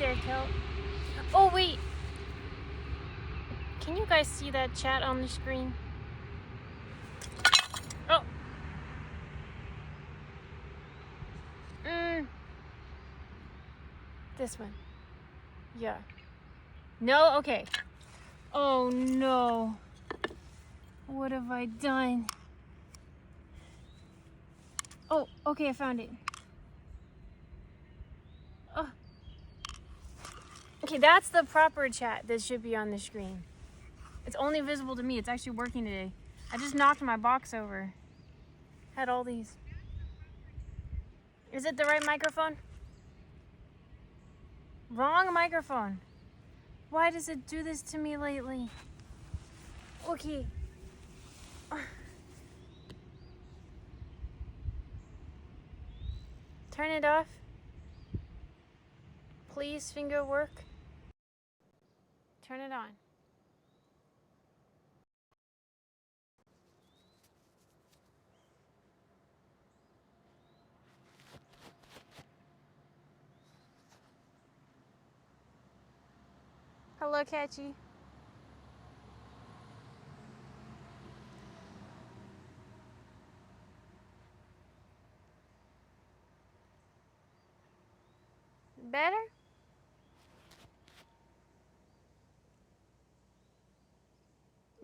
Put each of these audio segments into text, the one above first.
there, Kel. Oh, wait. Can you guys see that chat on the screen? Oh. This one. Yeah. No? Okay. Oh, no. What have I done? Oh, okay, I found it. Oh. Okay, that's the proper chat that should be on the screen. It's only visible to me. It's actually working today. I just knocked my box over. Had all these. Is it the right microphone? Wrong microphone. Why does it do this to me lately? Okay. Turn it off. Please, finger work. Turn it on. Hello, Catchy. Better?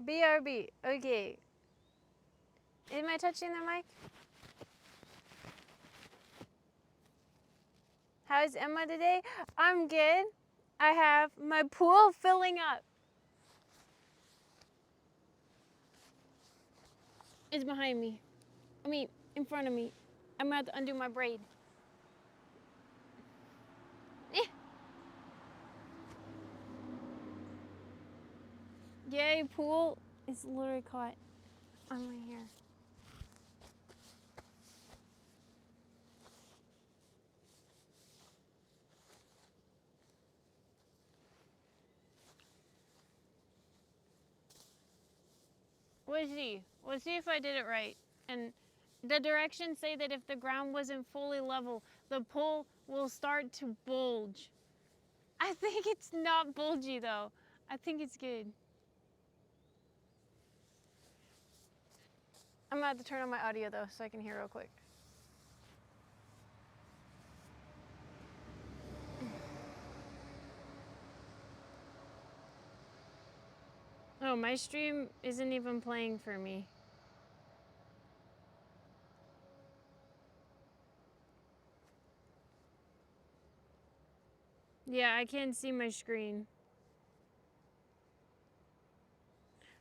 BRB. Okay. Am I touching the mic? How's Emma today? I'm good. I have my pool filling up. It's behind me. I mean, in front of me. I'm gonna have to undo my braid. Yay, pool is literally caught on my hair. We'll see if I did it right. And the directions say that if the ground wasn't fully level, the pool will start to bulge. I think it's not bulgy though. I think it's good. I'm gonna have to turn on my audio though so I can hear real quick. Oh, my stream isn't even playing for me. Yeah, I can't see my screen.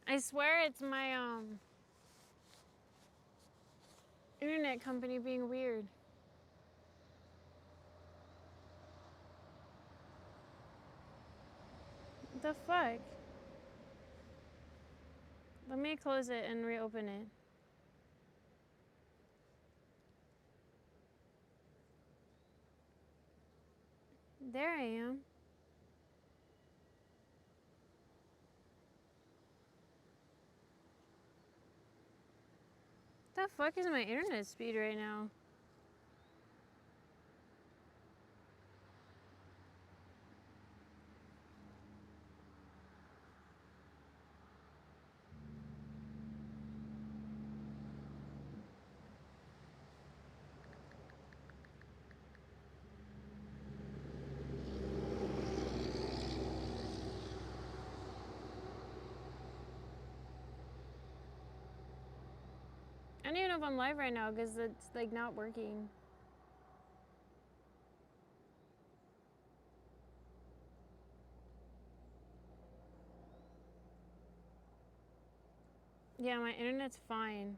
I swear it's my internet company being weird. What the fuck? Let me close it and reopen it. There I am. What the fuck is my internet speed right now? I don't even know if I'm live right now because it's like not working. Yeah, my internet's fine.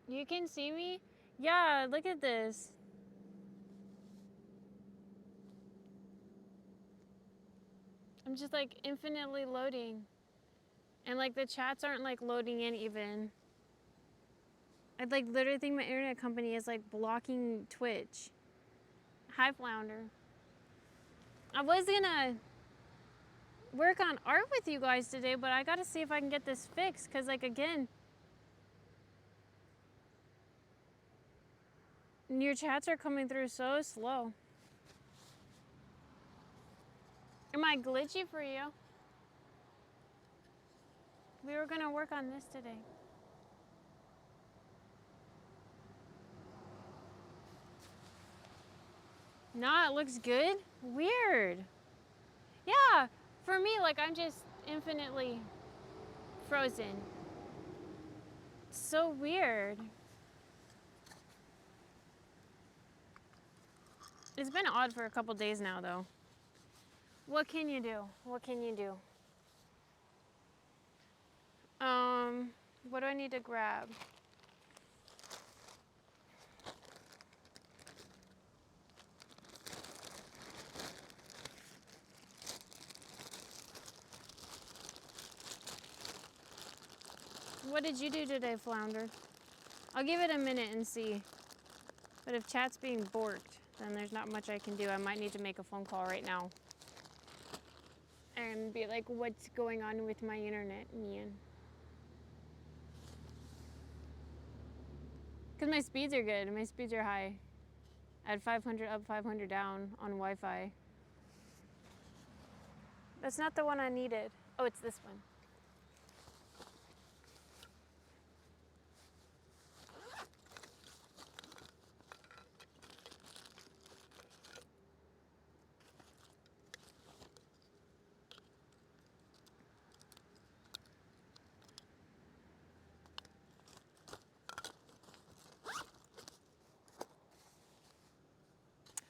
You can see me? Yeah, look at this. I'm just like infinitely loading. And like the chats aren't like loading in even. I'd like literally think my internet company is like blocking Twitch. Hi, Flounder. I was gonna work on art with you guys today, but I gotta see if I can get this fixed, because, like, again, your chats are coming through so slow. Am I glitchy for you? We were gonna work on this today. No, it looks good. Weird. Yeah, for me, like, I'm just infinitely frozen. So weird. It's been odd for a couple days now, though. What can you do? What can you do? What do I need to grab? What did you do today, Flounder? I'll give it a minute and see. But if chat's being borked, then there's not much I can do. I might need to make a phone call right now. And be like, what's going on with my internet, Ian? Because my speeds are good. My speeds are high. I had 500 up, 500 down on Wi-Fi. That's not the one I needed. Oh, it's this one.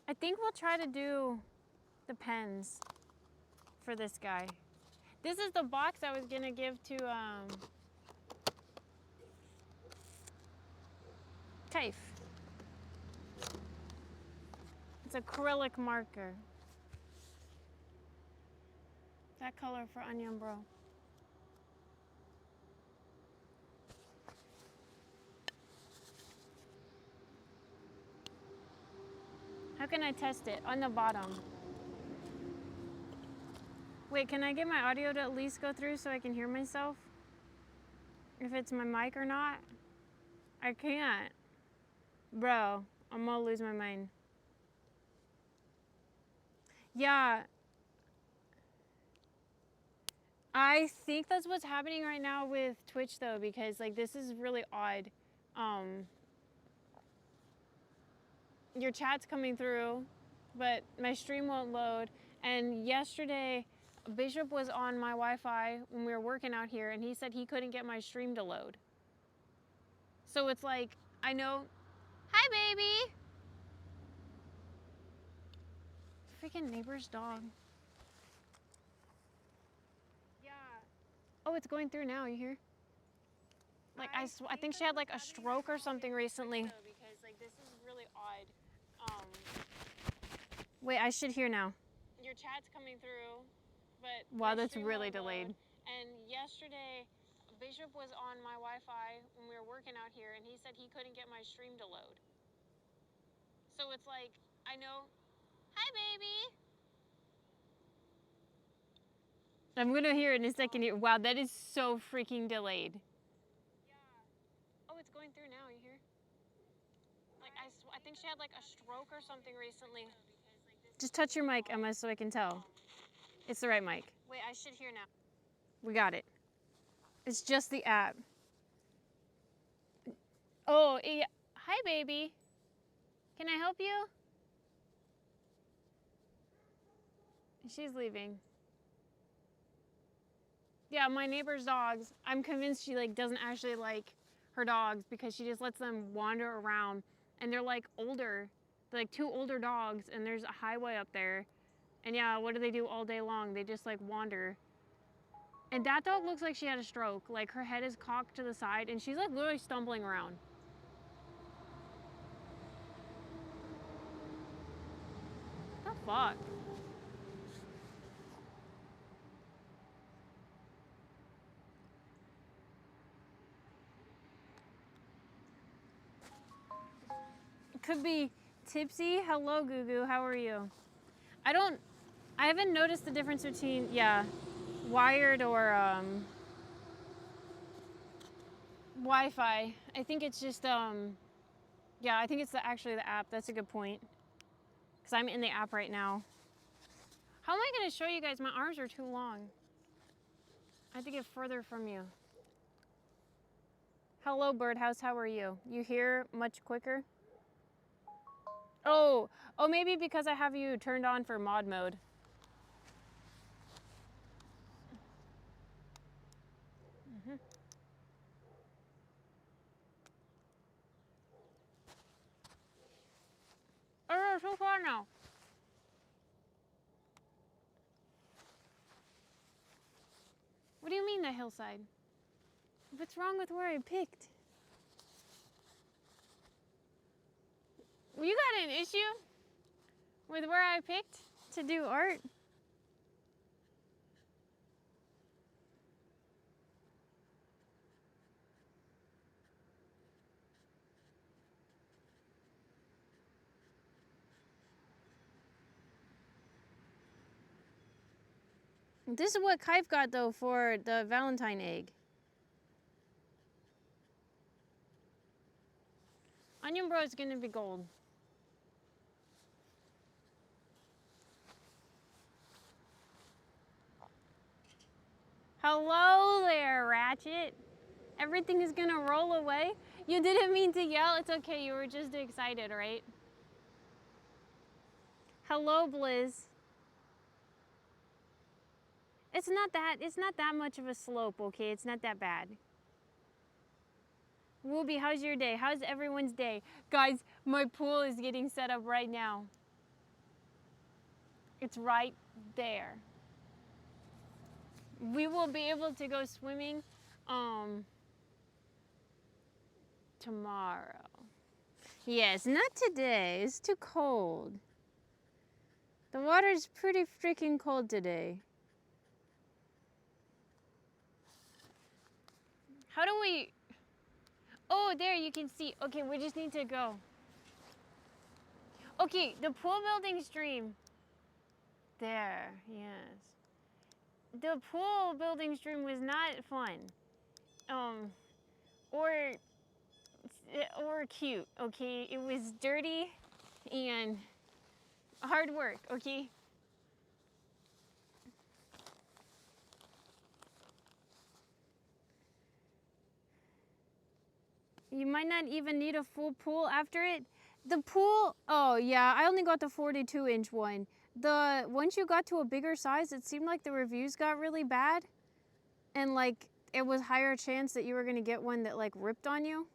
I think we'll try to do the pens for this guy. This is the box I was gonna give to Taif. It's acrylic marker. That color for Onion Bro. How can I test it? On the bottom. Wait, can I get my audio to at least go through so I can hear myself? If it's my mic or not? I can't. Bro, I'm gonna lose my mind. Yeah. I think that's what's happening right now with Twitch though, because like this is really odd. Your chat's coming through, but my stream won't load. And yesterday, Bishop was on my Wi-Fi when we were working out here, and he said he couldn't get my stream to load. So it's like, I know. Hi, baby. Freaking neighbor's dog. Yeah. Oh, it's going through now. You hear? Like I think she had like a stroke or something recently. Because like this is really odd. Wait, I should hear now. Your chat's coming through, but wow, that's really delayed. And yesterday, Bishop was on my Wi-Fi when we were working out here, and he said he couldn't get my stream to load. So it's like, I know. Hi, baby. I'm gonna hear it in a second here. Wow, that is so freaking delayed. Yeah. Oh, it's going through now. You hear? Like I think she had like a stroke or something recently. Just touch your mic, Emma, so I can tell. It's the right mic. Wait, I should hear now. We got it. It's just the app. Oh, yeah. Hi, baby. Can I help you? She's leaving. Yeah, my neighbor's dogs. I'm convinced she like doesn't actually like her dogs because she just lets them wander around, and they're like older. They're like two older dogs, and there's a highway up there. And yeah, what do they do all day long? They just like wander. And that dog looks like she had a stroke. Like her head is cocked to the side, and she's like literally stumbling around. What the fuck? Could be Tipsy, hello Goo Goo, how are you? I haven't noticed the difference between, yeah, wired or Wi-Fi. I think it's just, yeah, I think it's actually the app. That's a good point. Because I'm in the app right now. How am I going to show you guys? My arms are too long. I have to get further from you. Hello, Birdhouse. How are you? You hear much quicker? Oh, maybe because I have you turned on for mod mode. Oh, so far now. What do you mean the hillside? What's wrong with where I picked? You got an issue with where I picked to do art? This is what Kive got though for the Valentine egg. Onion Bro is gonna be gold. Hello there, Ratchet. Everything is gonna roll away. You didn't mean to yell. It's okay. You were just excited, right? Hello, Blizz. It's not that much of a slope, okay? It's not that bad. Wooby, how's your day? How's everyone's day? Guys, my pool is getting set up right now. It's right there. We will be able to go swimming tomorrow. Yes, not today. It's too cold. The water's pretty freaking cold today. How do we... Oh, there you can see. Okay, we just need to go. Okay, the pool building stream. There, yes. The pool building stream was not fun. Or cute, okay? It was dirty and hard work, okay? You might not even need a full pool after it. The pool, oh yeah, I only got the 42-inch one. Once you got to a bigger size, it seemed like the reviews got really bad. And like, it was higher chance that you were gonna get one that like ripped on you.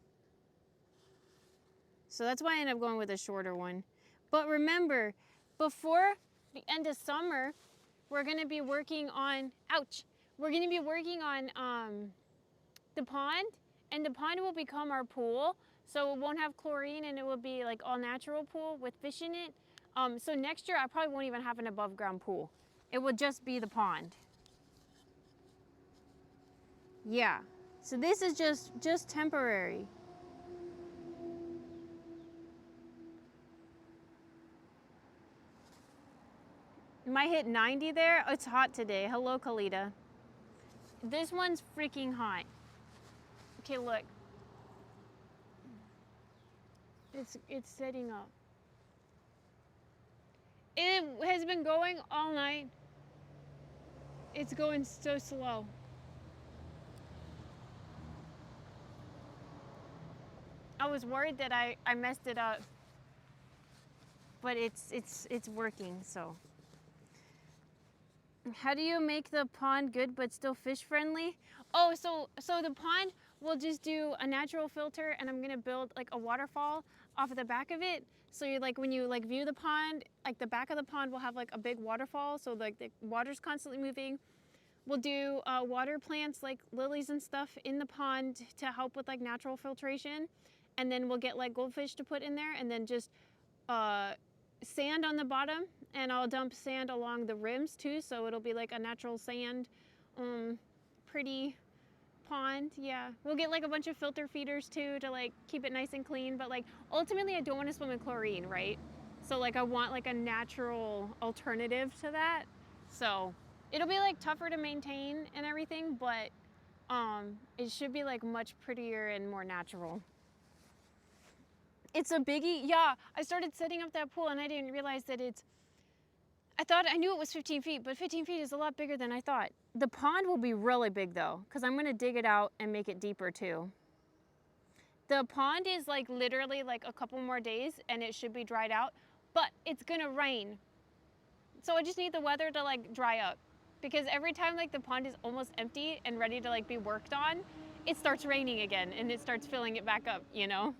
So that's why I ended up going with a shorter one. But remember, before the end of summer, we're gonna be working on, ouch, we're gonna be working on the pond, and the pond will become our pool. So it won't have chlorine and it will be like all natural pool with fish in it. So next year I probably won't even have an above ground pool. It will just be the pond. Yeah, so this is just temporary. Might hit 90 there. Oh, it's hot today. Hello, Kalita. This one's freaking hot. Okay, look. It's setting up. It has been going all night. It's going so slow. I was worried that I messed it up. But it's working, so. How do you make the pond good but still fish friendly? Oh, so the pond, we'll just do a natural filter, and I'm gonna build like a waterfall off of the back of it. So you like when you like view the pond, like the back of the pond will have like a big waterfall, so like the water's constantly moving. We'll do water plants like lilies and stuff in the pond to help with like natural filtration, and then we'll get like goldfish to put in there, and then just sand on the bottom, and I'll dump sand along the rims too, so it'll be like a natural sand, pretty pond, yeah. We'll get like a bunch of filter feeders too to like keep it nice and clean. But like ultimately I don't want to swim in chlorine, right? So like I want like a natural alternative to that. So it'll be like tougher to maintain and everything, but it should be like much prettier and more natural. It's a biggie. Yeah, I started setting up that pool and I didn't realize that I knew it was 15 feet, but 15 feet is a lot bigger than I thought. The pond will be really big though, because I'm gonna dig it out and make it deeper too. The pond is like literally like a couple more days and it should be dried out, but it's gonna rain. So I just need the weather to like dry up, because every time like the pond is almost empty and ready to like be worked on, it starts raining again and it starts filling it back up, you know?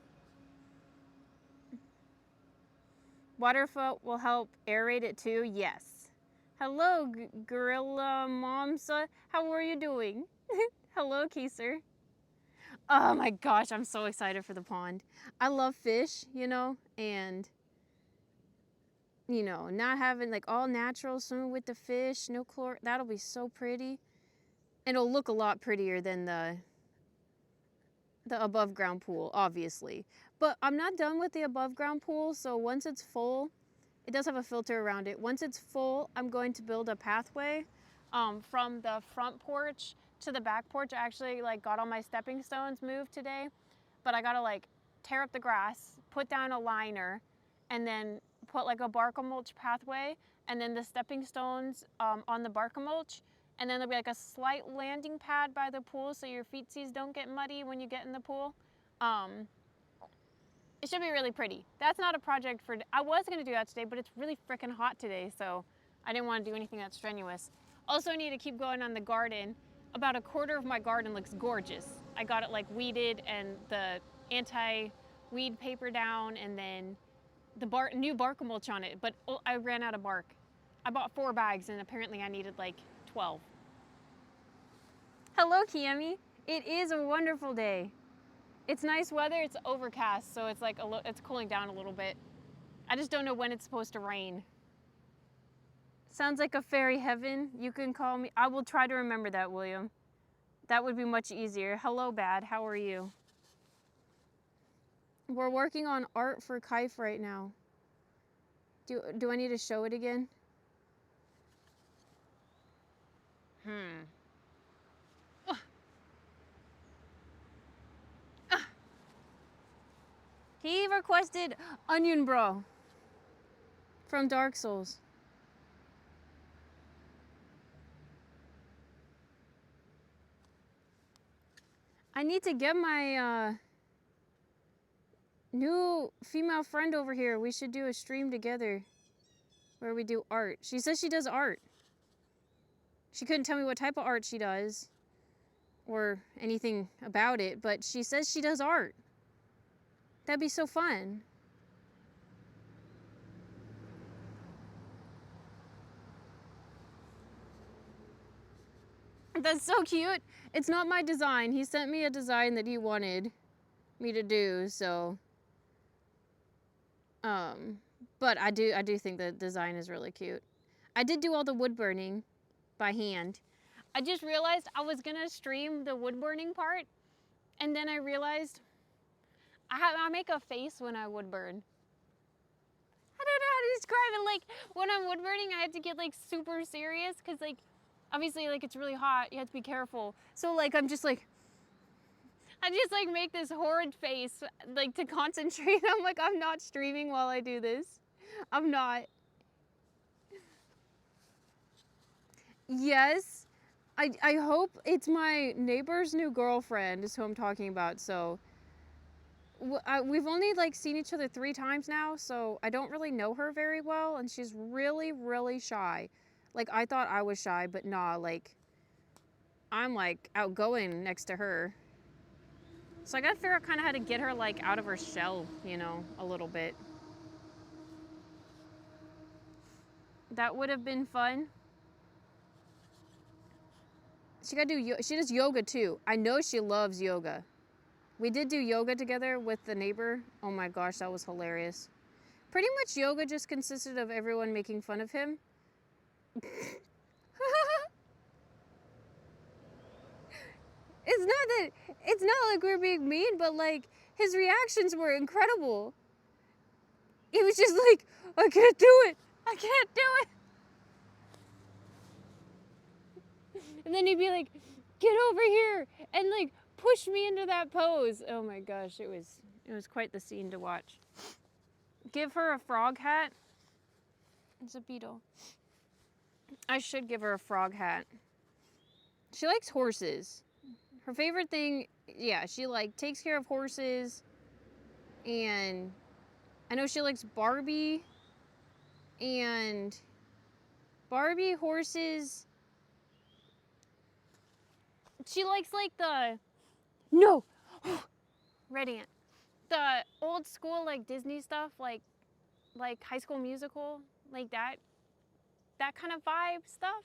Waterfoot will help aerate it too, yes. Hello, Gorilla Momsa. How are you doing? Hello, Keiser. Oh my gosh, I'm so excited for the pond. I love fish, you know, and, you know, not having like all natural, swimming with the fish, no chlor, that'll be so pretty. And it'll look a lot prettier than the above ground pool, obviously. But I'm not done with the above ground pool, so once it's full, it does have a filter around it. Once it's full, I'm going to build a pathway from the front porch to the back porch. I actually like got all my stepping stones moved today, but I gotta like tear up the grass, put down a liner, and then put like a bark mulch pathway, and then the stepping stones on the bark mulch, and then there'll be like a slight landing pad by the pool so your feetsies don't get muddy when you get in the pool. It should be really pretty. That's not a project for, I was gonna do that today, but it's really freaking hot today, so I didn't want to do anything that strenuous. Also, I need to keep going on the garden. About a quarter of my garden looks gorgeous. I got it like weeded and the anti-weed paper down, and then the new bark mulch on it, but I ran out of bark. I bought 4 bags and apparently I needed like 12. Hello, Kiemi. It is a wonderful day. It's nice weather, it's overcast, so it's like it's cooling down a little bit. I just don't know when it's supposed to rain. Sounds like a fairy heaven. You can call me. I will try to remember that, William. That would be much easier. Hello, Bad. How are you? We're working on art for Kaif right now. Do I need to show it again? He requested Onion Bro from Dark Souls. I need to get my new female friend over here. We should do a stream together where we do art. She says she does art. She couldn't tell me what type of art she does or anything about it, but she says she does art. That'd be so fun. That's so cute. It's not my design. He sent me a design that he wanted me to do, so but I do think the design is really cute. I did do all the wood burning by hand. I just realized I was gonna stream the wood burning part, and then I realized I make a face when I wood burn. I don't know how to describe it. Like when I'm wood burning, I have to get like super serious because like obviously like it's really hot. You have to be careful. So like I just like make this horrid face like to concentrate. I'm like, I'm not streaming while I do this. I'm not. Yes. I hope it's my neighbor's new girlfriend is who I'm talking about. So we've only like seen each other 3 times now, so I don't really know her very well, and she's really, really shy. Like I thought I was shy, but nah, like I'm like outgoing next to her. So I gotta figure out kind of how to get her like out of her shell, you know, a little bit. That would have been fun. She does yoga too. I know she loves yoga. We did do yoga together with the neighbor. Oh my gosh, that was hilarious. Pretty much yoga just consisted of everyone making fun of him. It's it's not like we're being mean, but like his reactions were incredible. He was just like, I can't do it. I can't do it. And then he'd be like, get over here and like push me into that pose. Oh my gosh, it was quite the scene to watch. Give her a frog hat. It's a beetle. I should give her a frog hat. She likes horses. Her favorite thing, yeah, she like takes care of horses, and I know she likes Barbie, and Barbie, horses. She likes like no, Radiant, the old school like Disney stuff, like High School Musical, like that kind of vibe stuff.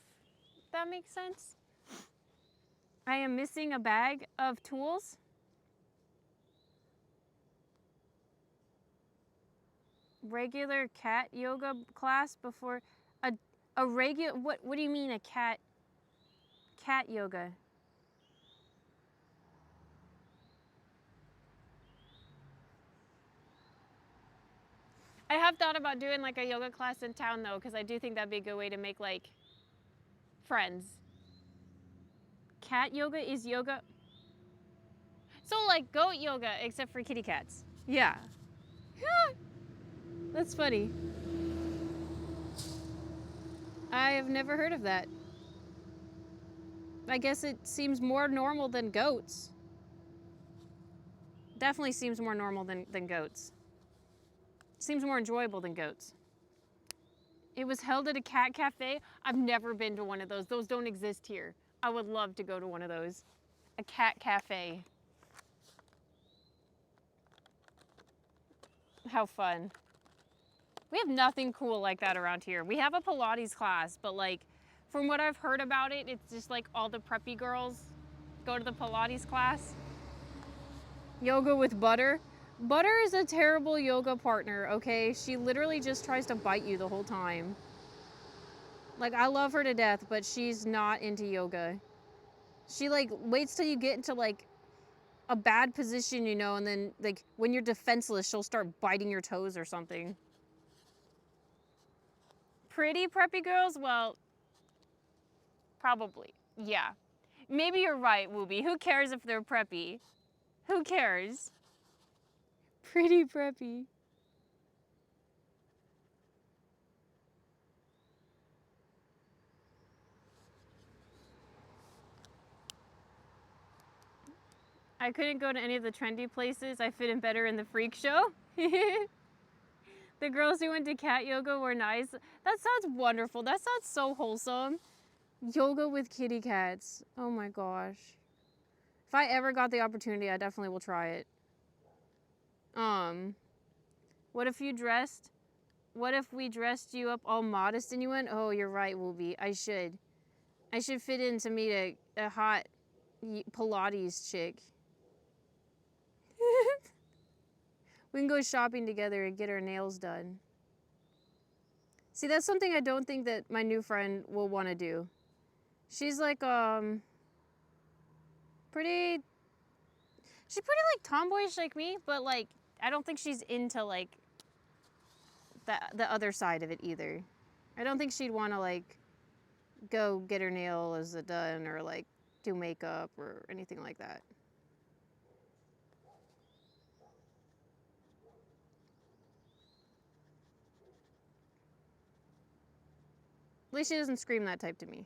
If that makes sense. I am missing a bag of tools. Regular cat yoga class before a regular, what do you mean a cat yoga? I have thought about doing like a yoga class in town though, because I do think that'd be a good way to make like friends. Cat yoga is yoga. So like goat yoga, except for kitty cats. Yeah. That's funny. I have never heard of that. I guess it seems more normal than goats. Definitely seems more normal than goats. Seems more enjoyable than goats. It was held at a cat cafe. I've never been to one of those. Those don't exist here. I would love to go to one of those. A cat cafe. How fun. We have nothing cool like that around here. We have a Pilates class, but like from what I've heard about it, it's just like all the preppy girls go to the Pilates class. Yoga with Butter. Butter is a terrible yoga partner, okay? She literally just tries to bite you the whole time. Like, I love her to death, but she's not into yoga. She like waits till you get into like a bad position, you know, and then like when you're defenseless, she'll start biting your toes or something. Pretty preppy girls? Well, probably. Yeah. Maybe you're right, Wooby. Who cares if they're preppy? Who cares? Pretty preppy. I couldn't go to any of the trendy places. I fit in better in the freak show. The girls who went to cat yoga were nice. That sounds wonderful. That sounds so wholesome. Yoga with kitty cats. Oh my gosh. If I ever got the opportunity, I definitely will try it. What if we dressed you up all modest and you went? Oh, you're right, Wooby. I should fit in to meet a hot Pilates chick. We can go shopping together and get our nails done. See, that's something I don't think that my new friend will want to do. She's like, pretty like tomboyish like me, but like, I don't think she's into like the other side of it either. I don't think she'd want to like go get her nails done or like do makeup or anything like that. At least she doesn't scream that type to me.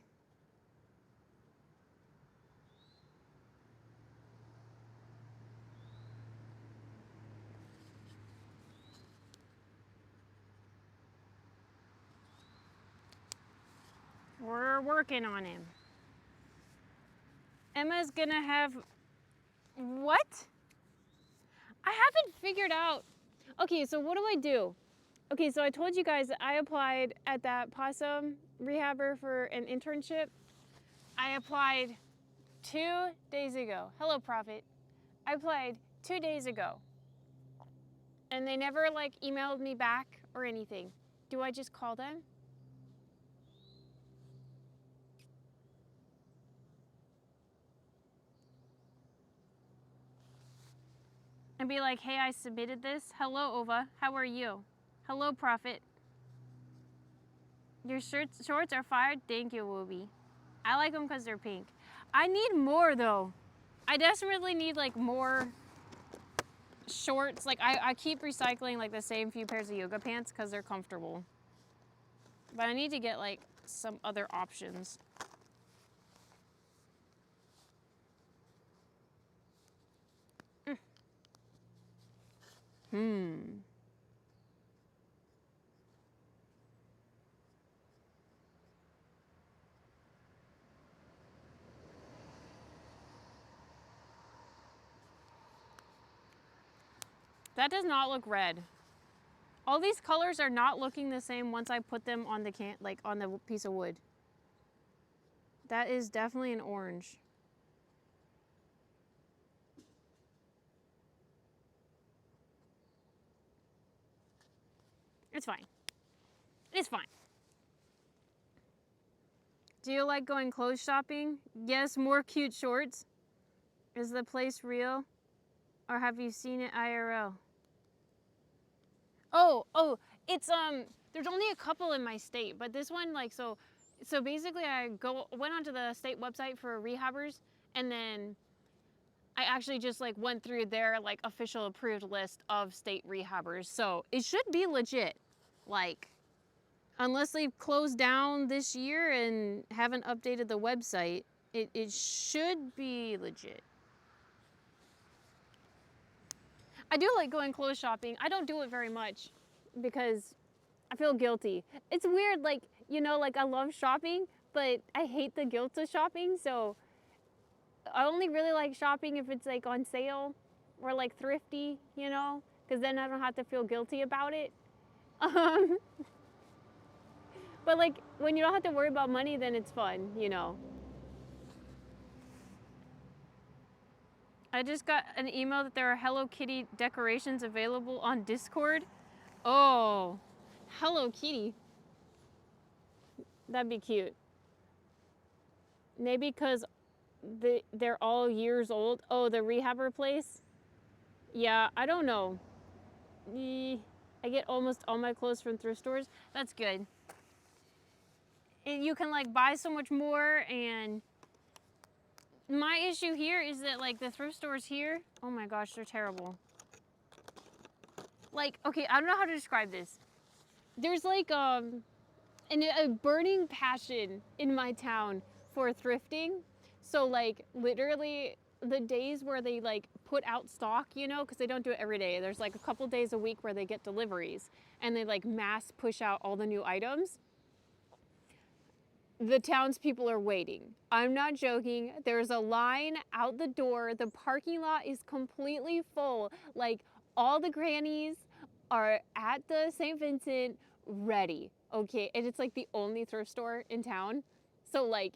We're working on him. Emma's gonna have... What? I haven't figured out... Okay, so what do I do? Okay, so I told you guys I applied at that possum rehabber for an internship. I applied 2 days ago. Hello, Prophet. I applied 2 days ago. And they never like emailed me back or anything. Do I just call them? be like, hey, I submitted this. Hello, Ova. How are you? Hello, Prophet. Your shorts are fired. Thank you, Wooby. I like them because they're pink. I need more, though. I desperately need, like, more shorts. Like, I keep recycling, like, the same few pairs of yoga pants because they're comfortable. But I need to get, like, some other options. That does not look red. All these colors are not looking the same once I put them on the on the piece of wood. That is definitely an orange. It's fine. It's fine. Do you like going clothes shopping? Yes, more cute shorts. Is the place real? Or have you seen it IRL? Oh, it's there's only a couple in my state, but this one so basically I went onto the state website for rehabbers, and then I actually just like went through their like official approved list of state rehabbers. So it should be legit. Like, unless they've closed down this year and haven't updated the website, it should be legit. I do like going clothes shopping. I don't do it very much because I feel guilty. It's weird, like, you know, like I love shopping, but I hate the guilt of shopping. So I only really like shopping if it's like on sale or like thrifty, you know, because then I don't have to feel guilty about it. But like when you don't have to worry about money, then it's fun, you know. I just got an email that there are Hello Kitty decorations available on Discord. Oh, Hello Kitty. That'd be cute. Maybe because they're all years old. Oh, the rehabber place? Yeah, I don't know. I get almost all my clothes from thrift stores. That's good. And you can like buy so much more, and my issue here is that like the thrift stores here, oh my gosh, they're terrible. Like, okay, I don't know how to describe this. There's like a burning passion in my town for thrifting. So like literally the days where they like put out stock, you know, because they don't do it every day. There's like a couple days a week where they get deliveries and they like mass push out all the new items. The townspeople are waiting. I'm not joking. There's a line out the door. The parking lot is completely full. Like all the grannies are at the St. Vincent ready. Okay. And it's like the only thrift store in town. So like,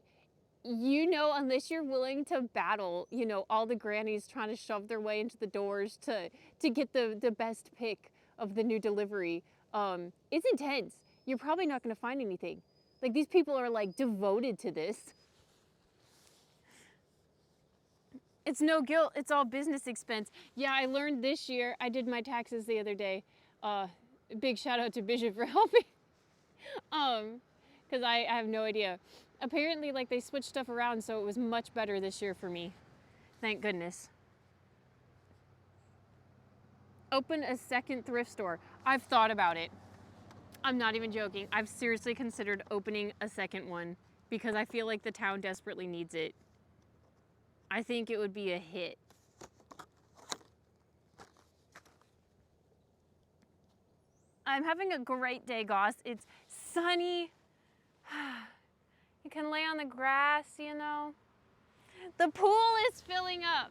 you know, unless you're willing to battle, you know, all the grannies trying to shove their way into the doors to get the best pick of the new delivery, it's intense. You're probably not going to find anything. Like, these people are like devoted to this. It's no guilt. It's all business expense. Yeah, I learned this year. I did my taxes the other day. Big shout out to Bishop for helping. Because I have no idea. Apparently, like, they switched stuff around, so it was much better this year for me. Thank goodness. Open a second thrift store. I've thought about it. I'm not even joking. I've seriously considered opening a second one because I feel like the town desperately needs it. I think it would be a hit. I'm having a great day, Goss. It's sunny. You can lay on the grass, you know. The pool is filling up.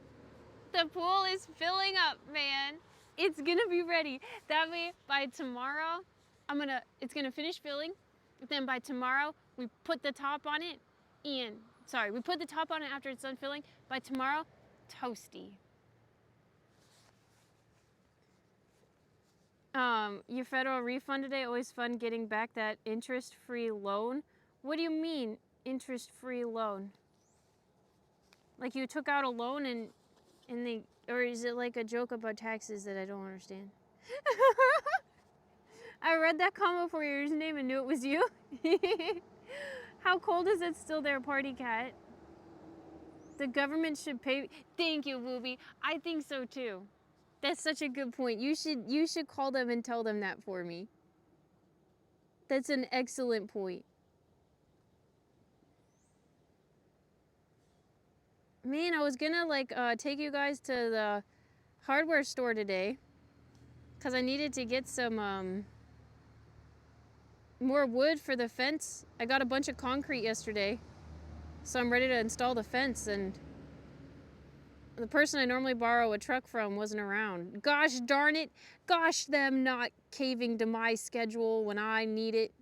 The pool is filling up, man. It's gonna be ready. That way, by tomorrow, it's gonna finish filling. Then by tomorrow, we put the top on it, and we put the top on it after it's done filling. By tomorrow, toasty. Your federal refund today, always fun getting back that interest-free loan. What do you mean, interest-free loan? Like you took out a loan and And they, or is it like a joke about taxes that I don't understand? I read that comment for your name and knew it was you. How cold is it still there, party cat? The government should pay. Thank you, Booby. I think so too. That's such a good point. You should call them and tell them that for me. That's an excellent point. Man, I was gonna like take you guys to the hardware store today because I needed to get some more wood for the fence. I got a bunch of concrete yesterday, so I'm ready to install the fence, and the person I normally borrow a truck from wasn't around. Gosh darn it. Gosh, them not caving to my schedule when I need it.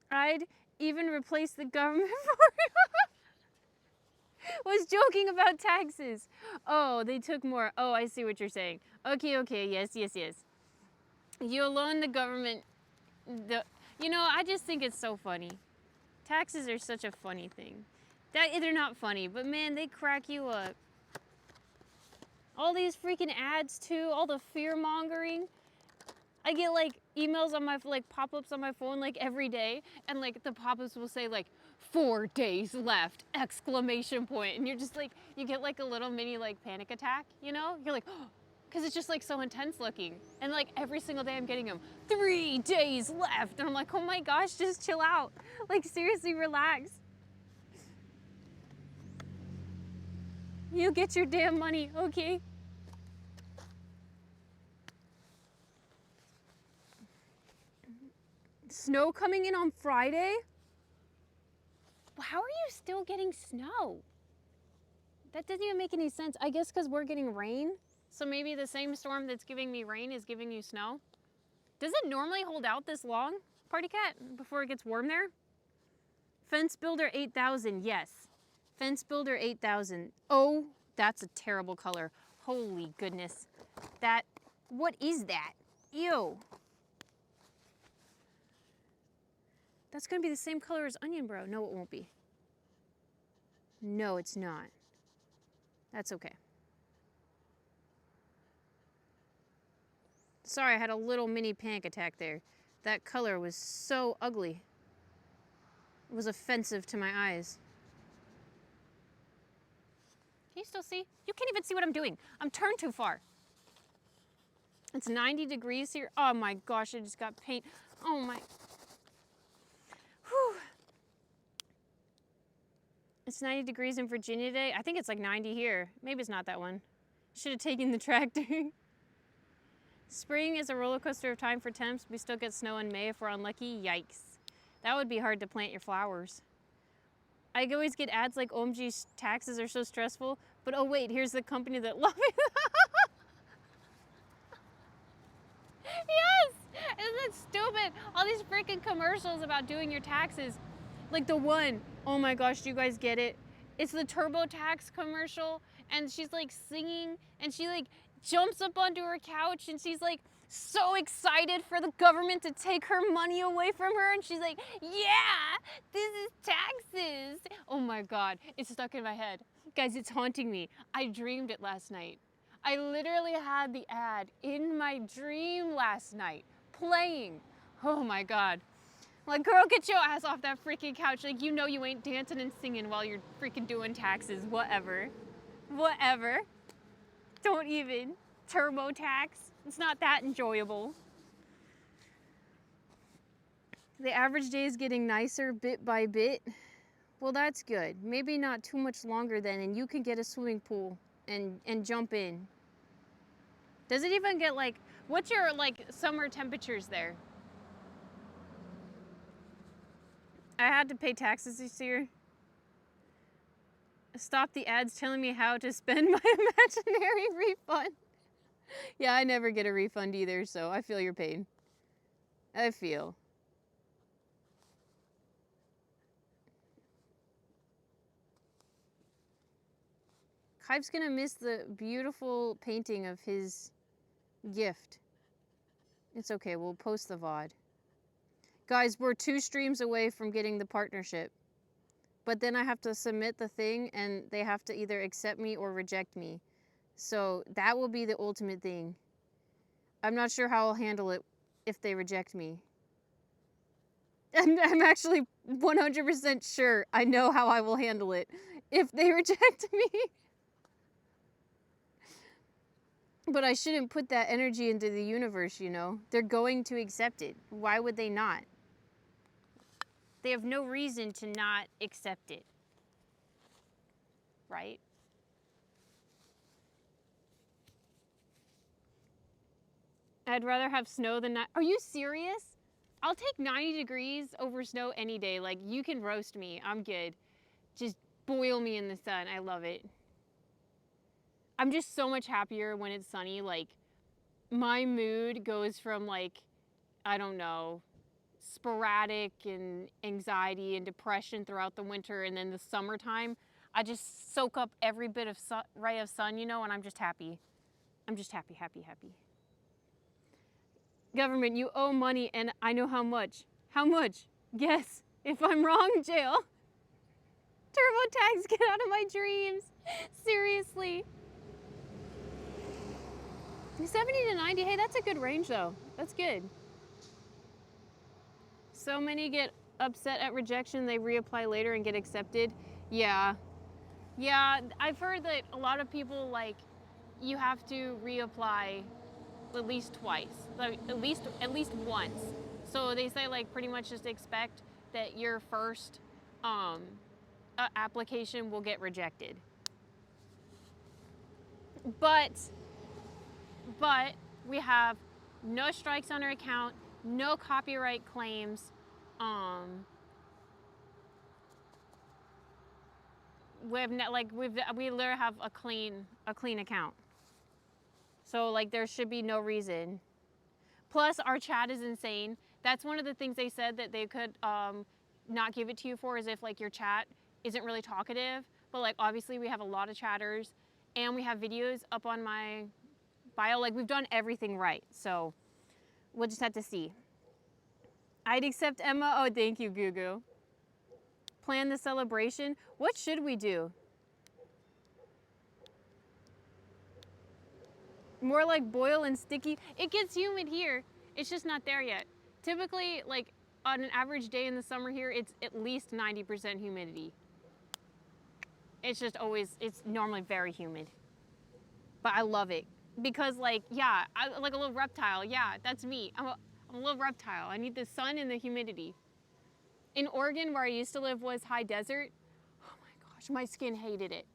I'd even replace the government for you. Was joking about taxes. Oh, they took more. Oh, I see what you're saying. Okay, okay, yes, yes, yes. You alone, the government. You know, I just think it's so funny. Taxes are such a funny thing. They're not funny, but man, they crack you up. All these freaking ads too, all the fear mongering. I get like emails on my like pop-ups on my phone like every day, and like the pop-ups will say like 4 days left exclamation point, and you're just like, you get like a little mini like panic attack, you know? You're like, oh, because it's just like so intense looking, and like every single day I'm getting them 3 days left, and I'm like, oh my gosh, just chill out, like seriously relax. You get your damn money, okay? Snow coming in on Friday? How are you still getting snow? That doesn't even make any sense. I guess because we're getting rain. So maybe the same storm that's giving me rain is giving you snow. Does it normally hold out this long, Party Cat, before it gets warm there? Fence Builder 8000, yes. Fence Builder 8000. Oh, that's a terrible color. Holy goodness. What is that? Ew. That's gonna be the same color as Onion Bro. No, it won't be. No, it's not. That's okay. Sorry, I had a little mini panic attack there. That color was so ugly. It was offensive to my eyes. Can you still see? You can't even see what I'm doing. I'm turned too far. It's 90 degrees here. Oh my gosh, I just got paint. Oh my. Whew. It's 90 degrees in Virginia today. I think it's like 90 here. Maybe it's not that one. Should have taken the tractor. Spring is a roller coaster of time for temps. We still get snow in May if we're unlucky. Yikes. That would be hard to plant your flowers. I always get ads like OMG taxes are so stressful, but oh wait, here's the company that loves me. Yes! Isn't that stupid? All these freaking commercials about doing your taxes. Like the one, oh my gosh, do you guys get it? It's the TurboTax commercial, and she's like singing, and she like jumps up onto her couch, and she's like so excited for the government to take her money away from her, and she's like, yeah, this is taxes. Oh my God, it's stuck in my head. Guys, it's haunting me. I dreamed it last night. I literally had the ad in my dream last night, playing. Oh my God. Like, girl, get your ass off that freaking couch. Like, you know you ain't dancing and singing while you're freaking doing taxes. Whatever. Whatever. Don't even. TurboTax. It's not that enjoyable. The average day is getting nicer bit by bit. Well, that's good. Maybe not too much longer then, and you can get a swimming pool and jump in. Does it even get like, what's your like summer temperatures there? I had to pay taxes this year. Stop the ads telling me how to spend my imaginary refund. Yeah, I never get a refund either, so I feel your pain. I feel. Kype's gonna miss the beautiful painting of his gift. It's okay, we'll post the VOD. Guys, we're 2 streams away from getting the partnership. But then I have to submit the thing and they have to either accept me or reject me. So that will be the ultimate thing. I'm not sure how I'll handle it if they reject me. I'm actually 100% sure I know how I will handle it if they reject me. But I shouldn't put that energy into the universe, you know? They're going to accept it. Why would they not? They have no reason to not accept it. Right? I'd rather have snow than not. Are you serious? I'll take 90 degrees over snow any day. Like, you can roast me. I'm good. Just boil me in the sun. I love it. I'm just so much happier when it's sunny. Like, my mood goes from, like, I don't know, sporadic and anxiety and depression throughout the winter, and then the summertime, I just soak up every bit of ray of sun, you know, and I'm just happy. I'm just happy, happy, happy. Government, you owe money, and I know how much. How much? Guess. If I'm wrong, jail. TurboTax, get out of my dreams. Seriously. 70 to 90, hey, that's a good range though. That's good. So many get upset at rejection, they reapply later and get accepted. Yeah. Yeah, I've heard that a lot of people, like, you have to reapply at least twice, like at least once. So they say, like, pretty much just expect that your first application will get rejected. But we have no strikes on our account, no copyright claims. We literally have a clean account. So, like, there should be no reason. Plus, our chat is insane. That's one of the things they said that they could not give it to you for, is if, like, your chat isn't really talkative. But, like, obviously we have a lot of chatters, and we have videos up on my bio. Like, we've done everything right. So we'll just have to see. I'd accept Emma. Oh, thank you, Gugu. Plan the celebration. What should we do? More like boil and sticky. It gets humid here. It's just not there yet. Typically, like, on an average day in the summer here, it's at least 90% humidity. It's just always, it's normally very humid. But I love it. Because, like, yeah, I like a little reptile. Yeah, that's me. I'm a little reptile. I need the sun and the humidity. In Oregon, where I used to live, was high desert. Oh my gosh, my skin hated it.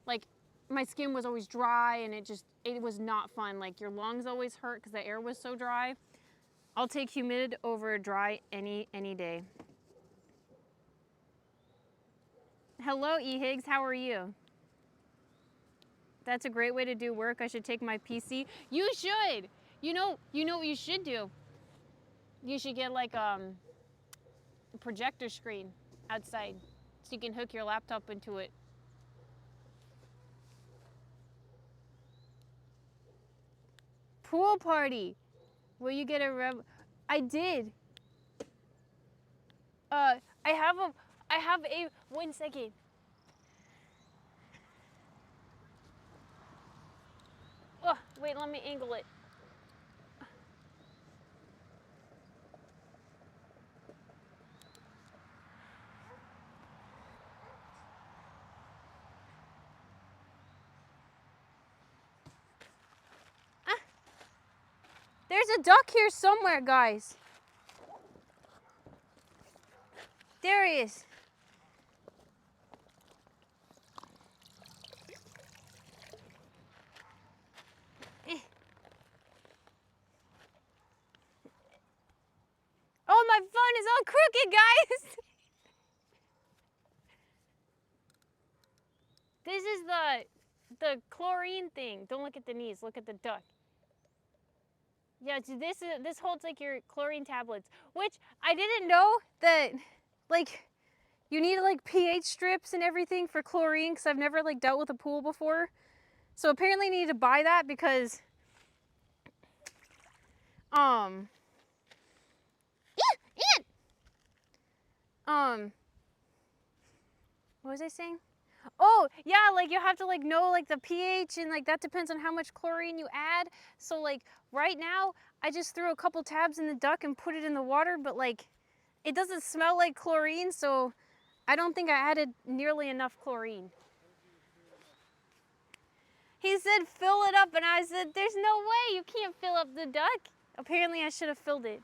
Like, my skin was always dry, and it was not fun. Like, your lungs always hurt because the air was so dry. I'll take humid over dry any day. Hello, E. Higgs, how are you? That's a great way to do work. I should take my PC. You should. You know what you should do? You should get, like, a projector screen outside so you can hook your laptop into it. Pool party. Will you get a I did. I have a 1 second. Oh, wait, let me angle it. There's a duck here somewhere, guys. There he is. Oh, my phone is all crooked, guys. This is the chlorine thing. Don't look at the knees. Look at the duck. Yeah, so this holds, like, your chlorine tablets, which I didn't know that, like, you need, like, pH strips and everything for chlorine, because I've never, like, dealt with a pool before. So apparently I need to buy that because Ian! What was I saying? Oh, yeah, like you have to like know like the pH and like that depends on how much chlorine you add. So like right now, I just threw a couple tabs in the duck and put it in the water, but like it doesn't smell like chlorine, so I don't think I added nearly enough chlorine. He said fill it up and I said there's no way, you can't fill up the duck. Apparently I should have filled it.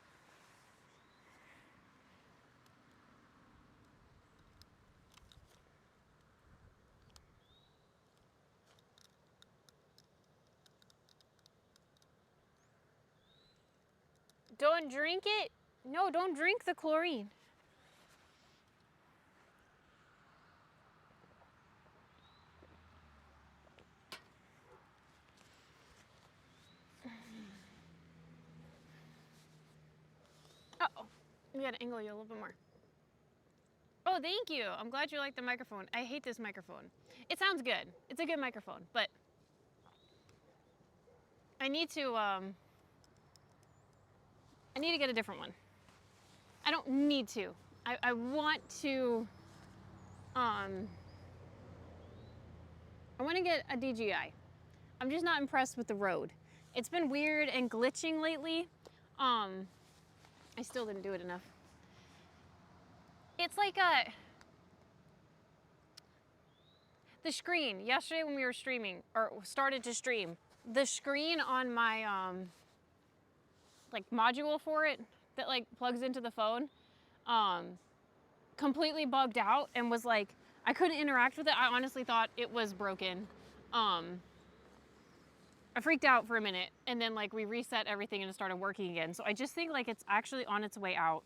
Don't drink it? No, don't drink the chlorine. Uh-oh, we gotta angle you a little bit more. Oh, thank you. I'm glad you like the microphone. I hate this microphone. It sounds good. It's a good microphone, but I need to get a different one. I don't need to. I want to I want to get a DJI. I'm just not impressed with the Rode. It's been weird and glitching lately. I still didn't do it enough. It's like the screen. Yesterday when we were streaming, or started to stream, the screen on my like module for it that like plugs into the phone, completely bugged out and was like, I couldn't interact with it. I honestly thought it was broken. I freaked out for a minute and then like we reset everything and it started working again. So I just think like it's actually on its way out.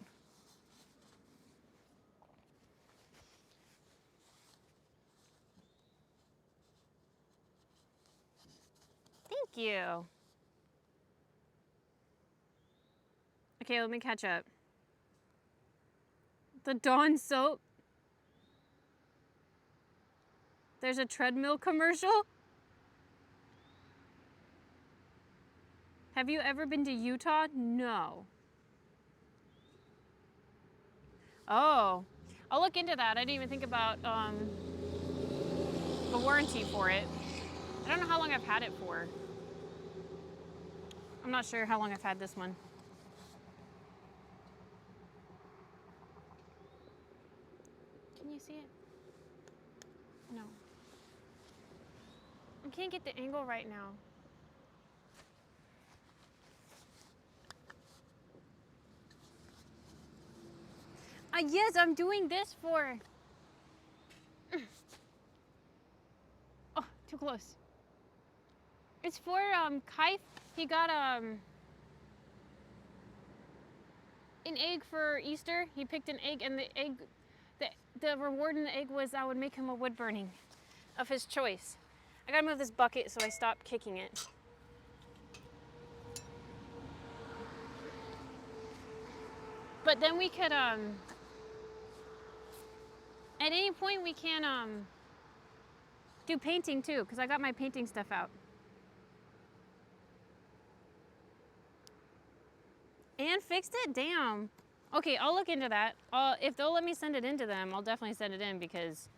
Thank you. Okay, let me catch up. The Dawn soap. There's a treadmill commercial. Have you ever been to Utah? No. Oh, I'll look into that. I didn't even think about the warranty for it. I don't know how long I've had it for. I'm not sure how long I've had this one. Can you see it? No. I can't get the angle right now. Yes, I'm doing this for... Oh, too close. It's for Kaif. He got an egg for Easter. He picked an egg, and the egg, the reward in the egg was I would make him a wood burning of his choice. I gotta move this bucket so I stop kicking it. But then we could at any point we can do painting too, because I got my painting stuff out. And fixed it? Damn. Okay, I'll look into that. If they'll let me send it in to them, I'll definitely send it in because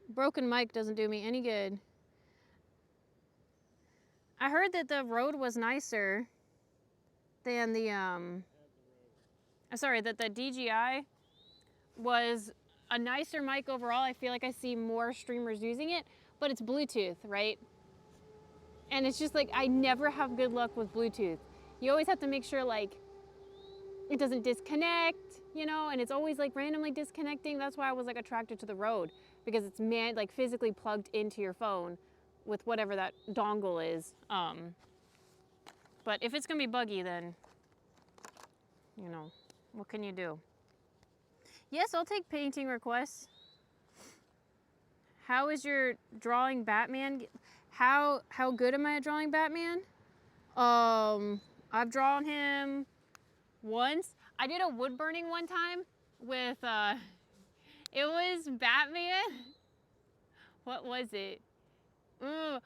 broken mic doesn't do me any good. I heard that the Rode was nicer than the that the DJI was a nicer mic overall. I feel like I see more streamers using it, but it's Bluetooth, right? And it's just like, I never have good luck with Bluetooth. You always have to make sure like it doesn't disconnect, you know, and it's always like randomly disconnecting. That's why I was like attracted to the Rode, because it's like physically plugged into your phone with whatever that dongle is. But if it's gonna be buggy, then, you know, what can you do? Yes, I'll take painting requests. How is your drawing Batman? How good am I at drawing Batman? I've drawn him once. I did a wood burning one time with it was Batman. What was it? Ooh,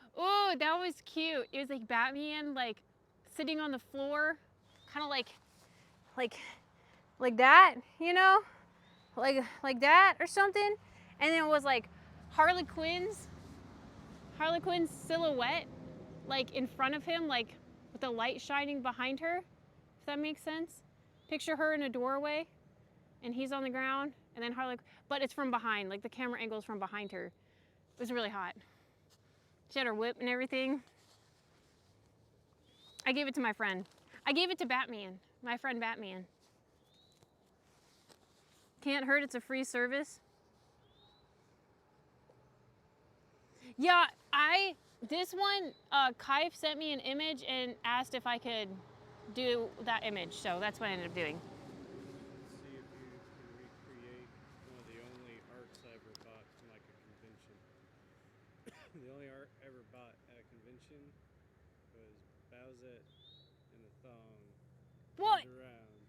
that was cute. It was like Batman like sitting on the floor, kind of like like that, you know, like that or something. And then it was like Harley Quinn's silhouette, like in front of him, like with the light shining behind her, if that makes sense. Picture her in a doorway and he's on the ground, and then Harley, but it's from behind, like the camera angle is from behind her. It was really hot. She had her whip and everything. I gave it to my friend. I gave it to Batman, my friend Batman. Can't hurt, it's a free service. Yeah, this one, Kaif sent me an image and asked if I could do that image, so that's what I ended up doing. See if you can recreate one of the only arts I ever bought from like a convention. The only art I ever bought at a convention was Bowsette and a thong. What? Around.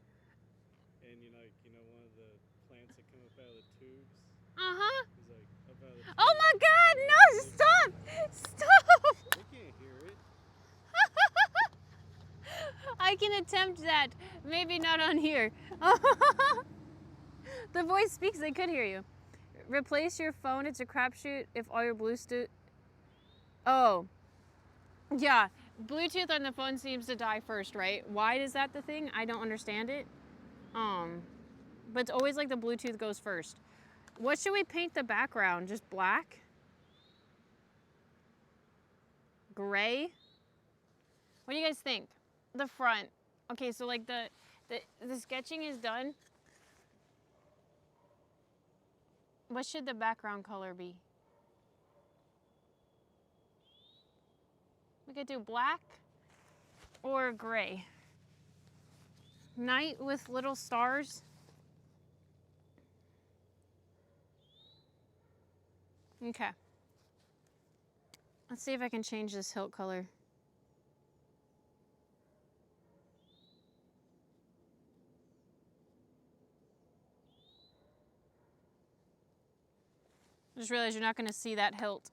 And you know one of the plants that come up out of the tubes? Uh-huh. He's like up out of the tubes. Oh my God, no, stop! Stop! They can't hear it. I can attempt that. Maybe not on here. The voice speaks, they could hear you. Replace your phone, it's a crapshoot if all your Bluetooth... Oh. Yeah, Bluetooth on the phone seems to die first, right? Why is that the thing? I don't understand it. But it's always like the Bluetooth goes first. What should we paint the background? Just black? Gray? What do you guys think? The front. Okay, so like the sketching is done. What should the background color be? We could do black or gray. Night with little stars. Okay. Let's see if I can change this hilt color. I just realized you're not going to see that hilt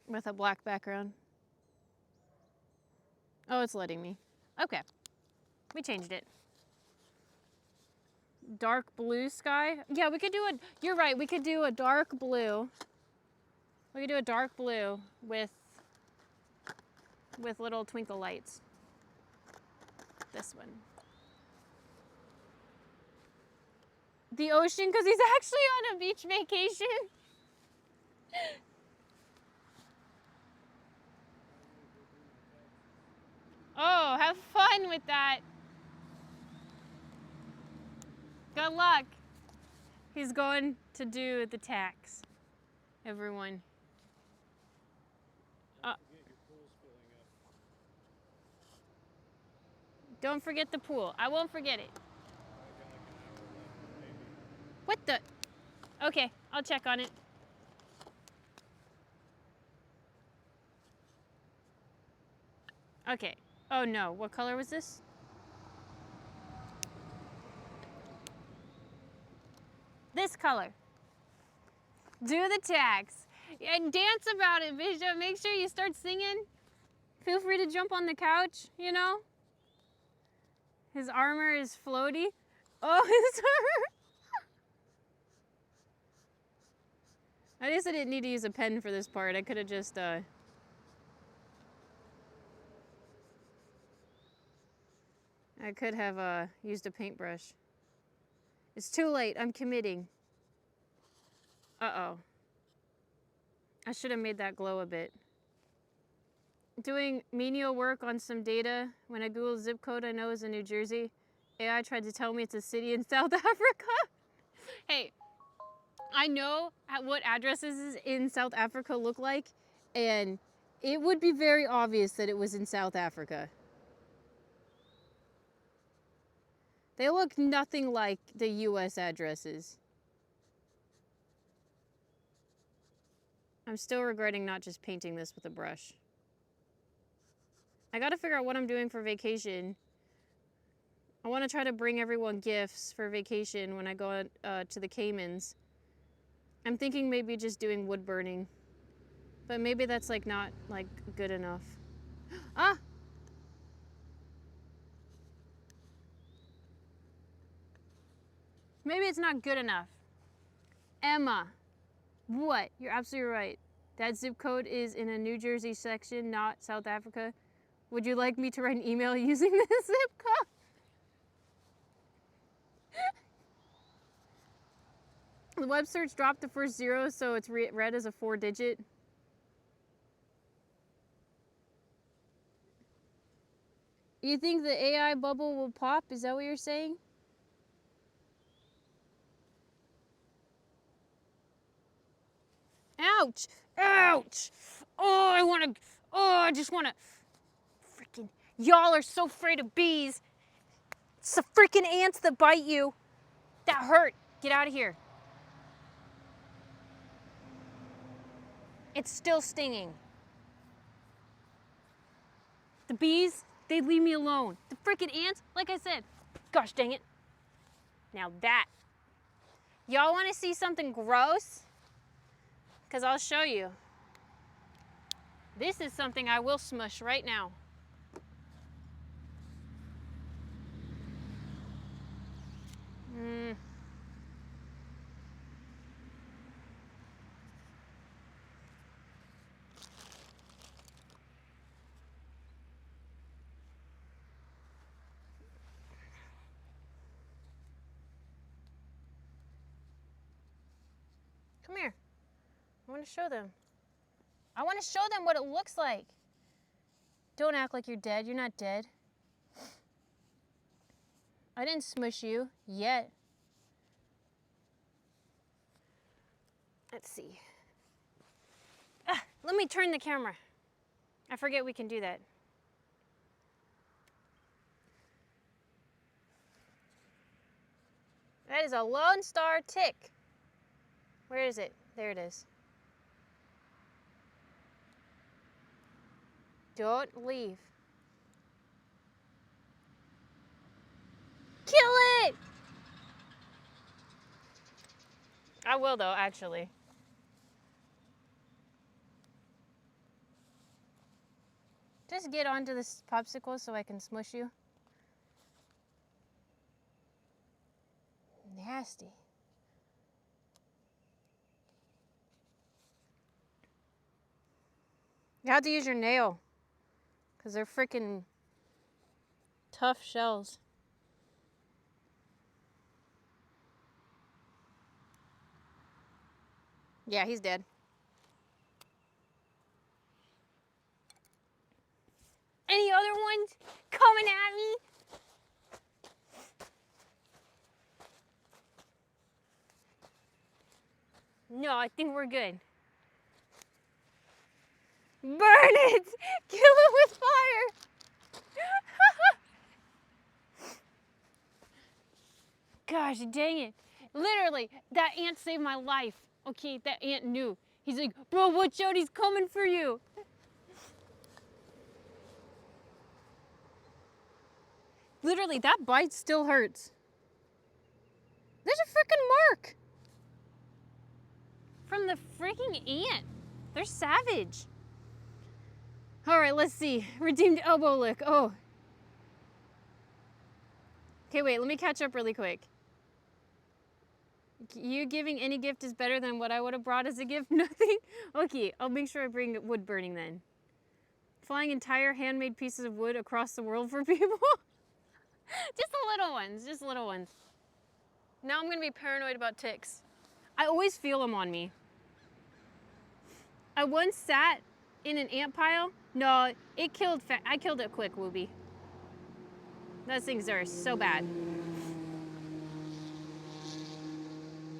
with a black background. Oh, it's letting me. Okay. We changed it. Dark blue sky. Yeah, we could do you're right, we could do a dark blue. We could do a dark blue with little twinkle lights. This one. The ocean, because he's actually on a beach vacation. Oh, have fun with that. Good luck. He's going to do the tax, everyone. Don't forget the pool. I won't forget it. What the? Okay, I'll check on it. Okay. Oh no, what color was this? This color. Do the tax. And dance about it, Bishop. Make sure you start singing. Feel free to jump on the couch, you know. His armor is floaty. Oh, his armor. I guess I didn't need to use a pen for this part. I could have just, I could have used a paintbrush. It's too late. I'm committing. Uh-oh. I should have made that glow a bit. Doing menial work on some data. When I Googled zip code, I know is in New Jersey. AI tried to tell me it's a city in South Africa. Hey, I know what addresses in South Africa look like, and it would be very obvious that it was in South Africa. They look nothing like the US addresses. I'm still regretting not just painting this with a brush. I gotta figure out what I'm doing for vacation. I want to try to bring everyone gifts for vacation when I go to the Caymans. I'm thinking maybe just doing wood burning, but maybe that's like not like good enough. Ah! Maybe it's not good enough. Emma. What? You're absolutely right. That zip code is in a New Jersey section, not South Africa. Would you like me to write an email using this zip code? The web search dropped the first zero, so it's read as a 4-digit. You think the AI bubble will pop? Is that what you're saying? Ouch! Ouch! I just wanna, freaking, y'all are so afraid of bees. It's the freaking ants that bite you. That hurt. Get out of here. It's still stinging. The bees, they leave me alone. The freaking ants, like I said, gosh dang it. Now that. Y'all wanna see something gross? Because I'll show you. This is something I will smush right now. Come here. I want to show them. I want to show them what it looks like. Don't act like you're dead. You're not dead. I didn't smush you yet. Let's see. Let me turn the camera. I forget we can do that. That is a Lone Star tick. Where is it? There it is. Don't leave. Kill it! I will though, actually. Just get onto this popsicle so I can smush you. Nasty. You have to use your nail because they're freaking tough shells. Yeah, he's dead. Any other ones coming at me? No, I think we're good. Burn it! Kill it with fire! Gosh dang it. Literally, that ant saved my life. Okay, that ant knew. He's like, bro, watch out, he's coming for you. Literally, that bite still hurts. There's a freaking mark from the freaking ant. They're savage. All right, let's see. Redeemed elbow lick. Oh. Okay, wait, let me catch up really quick. You giving any gift is better than what I would have brought as a gift? Nothing? Okay, I'll make sure I bring wood burning then. Flying entire handmade pieces of wood across the world for people? Just the little ones, just little ones. Now I'm gonna be paranoid about ticks. I always feel them on me. I once sat in an ant pile. No, I killed it quick, Wooby. Those things are so bad.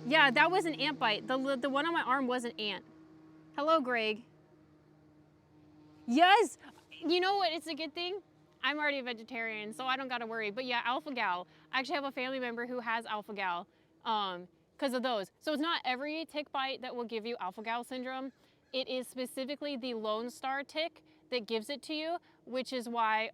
Yeah, that was an ant bite. The one on my arm was an ant. Hello, Greg. Yes, you know what? It's a good thing. I'm already a vegetarian, so I don't gotta worry. But yeah, alpha-gal. I actually have a family member who has alpha-gal because of those. So it's not every tick bite that will give you alpha-gal syndrome. It is specifically the Lone Star tick that gives it to you, which is why,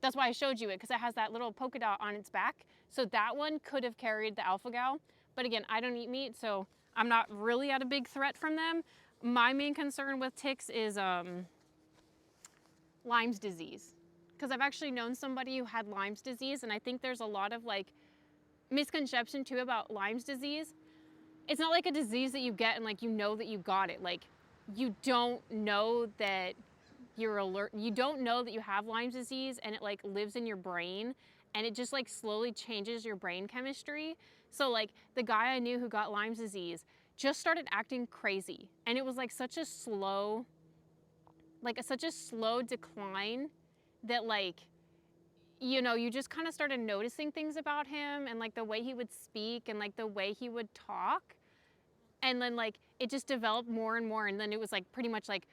that's why I showed you it, because it has that little polka dot on its back. So that one could have carried the alpha-gal. But again, I don't eat meat, so I'm not really at a big threat from them. My main concern with ticks is Lyme's disease. Because I've actually known somebody who had Lyme's disease, and I think there's a lot of like misconception too about Lyme's disease. It's not like a disease that you get and like you know that you got it. Like you don't know that you're alert. You don't know that you have Lyme's disease, and it like lives in your brain, and it just like slowly changes your brain chemistry. So like the guy I knew who got Lyme's disease just started acting crazy, and it was like such a slow decline that like, you know, you just kind of started noticing things about him and like the way he would speak and like the way he would talk. And then like it just developed more and more, and then it was like pretty much like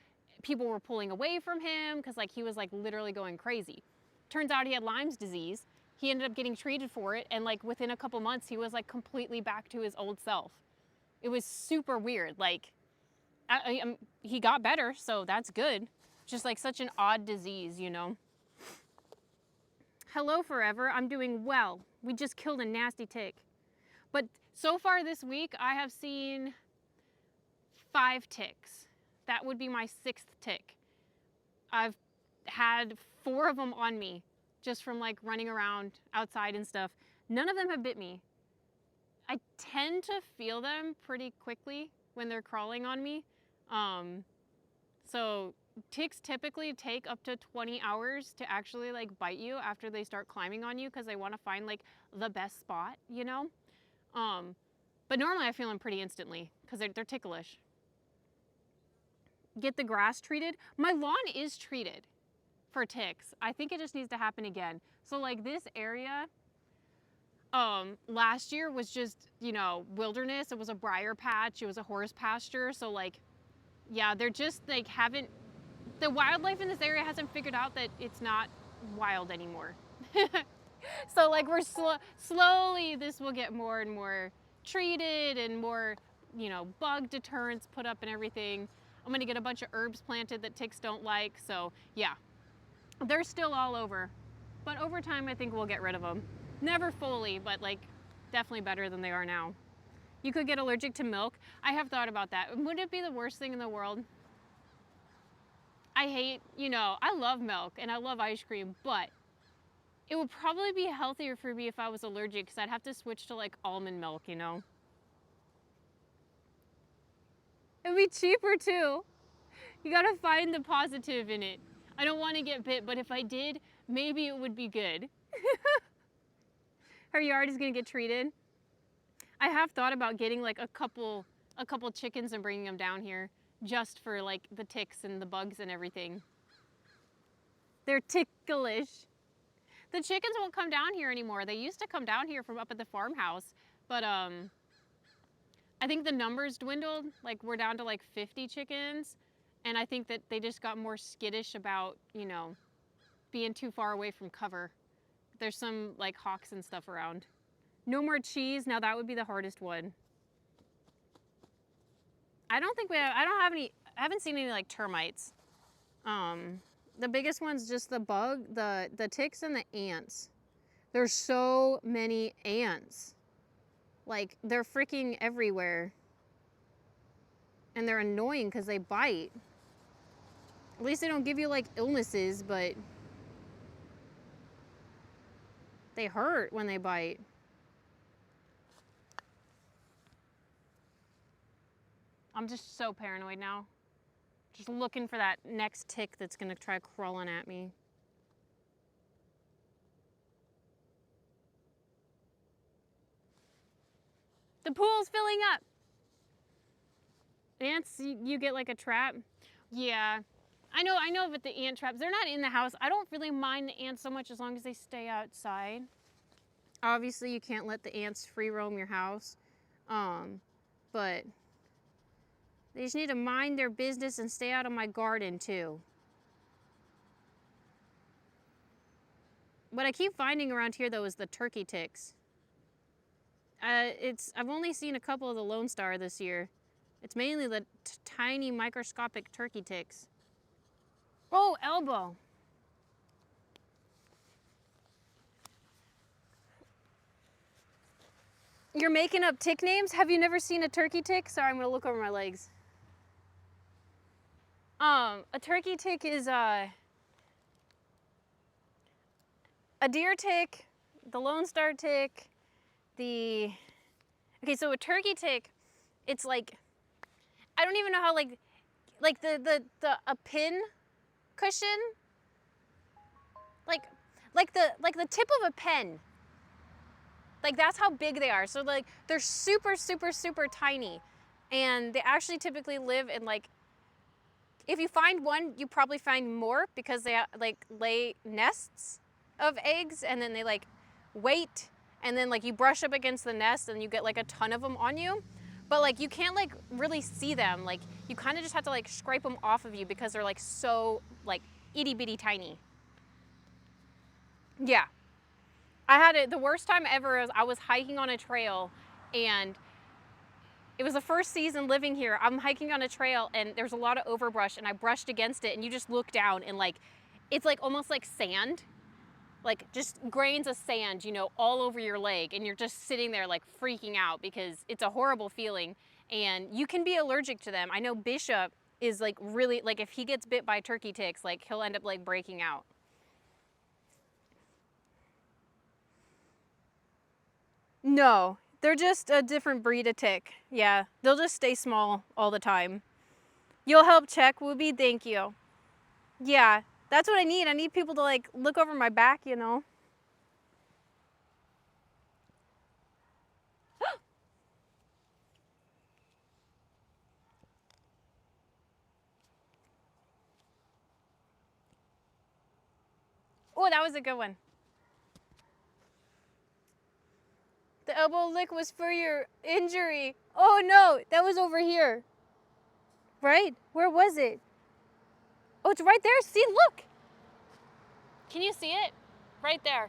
people were pulling away from him because like he was like literally going crazy. Turns out he had Lyme's disease. He ended up getting treated for it, and like within a couple months he was like completely back to his old self. It was super weird. Like he got better, so that's good. Just like such an odd disease, you know. Hello forever, I'm doing well. We just killed a nasty tick. But so far this week, I have seen 5 ticks. That would be my 6th tick. I've had 4 of them on me just from like running around outside and stuff. None of them have bit me. I tend to feel them pretty quickly when they're crawling on me. So ticks typically take up to 20 hours to actually like bite you after they start climbing on you because they want to find like the best spot, you know? But normally I feel them pretty instantly because they're ticklish. Get the grass treated. My lawn is treated for ticks. I think it just needs to happen again. So like this area, last year was just, you know, wilderness. It was a briar patch. It was a horse pasture. So like, yeah, they're just like the wildlife in this area hasn't figured out that it's not wild anymore. So like we're slowly, this will get more and more treated and more, you know, bug deterrents put up and everything. I'm gonna get a bunch of herbs planted that ticks don't like. So yeah, they're still all over. But over time, I think we'll get rid of them. Never fully, but like definitely better than they are now. You could get allergic to milk. I have thought about that. Would it be the worst thing in the world? I hate, you know, I love milk and I love ice cream, but it would probably be healthier for me if I was allergic because I'd have to switch to like almond milk, you know? It'd be cheaper too. You gotta find the positive in it. I don't want to get bit, but if I did, maybe it would be good. Her yard is gonna get treated. I have thought about getting like a couple chickens and bringing them down here just for like the ticks and the bugs and everything. They're ticklish. The chickens won't come down here anymore. They used to come down here from up at the farmhouse, but I think the numbers dwindled. Like we're down to like 50 chickens, and I think that they just got more skittish about, you know, being too far away from cover. There's some like hawks and stuff around. No more cheese. Now that would be the hardest one. I don't think I haven't seen any like termites. The biggest one's just the bug, the ticks and the ants. There's so many ants. Like they're freaking everywhere. And they're annoying because they bite. At least they don't give you like illnesses, but they hurt when they bite. I'm just so paranoid now. Just looking for that next tick that's gonna try crawling at me. The pool's filling up. Ants, you get like a trap. Yeah, I know, but the ant traps, they're not in the house. I don't really mind the ants so much as long as they stay outside. Obviously, you can't let the ants free roam your house, but they just need to mind their business and stay out of my garden too. What I keep finding around here though is the turkey ticks. I've only seen a couple of the Lone Star this year. It's mainly the tiny microscopic turkey ticks. Oh, elbow. You're making up tick names? Have you never seen a turkey tick? Sorry, I'm gonna look over my legs. A turkey tick is a deer tick, the Lone Star tick, okay, so a turkey tick, it's like, I don't even know how, like a pin cushion, like the tip of a pen. Like that's how big they are. So like they're super, super, super tiny. And they actually typically live in like, if you find one, you probably find more because they like lay nests of eggs and then they like wait and then like you brush up against the nest and you get like a ton of them on you. But like you can't like really see them. Like you kind of just have to like scrape them off of you because they're like so like itty bitty tiny. Yeah. I had it the worst time ever. Is I was hiking on a trail and it was the first season living here. I'm hiking on a trail and there's a lot of overbrush and I brushed against it and you just look down and like, it's like almost like sand, like just grains of sand, you know, all over your leg. And you're just sitting there like freaking out because it's a horrible feeling and you can be allergic to them. I know Bishop is like really, like if he gets bit by turkey ticks, like he'll end up like breaking out. No, they're just a different breed of tick. Yeah, they'll just stay small all the time. You'll help check, Wooby? Thank you. Yeah, that's what I need. I need people to like look over my back, you know? Oh, that was a good one. The elbow lick was for your injury. Oh no, that was over here. Right? Where was it? Oh, it's right there. See, look. Can you see it? Right there.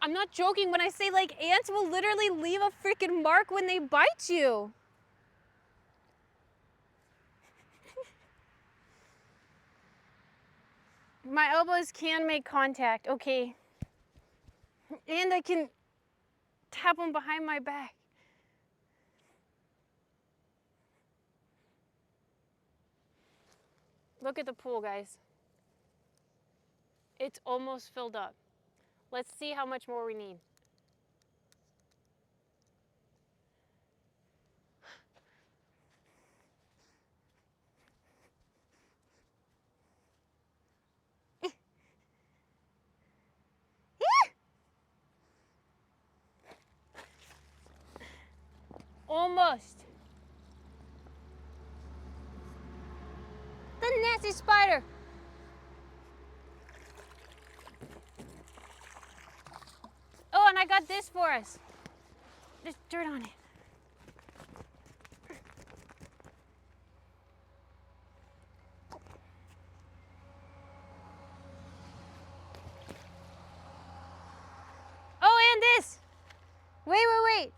I'm not joking when I say like ants will literally leave a freaking mark when they bite you. My elbows can make contact, okay. And I can tap them behind my back. Look at the pool, guys. It's almost filled up. Let's see how much more we need. Almost. The nasty spider. Oh, and I got this for us. There's dirt on it. Oh, and this. Wait, wait, wait.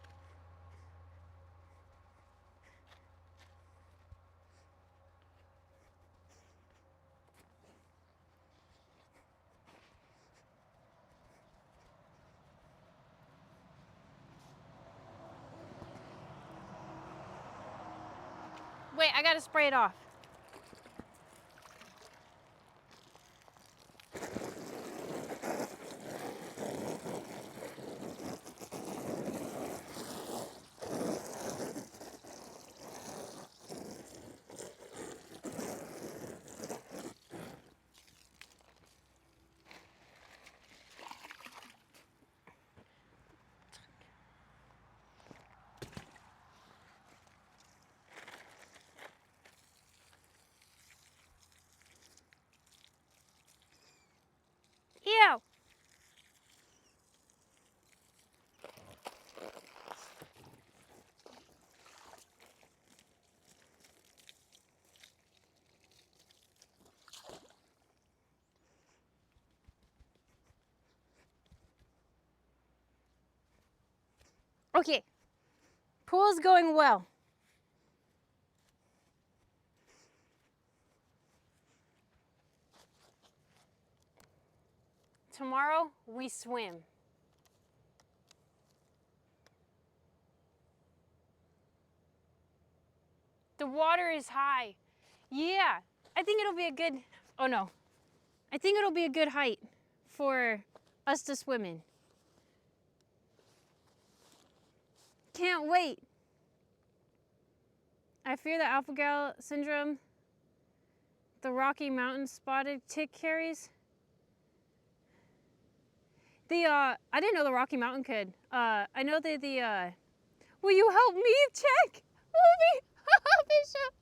Wait, I gotta spray it off. Ew. Okay. Pool's going well. Tomorrow, we swim. The water is high. Yeah, I think it'll be a good, oh no. I think it'll be a good height for us to swim in. Can't wait. I fear the alpha-gal syndrome the Rocky Mountain spotted tick carries. I didn't know the Rocky Mountain could. I know that will you help me check? Help me, Bishop.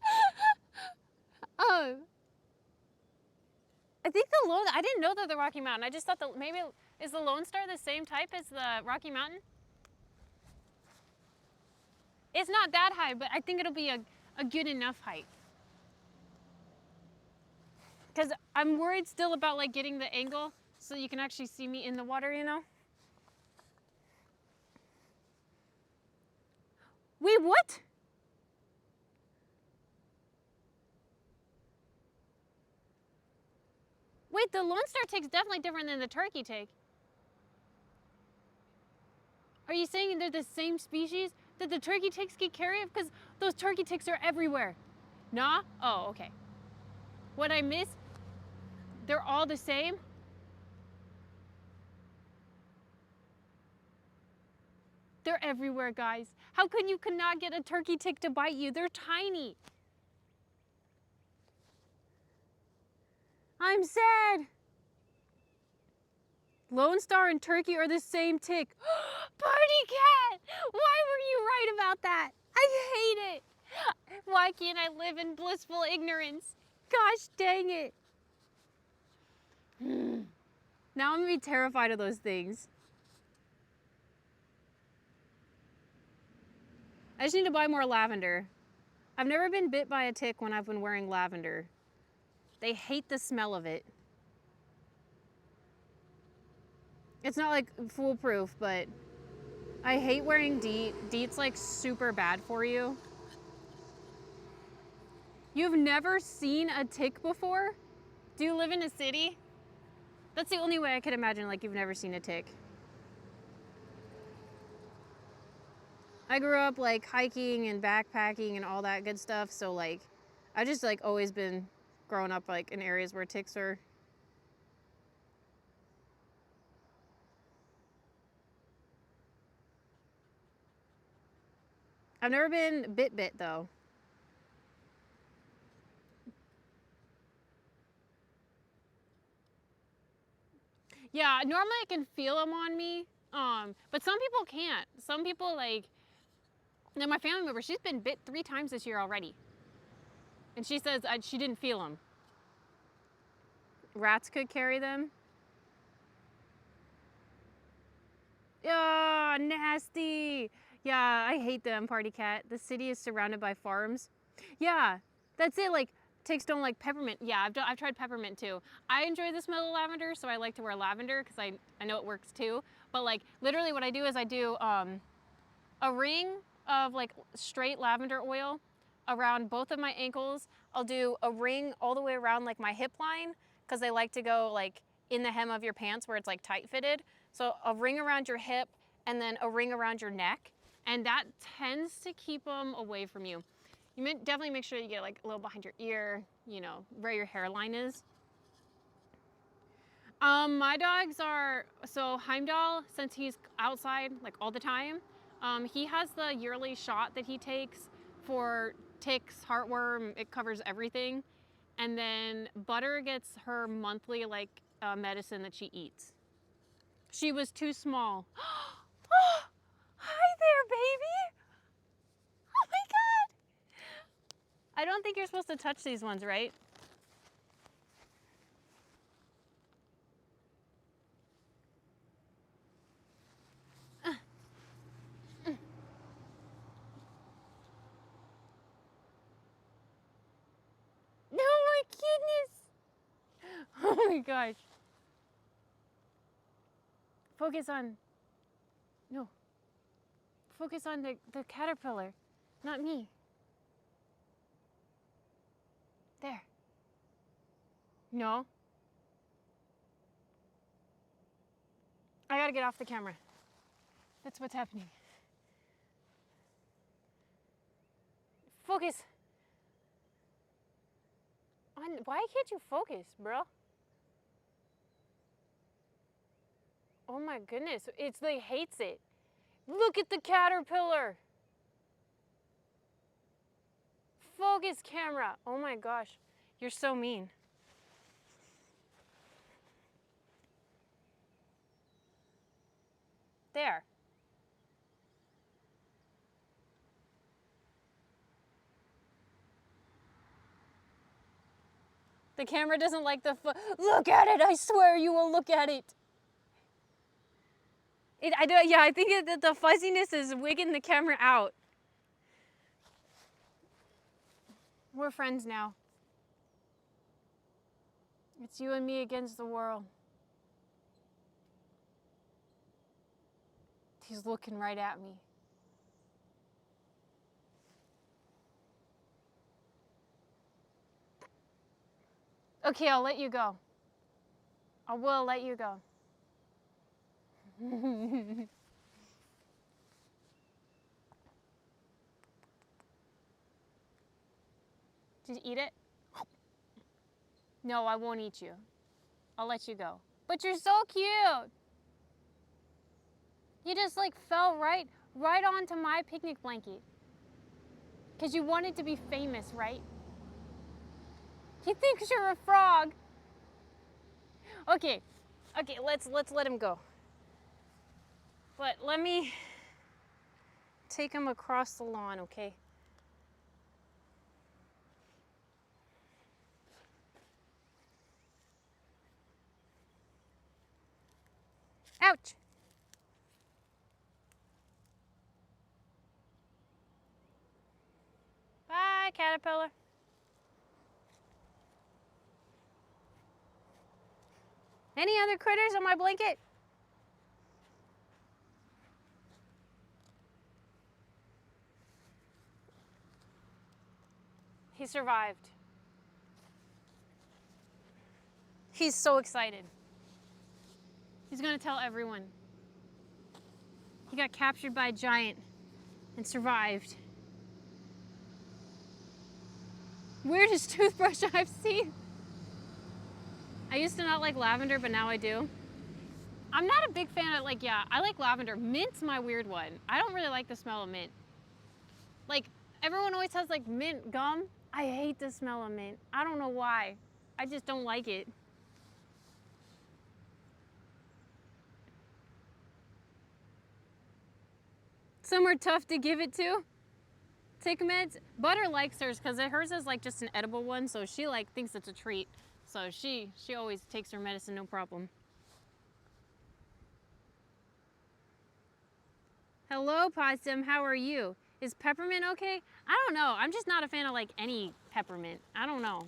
I think I didn't know that the Rocky Mountain. I just thought maybe, is the Lone Star the same type as the Rocky Mountain? It's not that high, but I think it'll be a good enough height. Because I'm worried still about like getting the angle so you can actually see me in the water, you know? Wait, what? Wait, the Lone Star tick's definitely different than the turkey tick. Are you saying they're the same species? That the turkey ticks get carried? Because those turkey ticks are everywhere. Nah? Oh, okay. What I miss? They're all the same? They're everywhere, guys. How could you not get a turkey tick to bite you? They're tiny. I'm sad. Lone Star and turkey are the same tick. Party cat! Why were you right about that? I hate it. Why can't I live in blissful ignorance? Gosh dang it. Now I'm gonna be terrified of those things. I just need to buy more lavender. I've never been bit by a tick when I've been wearing lavender. They hate the smell of it. It's not like foolproof, but I hate wearing DEET. DEET's like super bad for you. You've never seen a tick before? Do you live in a city? That's the only way I could imagine like you've never seen a tick. I grew up like hiking and backpacking and all that good stuff, so like I just like always been growing up like in areas where ticks are. I've never been bit though. Yeah, normally I can feel them on me, but some people can't. Some people like, my family member, she's been bit 3 times this year already. And she says she didn't feel them. Rats could carry them. Oh, nasty. Yeah, I hate them, party cat. The city is surrounded by farms. Yeah, that's it. Like, ticks don't like peppermint. Yeah, I've tried peppermint too. I enjoy the smell of lavender, so I like to wear lavender because I know it works too. But like, literally what I do is I do a ring of like straight lavender oil around both of my ankles. I'll do a ring all the way around like my hip line because they like to go like in the hem of your pants where it's like tight fitted. So a ring around your hip and then a ring around your neck. And that tends to keep them away from you. You definitely make sure you get like a little behind your ear, you know, where your hairline is. My dogs are, so Heimdall, since he's outside like all the time, he has the yearly shot that he takes for ticks, heartworm, it covers everything. And then Butter gets her monthly like medicine that she eats. She was too small. Oh, hi there, baby. Oh my God. I don't think you're supposed to touch these ones, right? Oh my goodness. Oh my gosh. Focus on, no. Focus on the caterpillar, not me. There. No. I gotta get off the camera. That's what's happening. Focus. Why can't you focus, bro? Oh my goodness, it's like hates it. Look at the caterpillar. Focus camera. Oh my gosh, you're so mean. There. The camera doesn't like the look at it, I swear you will look at it. Yeah, I think that the fuzziness is wigging the camera out. We're friends now. It's you and me against the world. He's looking right at me. Okay, I'll let you go. I will let you go. Did you eat it? No, I won't eat you. I'll let you go. But you're so cute. You just like fell right onto my picnic blanket. Because you wanted to be famous, right? He thinks you're a frog. Okay, let's let him go. But let me take him across the lawn, okay? Ouch! Bye, caterpillar. Any other critters on my blanket? He survived. He's so excited. He's gonna tell everyone. He got captured by a giant and survived. Weirdest toothbrush I've seen. I used to not like lavender, but now I do. I'm not a big fan of I like lavender. Mint's my weird one. I don't really like the smell of mint. Like, everyone always has like mint gum. I hate the smell of mint. I don't know why. I just don't like it. Some are tough to give it to. Take meds. Butter likes hers because hers is like just an edible one, so she like thinks it's a treat. So she always takes her medicine, no problem. Hello, possum. How are you? Is peppermint okay? I don't know. I'm just not a fan of like any peppermint. I don't know.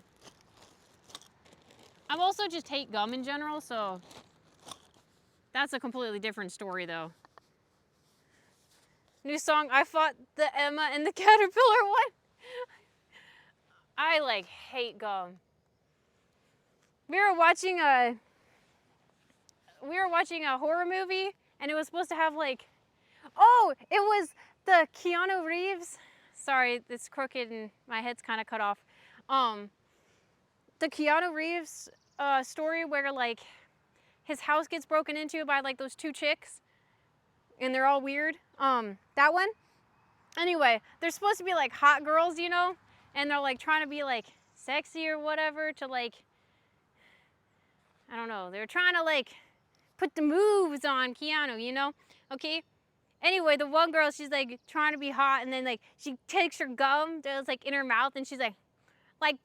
I also just hate gum in general, so that's a completely different story though. New song, I fought the Emma and the caterpillar one. I like hate gum. We were watching a horror movie and it was supposed to have like, oh, it was the Keanu Reeves. Sorry, it's crooked and my head's kind of cut off. The Keanu Reeves story where like his house gets broken into by like those two chicks and they're all weird. That one. Anyway, they're supposed to be like hot girls, you know, and they're like trying to be like sexy or whatever to like, I don't know, they're trying to like put the moves on Keanu, you know? Okay. Anyway, the one girl, she's like trying to be hot and then like she takes her gum that's like in her mouth and she's like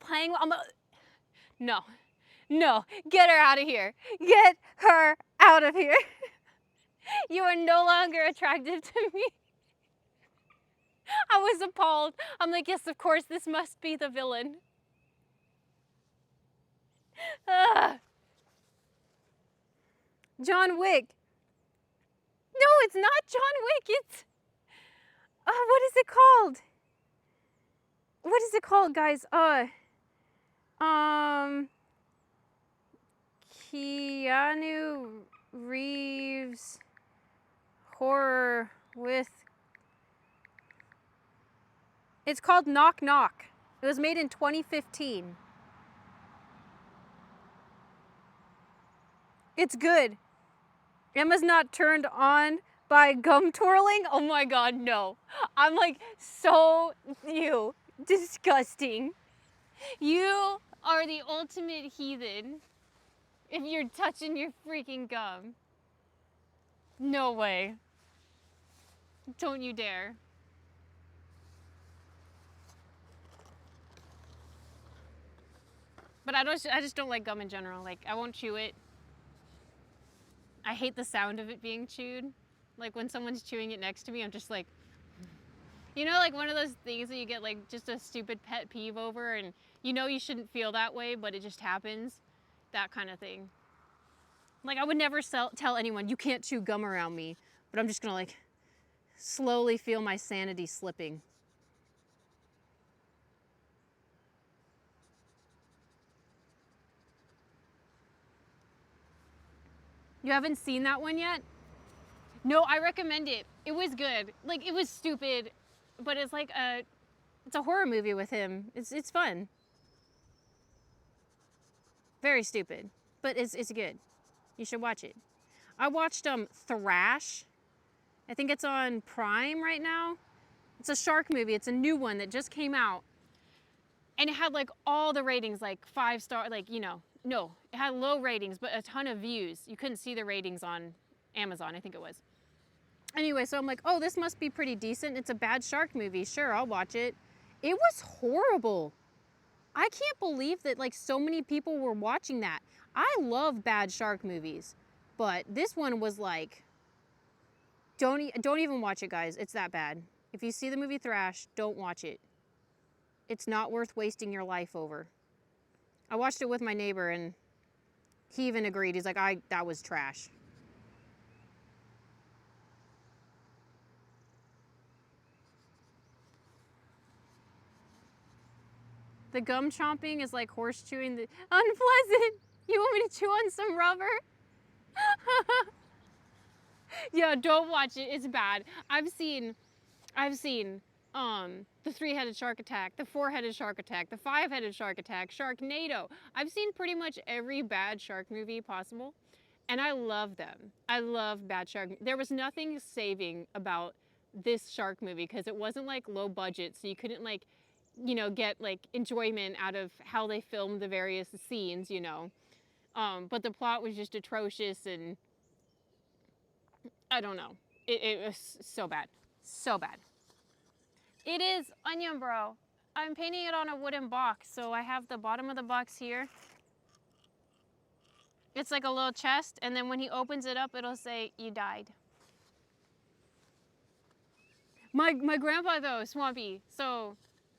playing. No, get her out of here. Get her out of here. You are no longer attractive to me. I was appalled. I'm like, yes, of course, this must be the villain. John Wick. No, it's not John Wick. It's, what is it called? What is it called, guys? Keanu Reeves horror with. It's called Knock Knock. It was made in 2015. It's good. Emma's not turned on by gum twirling? Oh my god, no. I'm like so you disgusting. You are the ultimate heathen if you're touching your freaking gum. No way. Don't you dare. But I just don't like gum in general. Like I won't chew it. I hate the sound of it being chewed. Like when someone's chewing it next to me, I'm just like, you know, like one of those things that you get like just a stupid pet peeve over and you know you shouldn't feel that way, but it just happens. That kind of thing. Like I would never tell anyone, you can't chew gum around me, but I'm just gonna like slowly feel my sanity slipping. You haven't seen that one yet? No, I recommend it. It was good. Like it was stupid, but it's like it's a horror movie with him. It's fun. Very stupid, but it's good. You should watch it. I watched Thrash. I think it's on Prime right now. It's a shark movie. It's a new one that just came out. And it had like all the ratings, like 5-star, like, you know, no, it had low ratings, but a ton of views. You couldn't see the ratings on Amazon, I think it was. Anyway, so I'm like, oh, this must be pretty decent. It's a bad shark movie. Sure, I'll watch it. It was horrible. I can't believe that like so many people were watching that. I love bad shark movies, but this one was like, don't even watch it, guys. It's that bad. If you see the movie Thrash, don't watch it. It's not worth wasting your life over. I watched it with my neighbor and he even agreed. He's like, that was trash. The gum chomping is like horse chewing. Unpleasant. You want me to chew on some rubber? Yeah, don't watch it. It's bad. I've seen the 3-headed shark attack, the 4-headed shark attack, the 5-headed shark attack, Sharknado. I've seen pretty much every bad shark movie possible, and I love them. I love bad shark. There was nothing saving about this shark movie because it wasn't like low budget, so you couldn't like, you know, get like enjoyment out of how they filmed the various scenes, you know. But the plot was just atrocious and I don't know. It was so bad. So bad. It is onion bro. I'm painting it on a wooden box, so I have the bottom of the box here. It's like a little chest, and then when he opens it up, it'll say, you died. My grandpa though, Swampy, so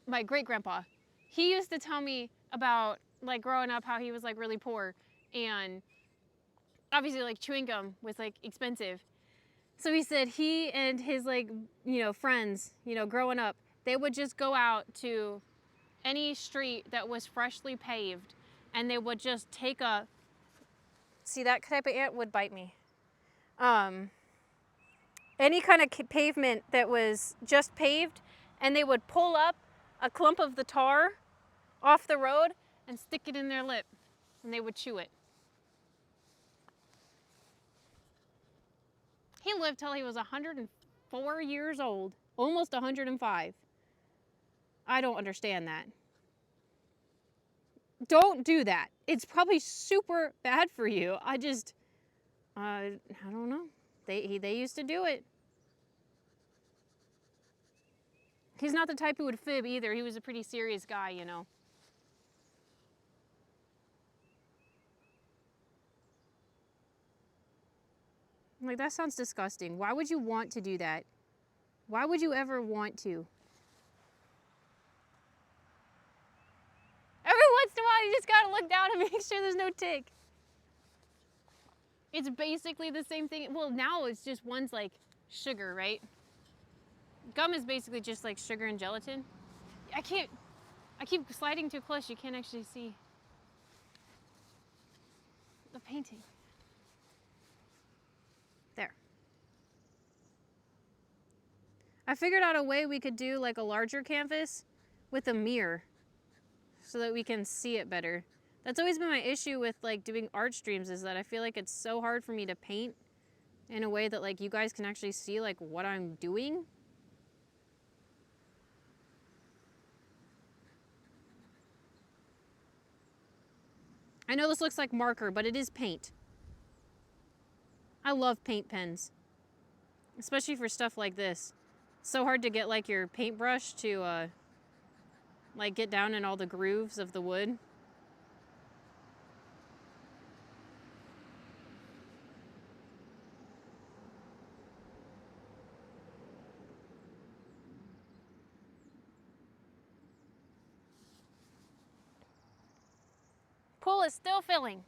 my great grandpa, he used to tell me about like growing up how he was like really poor and obviously like chewing gum was like expensive. So he said he and his like, you know, friends, you know, growing up, they would just go out to any street that was freshly paved and they would just take a, see that type of ant would bite me. Any kind of pavement that was just paved and they would pull up a clump of the tar off the road and stick it in their lip and they would chew it. He lived till he was 104 years old, almost 105. I don't understand that. Don't do that. It's probably super bad for you. I don't know. They used to do it. He's not the type who would fib either. He was a pretty serious guy, you know. Like, that sounds disgusting. Why would you want to do that? Why would you ever want to? Every once in a while, you just gotta look down and make sure there's no tick. It's basically the same thing. Well, now it's just one's like sugar, right? Gum is basically just like sugar and gelatin. I keep sliding too close. You can't actually see the painting. There. I figured out a way we could do like a larger canvas with a mirror so that we can see it better. That's always been my issue with like doing art streams is that I feel like it's so hard for me to paint in a way that like you guys can actually see like what I'm doing. I know this looks like marker, but it is paint. I love paint pens, especially for stuff like this. It's so hard to get like your paintbrush to like get down in all the grooves of the wood. Pool is still filling.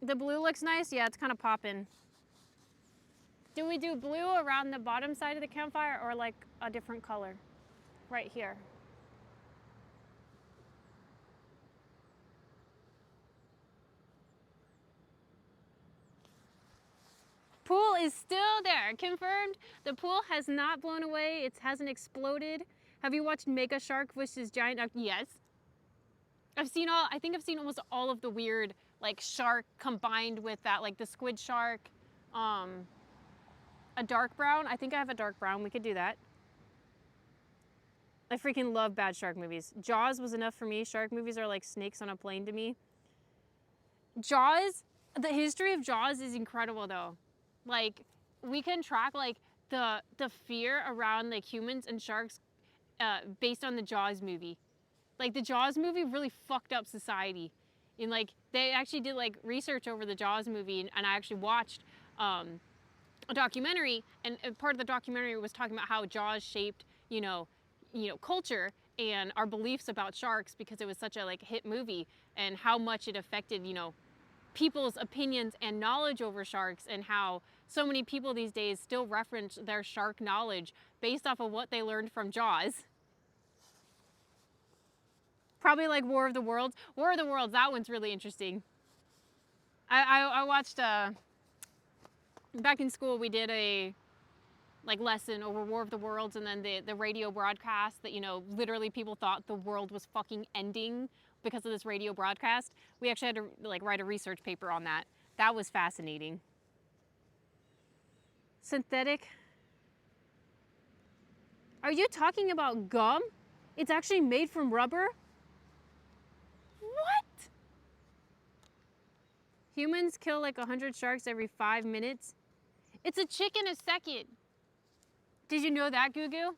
The blue looks nice. Yeah, it's kind of popping. Do we do blue around the bottom side of the campfire or like a different color? Right here. Pool is still there. Confirmed. The pool has not blown away. It hasn't exploded. Have you watched Mega Shark vs. Giant? Yes. I think I've seen almost all of the weird like shark combined with that, like the squid shark, a dark brown. I think I have a dark brown. We could do that. I freaking love bad shark movies. Jaws was enough for me. Shark movies are like snakes on a plane to me. Jaws, the history of Jaws is incredible though. Like we can track like the fear around like humans and sharks based on the Jaws movie. Like the Jaws movie really fucked up society. And like they actually did like research over the Jaws movie, and I actually watched a documentary, and part of the documentary was talking about how Jaws shaped, culture and our beliefs about sharks because it was such a like hit movie, and how much it affected, people's opinions and knowledge over sharks, and how so many people these days still reference their shark knowledge based off of what they learned from Jaws. Probably like War of the Worlds. War of the Worlds, that one's really interesting. I watched, back in school we did a like lesson over War of the Worlds, and then the radio broadcast that, literally people thought the world was fucking ending because of this radio broadcast. We actually had to like write a research paper on that. That was fascinating. Synthetic. Are you talking about gum? It's actually made from rubber? What? Humans kill like 100 sharks every 5 minutes. It's a chicken a second. Did you know that, Goo Goo?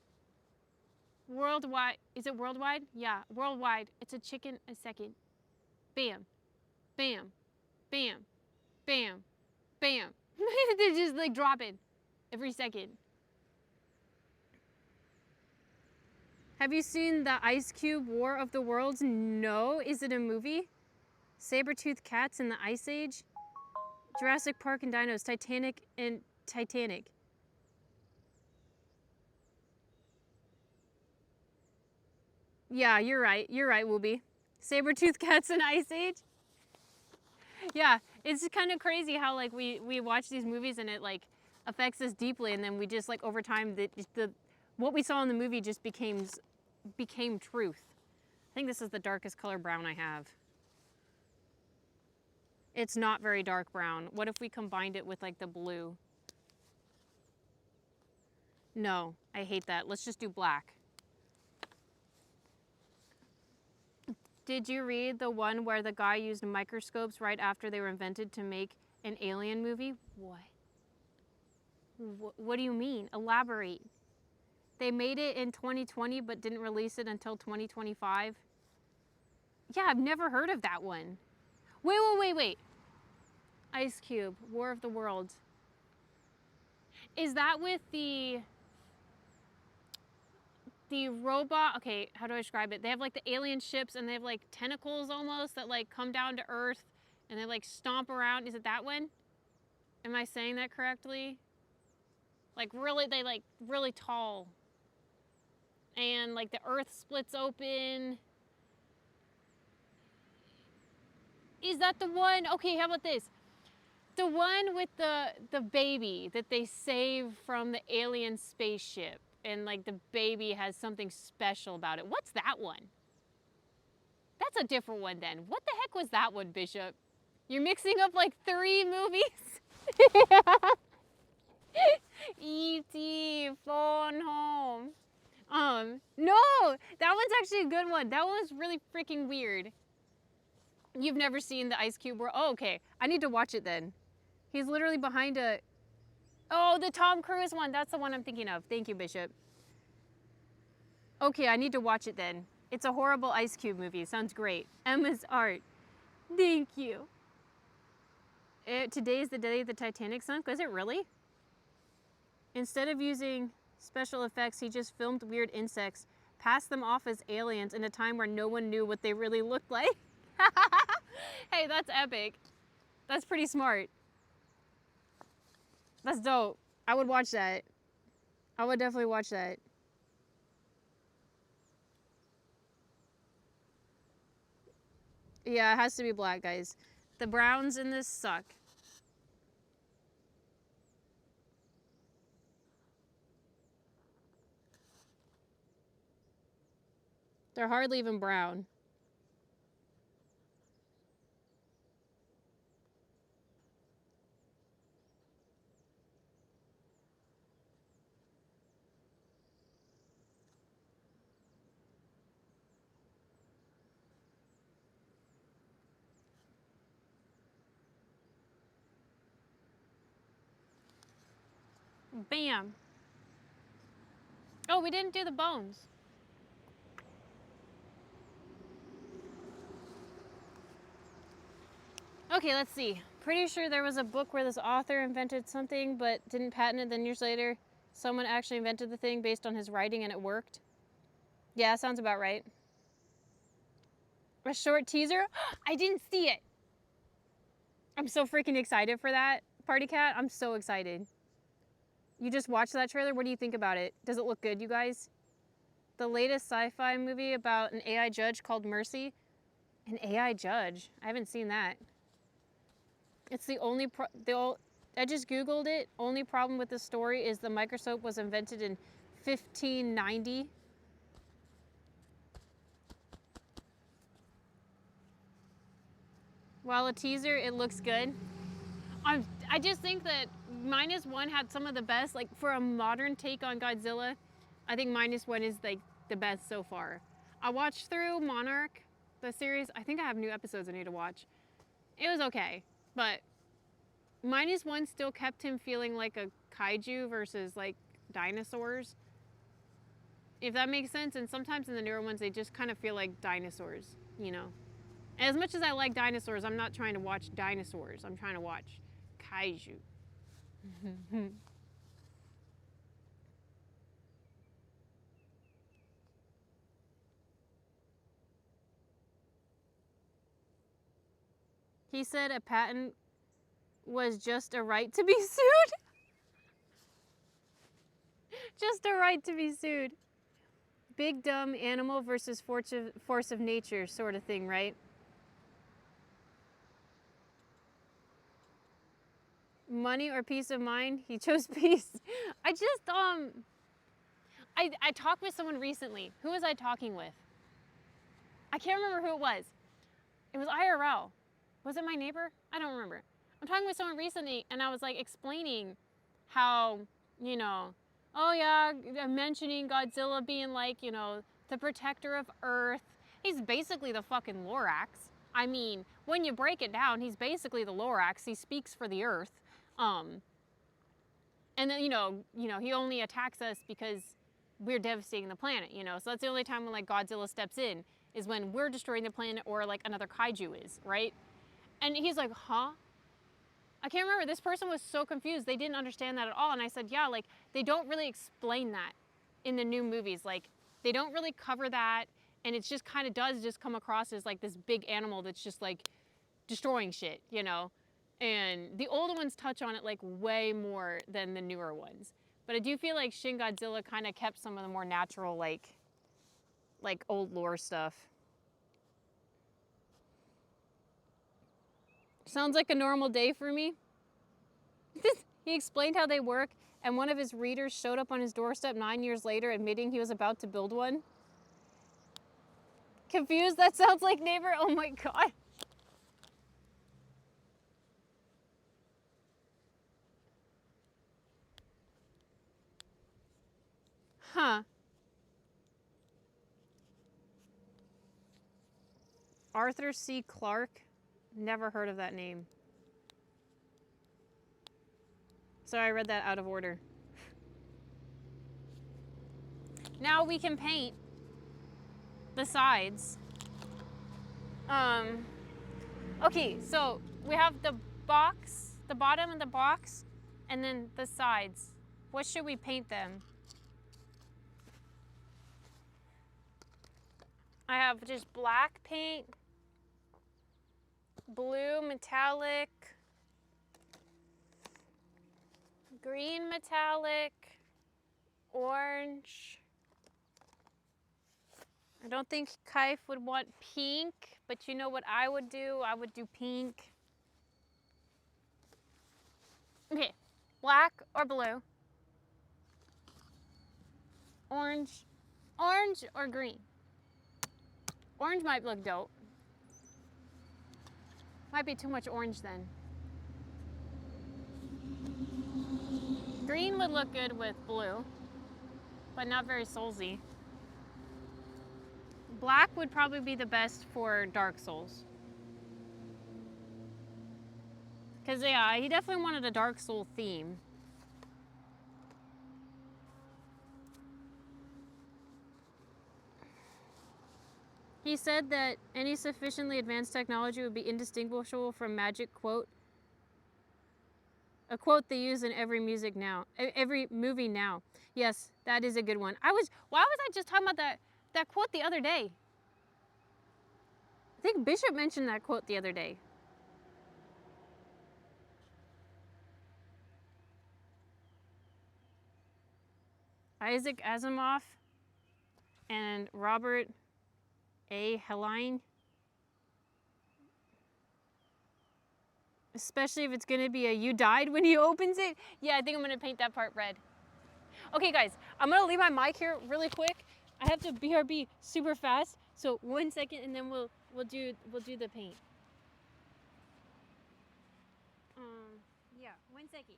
Worldwide. Is it worldwide? Yeah, worldwide. It's a chicken a second. Bam. Bam. Bam. Bam. Bam. They're just like dropping every second. Have you seen the Ice Cube War of the Worlds? No. Is it a movie? Saber-toothed cats in the Ice Age? Jurassic Park and dinos. Titanic and Titanic. Yeah, you're right. You're right, Wooby. Saber-toothed cats in Ice Age? Yeah, it's kind of crazy how like we watch these movies and it like affects us deeply, and then we just like over time the what we saw in the movie just became truth. I think this is the darkest color brown I have. It's not very dark brown. What if we combined it with like the blue? No, I hate that. Let's just do black. Did you read the one where the guy used microscopes right after they were invented to make an alien movie? What? What do you mean? Elaborate. They made it in 2020 but didn't release it until 2025. Yeah, I've never heard of that one. Wait. Ice Cube, War of the Worlds. Is that with the robot? Okay, how do I describe it? They have like the alien ships, and they have like tentacles almost that like come down to Earth, and they like stomp around. Is it that one? Am I saying that correctly? Like really, they like really tall. And like the Earth splits open. Is that the one? Okay, how about this? The one with the baby that they save from the alien spaceship, and like the baby has something special about it. What's that one? That's a different one then. What the heck was that one, Bishop? You're mixing up like 3 movies? E.T. phone home. No, that one's actually a good one. That one was really freaking weird. You've never seen the Ice Cube world? Oh, okay. I need to watch it then. He's literally behind a... Oh, the Tom Cruise one. That's the one I'm thinking of. Thank you, Bishop. Okay, I need to watch it then. It's a horrible Ice Cube movie. Sounds great. Emma's art. Thank you. Today is the day the Titanic sunk. Was it really? Instead of using special effects, he just filmed weird insects, passed them off as aliens in a time where no one knew what they really looked like. Hey, that's epic. That's pretty smart. That's dope. I would watch that. I would definitely watch that. Yeah, it has to be black, guys. The browns in this suck. They're hardly even brown. Bam. Oh, we didn't do the bones. Okay, let's see. Pretty sure there was a book where this author invented something but didn't patent it. Then years later, someone actually invented the thing based on his writing and it worked. Yeah, sounds about right. A short teaser? I didn't see it. I'm so freaking excited for that, Party Cat. I'm so excited. You just watched that trailer? What do you think about it? Does it look good, you guys? The latest sci-fi movie about an AI judge called Mercy. An AI judge? I haven't seen that. It's the only I just Googled it. Only problem with the story is the microscope was invented in 1590. While a teaser, it looks good. I just think that -1 had some of the best, like for a modern take on Godzilla, I think -1 is like the best so far. I watched through Monarch, the series. I think I have new episodes I need to watch. It was okay, but -1 still kept him feeling like a kaiju versus like dinosaurs. If that makes sense. And sometimes in the newer ones, they just kind of feel like dinosaurs, you know. As much as I like dinosaurs, I'm not trying to watch dinosaurs. I'm trying to watch kaiju. He said a patent was just a right to be sued. Just a right to be sued. Big dumb animal versus force of nature sort of thing, right? Money or peace of mind? He chose peace. I just I talked with someone recently. Who was I talking with? I can't remember who it was. It was IRL. Was it my neighbor? I don't remember. I'm talking with someone recently and I was like explaining how, you know, oh yeah, I'm mentioning Godzilla being like, you know, the protector of Earth. He's basically the fucking Lorax. I mean, when you break it down, he's basically the Lorax. He speaks for the Earth. And then, you know, he only attacks us because we're devastating the planet, you know. So that's the only time when like Godzilla steps in is when we're destroying the planet or like another kaiju is, right? And he's like, huh? I can't remember. This person was so confused. They didn't understand that at all. And I said, yeah, like they don't really explain that in the new movies. Like they don't really cover that. And it just kind of does just come across as like this big animal that's just like destroying shit, you know? And the older ones touch on it like way more than the newer ones. But I do feel like Shin Godzilla kind of kept some of the more natural, like old lore stuff. Sounds like a normal day for me. He explained how they work, and one of his readers showed up on his doorstep 9 years later admitting he was about to build one. Confused? That sounds like neighbor? Oh my god. Arthur C. Clarke. Never heard of that name. So I read that out of order. Now we can paint the sides. Okay, so we have the box, the bottom of the box, and then the sides. What should we paint them? I have just black paint, blue metallic, green metallic, orange. I don't think Kaif would want pink, but you know what I would do? I would do pink. Okay, black or blue? Orange, orange or green? Orange might look dope. Might be too much orange then. Green would look good with blue, but not very soulsy. Black would probably be the best for Dark Souls. Because, yeah, he definitely wanted a Dark Soul theme. He said that any sufficiently advanced technology would be indistinguishable from magic quote. A quote they use in every every movie now. Yes, that is a good one. Why was I just talking about that quote the other day? I think Bishop mentioned that quote the other day. Isaac Asimov and Robert A. Heinlein. Especially if it's gonna be a you died when he opens it. Yeah, I think I'm gonna paint that part red. Okay guys, I'm gonna leave my mic here really quick. I have to BRB super fast. So 1 second and then we'll do the paint. Yeah, 1 second.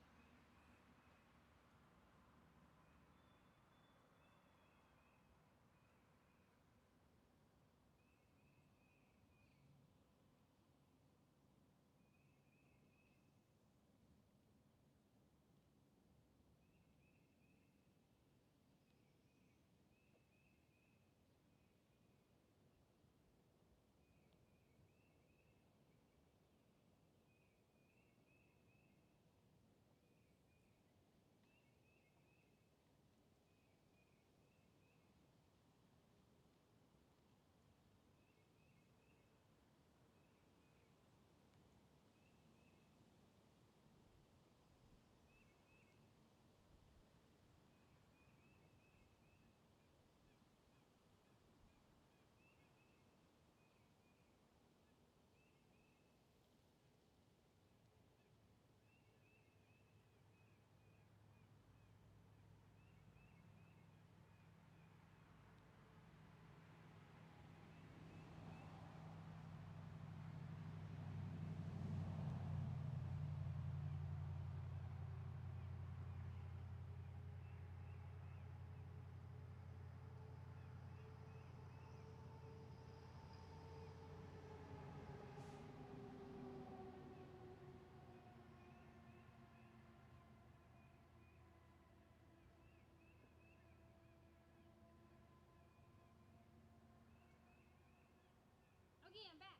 Okay, I'm back.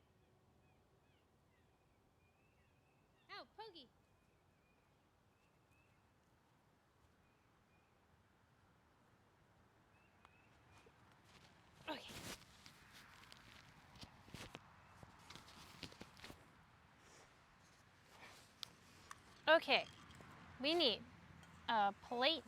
Oh, Pokey. Okay. Okay, we need a plate.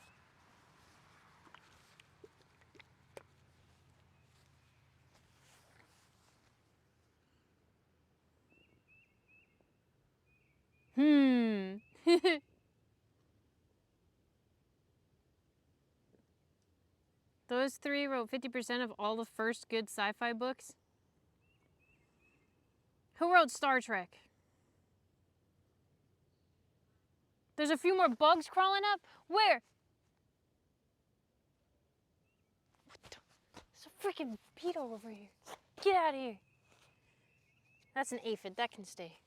Those three wrote 50% of all the first good sci-fi books. Who wrote Star Trek? There's a few more bugs crawling up. Where? What the? There's a freaking beetle over here. Get out of here. That's an aphid. That can stay.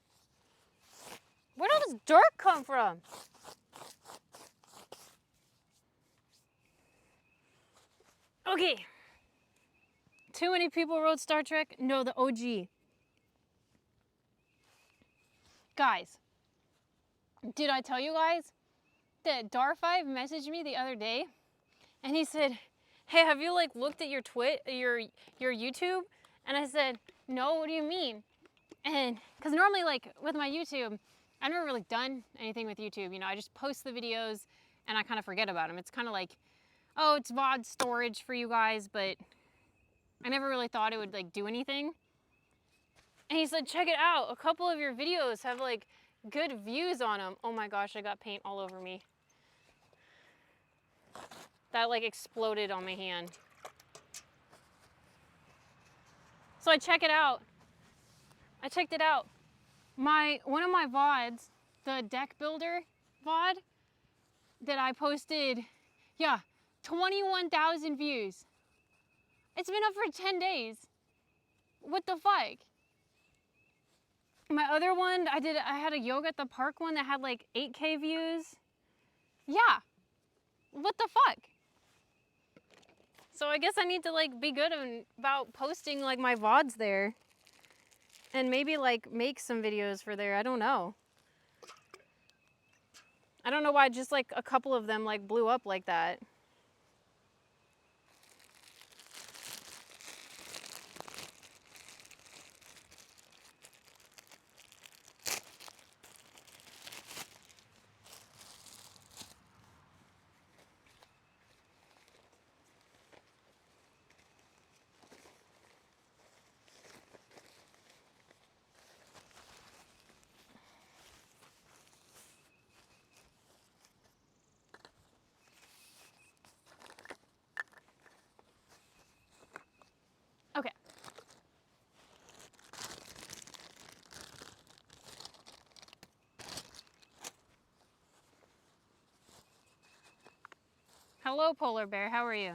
Where did this dirt come from? Okay. Too many people wrote Star Trek? No, the OG. Guys, did I tell you guys that Dar5 messaged me the other day and he said, hey, have you like looked at your your YouTube? And I said, no, what do you mean? And because normally like with my YouTube, I've never really done anything with YouTube. You know, I just post the videos and I kind of forget about them. It's kind of like, oh, it's VOD storage for you guys, but I never really thought it would like do anything. And he said, check it out. A couple of your videos have like good views on them. Oh my gosh, I got paint all over me. That like exploded on my hand. So I check it out. I checked it out. One of my VODs, the deck builder VOD that I posted, yeah, 21,000 views. It's been up for 10 days. What the fuck? My other one, I had a yoga at the park one that had like 8K views. Yeah. What the fuck? So I guess I need to like be good about posting like my VODs there. And maybe like make some videos for there. I don't know. I don't know why just like a couple of them like blew up like that. Okay. Hello, polar bear. How are you?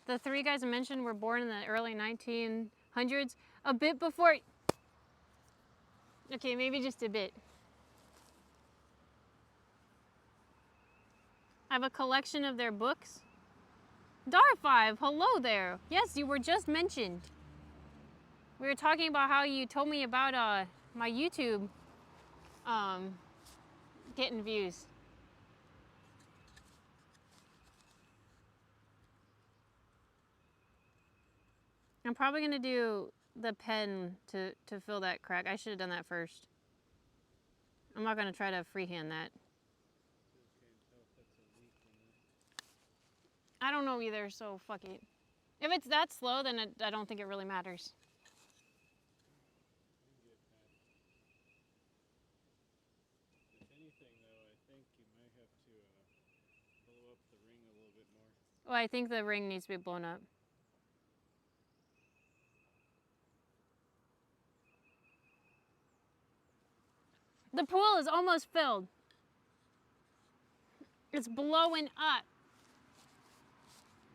The three guys I mentioned were born in the early 1900s. A bit before... Okay, maybe just a bit. I have a collection of their books. Dar5, hello there. Yes, you were just mentioned. We were talking about how you told me about my YouTube getting views. I'm probably gonna do the pen to fill that crack. I should have done that first. I'm not gonna try to freehand that. I don't know either, so fuck it. If it's that slow, then I don't think it really matters. If anything, though, I think you might have to blow up the ring a little bit more. Oh, I think the ring needs to be blown up. The pool is almost filled. It's blowing up.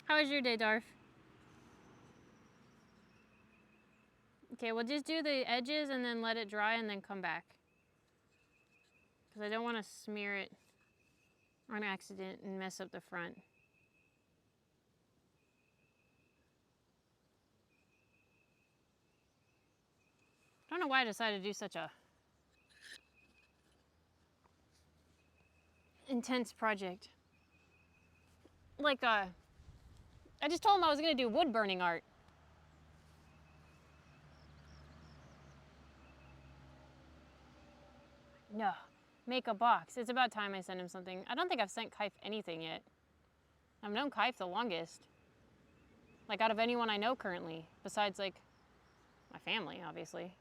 How was your day, Darf? Okay, we'll just do the edges and then let it dry and then come back. Because I don't want to smear it on accident and mess up the front. I don't know why I decided to do such a intense project. Like, I just told him I was gonna do wood burning art. No, make a box. It's about time I sent him something. I don't think I've sent Kaif anything yet. I've known Kaif the longest. Like, out of anyone I know currently, besides, like, my family, obviously.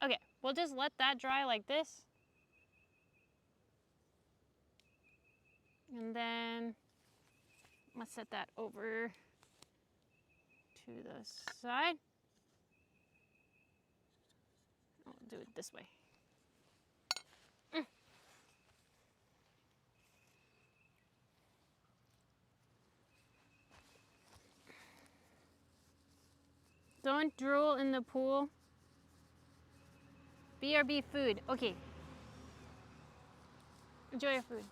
Okay, we'll just let that dry like this. And then let's set that over to the side. I'll do it this way. Don't drool in the pool. BRB food. Okay. Enjoy your food.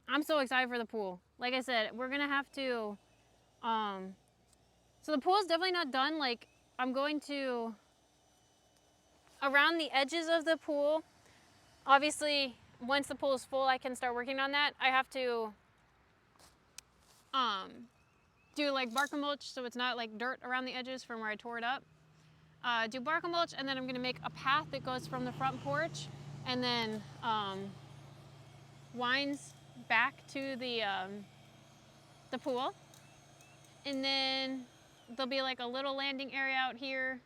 I'm so excited for the pool. Like I said, we're gonna have to, so the pool is definitely not done. Like, I'm going to, around the edges of the pool, obviously, once the pool is full, I can start working on that. I have to, do like bark mulch so it's not like dirt around the edges from where I tore it up. Do bark mulch, and then I'm gonna make a path that goes from the front porch and then winds back to the pool. And then there'll be like a little landing area out here.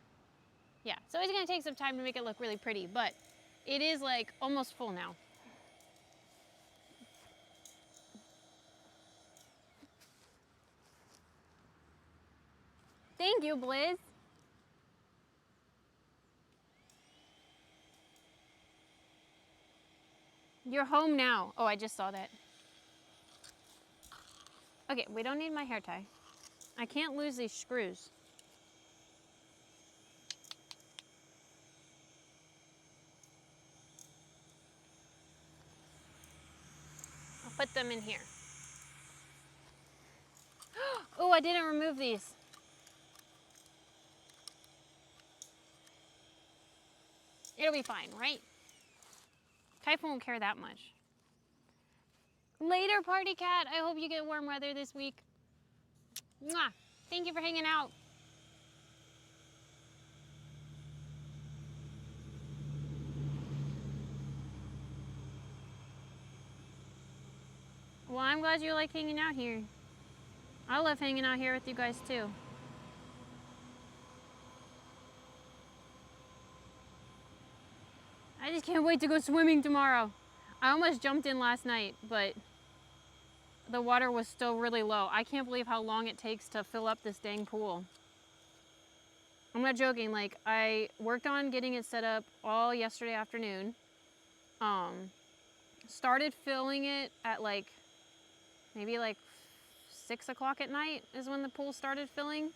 Yeah, so it's gonna take some time to make it look really pretty, but it is like almost full now. Thank you, Blizz. You're home now. Oh, I just saw that. Okay, we don't need my hair tie. I can't lose these screws. I'll put them in here. Oh, I didn't remove these. It'll be fine, right? Typhoon won't care that much. Later, party cat. I hope you get warm weather this week. Mwah. Thank you for hanging out. Well, I'm glad you like hanging out here. I love hanging out here with you guys too. I just can't wait to go swimming tomorrow. I almost jumped in last night, but the water was still really low. I can't believe how long it takes to fill up this dang pool. I'm not joking, like I worked on getting it set up all yesterday afternoon. Started filling it at like, maybe like 6 o'clock at night is when the pool started filling.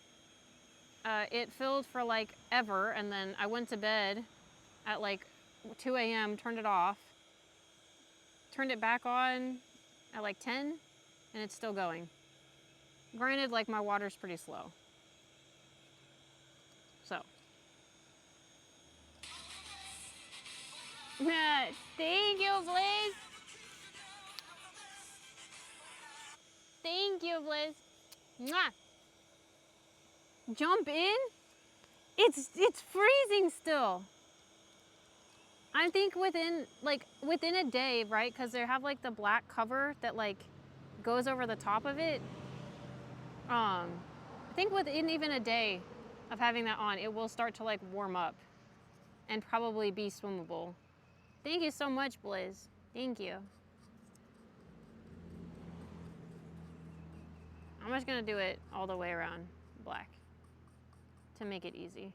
It filled for like ever, and then I went to bed at like 2 a.m., turned it off, turned it back on at like 10, and it's still going. Granted, like my water's pretty slow. So. Thank you, Blaze. Thank you, Blaze. Mwah. Jump in? It's freezing still. I think within a day, right? Because they have like the black cover that like goes over the top of it. I think within even a day of having that on, it will start to like warm up and probably be swimmable. Thank you so much, Blizz. Thank you. I'm just gonna do it all the way around black to make it easy.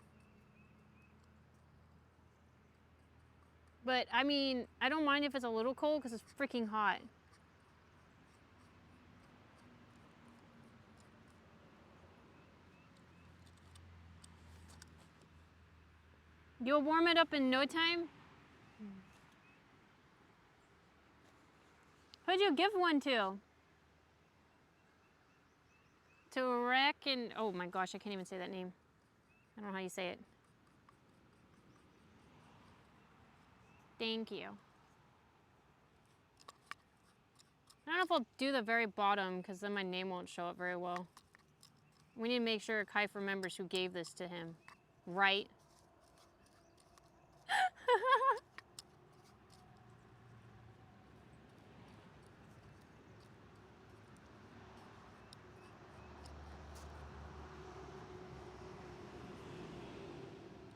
But I mean, I don't mind if it's a little cold because it's freaking hot. You'll warm it up in no time? Who'd you give one to? To Raccoon. Oh my gosh, I can't even say that name. I don't know how you say it. Thank you. I don't know if I'll do the very bottom because then my name won't show up very well. We need to make sure Kai remembers who gave this to him. Right?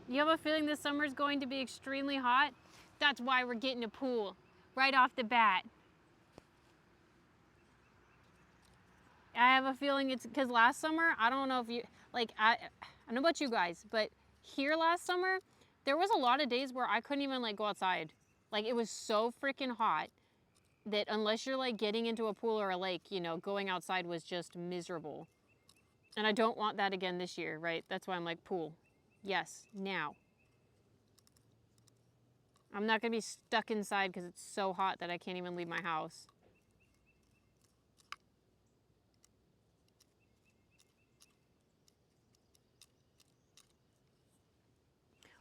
You have a feeling this summer is going to be extremely hot? That's why we're getting a pool right off the bat. I have a feeling it's because last summer, I don't know if you, like, I don't know about you guys, but here last summer, there was a lot of days where I couldn't even like go outside. Like it was so freaking hot. that unless you're like getting into a pool or a lake, you know, going outside was just miserable. And I don't want that again this year, right? That's why I'm like, pool. Yes, now. I'm not going to be stuck inside because it's so hot that I can't even leave my house.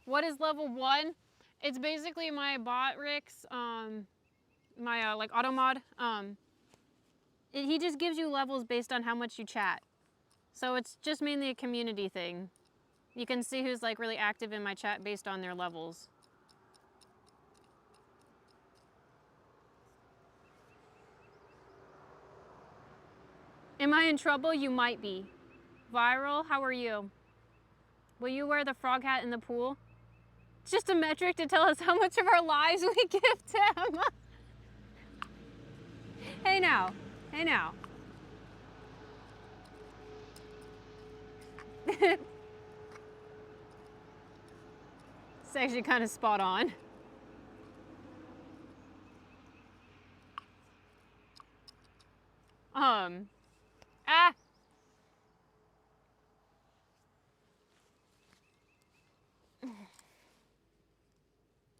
What is level 1? It's basically my bot Rick's, my like auto mod. He just gives you levels based on how much you chat. So it's just mainly a community thing. You can see who's like really active in my chat based on their levels. Am I in trouble? You might be. Viral, how are you? Will you wear the frog hat in the pool? It's just a metric to tell us how much of our lives we give to him. Hey now. Hey now. It's actually kind of spot on.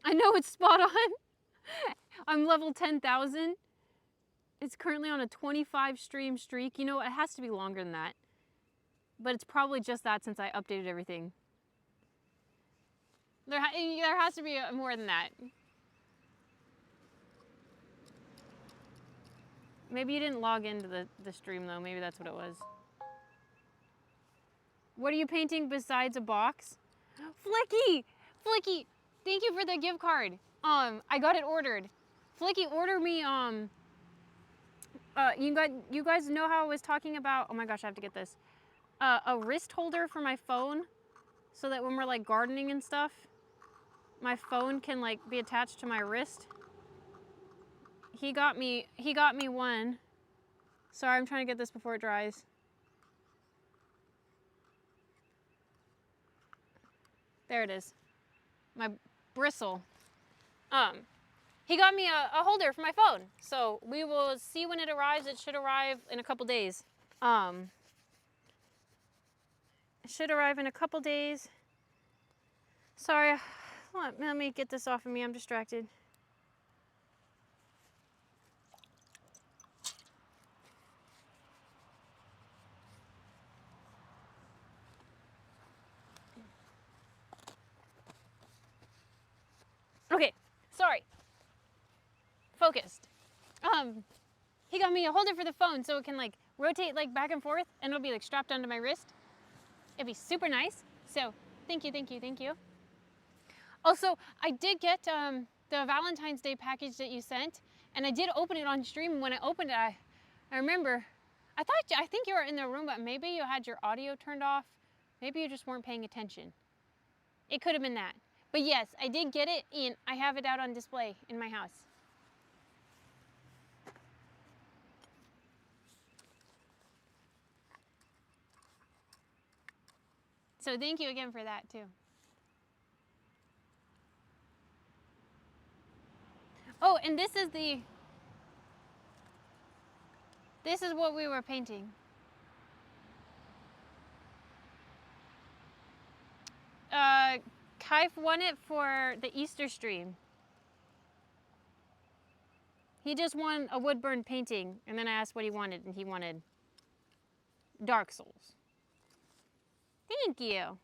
I know it's spot on. I'm level 10,000. It's currently on a 25 stream streak. You know, it has to be longer than that. But it's probably just that since I updated everything. There has to be more than that. Maybe you didn't log into the stream though. Maybe that's what it was. What are you painting besides a box? Flicky! Flicky! Thank you for the gift card. I got it ordered. Flicky, order me, you guys know how I was talking about, oh my gosh, I have to get this. A wrist holder for my phone so that when we're like gardening and stuff, my phone can like be attached to my wrist. He got me one. Sorry, I'm trying to get this before it dries. There it is. My bristle. He got me a holder for my phone. So we will see when it arrives. It should arrive in a couple days. It should arrive in a couple days. Sorry, let me get this off of me. I'm distracted. Okay, sorry. Focused. He got me a holder for the phone so it can like rotate like back and forth and it'll be like strapped onto my wrist. It'd be super nice. So thank you, thank you, thank you. Also, I did get the Valentine's Day package that you sent, and I did open it on stream. When I opened it, I remember, I think you were in the room, but maybe you had your audio turned off. Maybe you just weren't paying attention. It could have been that. But yes, I did get it, and I have it out on display in my house. So thank you again for that too. Oh, and this is what we were painting. Kaif won it for the Easter stream. He just won a woodburn painting, and then I asked what he wanted, and he wanted Dark Souls. Thank you.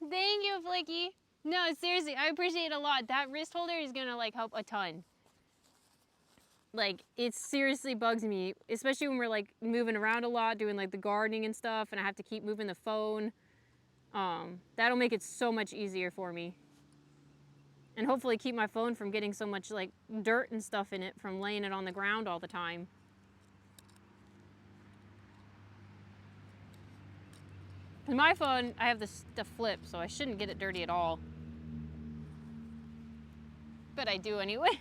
Thank you, Flicky. No, seriously, I appreciate it a lot. That wrist holder is gonna like help a ton. Like, it seriously bugs me, especially when we're like moving around a lot, doing like the gardening and stuff, and I have to keep moving the phone. That'll make it so much easier for me. And hopefully keep my phone from getting so much like dirt and stuff in it from laying it on the ground all the time. With my phone, I have the flip, so I shouldn't get it dirty at all. But I do anyway.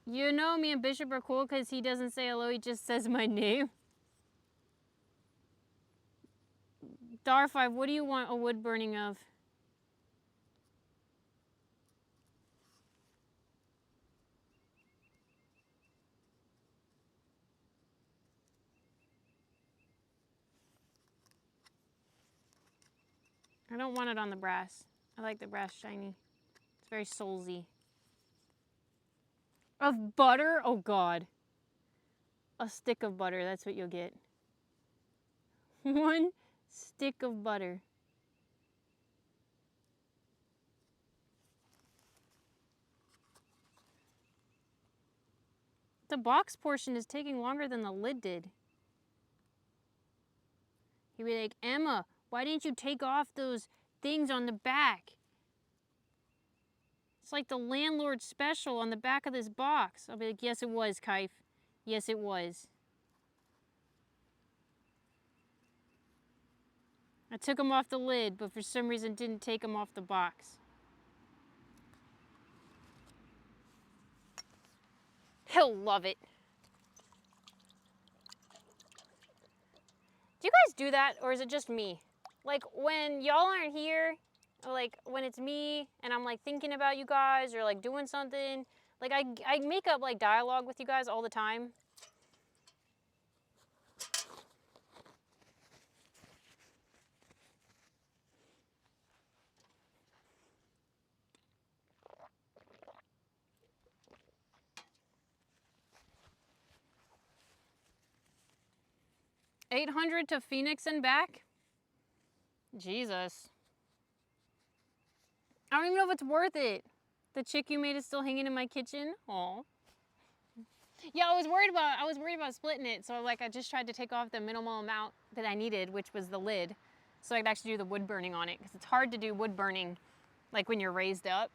You know me and Bishop are cool because he doesn't say hello, he just says my name. Dar5, what do you want a wood burning of? I don't want it on the brass. I like the brass shiny. It's very soulsy. Of butter? Oh God. A stick of butter, that's what you'll get. 1 stick of butter. The box portion is taking longer than the lid did. He'd be like, Emma, why didn't you take off those things on the back? It's like the landlord special on the back of this box. I'll be like, yes, it was, Kaif. Yes, it was. I took them off the lid, but for some reason didn't take them off the box. He'll love it. Do you guys do that, or is it just me? Like, when y'all aren't here, or like when it's me and I'm like thinking about you guys or like doing something, like I make up like dialogue with you guys all the time. $800 to Phoenix and back? Jesus. I don't even know if it's worth it. The chick you made is still hanging in my kitchen. Aw. Yeah, I was worried about splitting it, so like I just tried to take off the minimal amount that I needed, which was the lid, so I could actually do the wood burning on it, because it's hard to do wood burning like when you're raised up.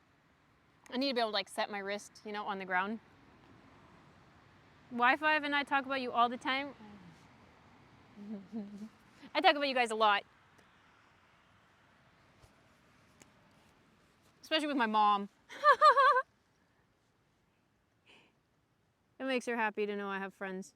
I need to be able to like set my wrist, you know, on the ground. Wi-Fi and I talk about you all the time. I talk about you guys a lot. Especially with my mom. It makes her happy to know I have friends.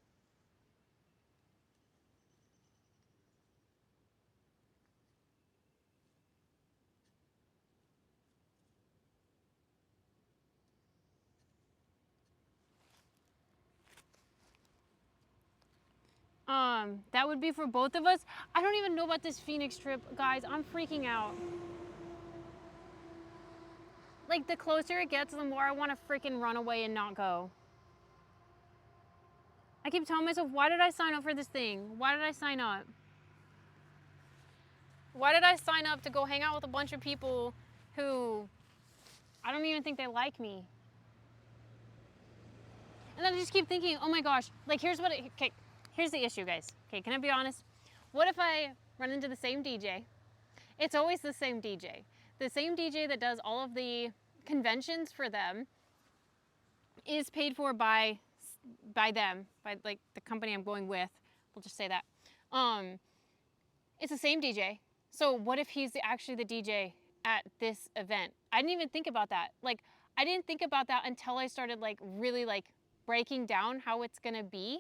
That would be for both of us. I don't even know about this Phoenix trip, guys. I'm freaking out. Like, the closer it gets, the more I want to freaking run away and not go. I keep telling myself, why did I sign up for this thing? Why did I sign up? Why did I sign up to go hang out with a bunch of people who I don't even think they like me? And then I just keep thinking, oh my gosh, like here's the issue, guys. Okay, can I be honest? What if I run into the same DJ? It's always the same DJ. The same DJ that does all of the conventions for them is paid for by them, by like the company I'm going with. We'll just say that. It's the same DJ. So what if he's actually the DJ at this event? I didn't even think about that. Like, I didn't think about that until I started like really like breaking down how it's gonna be.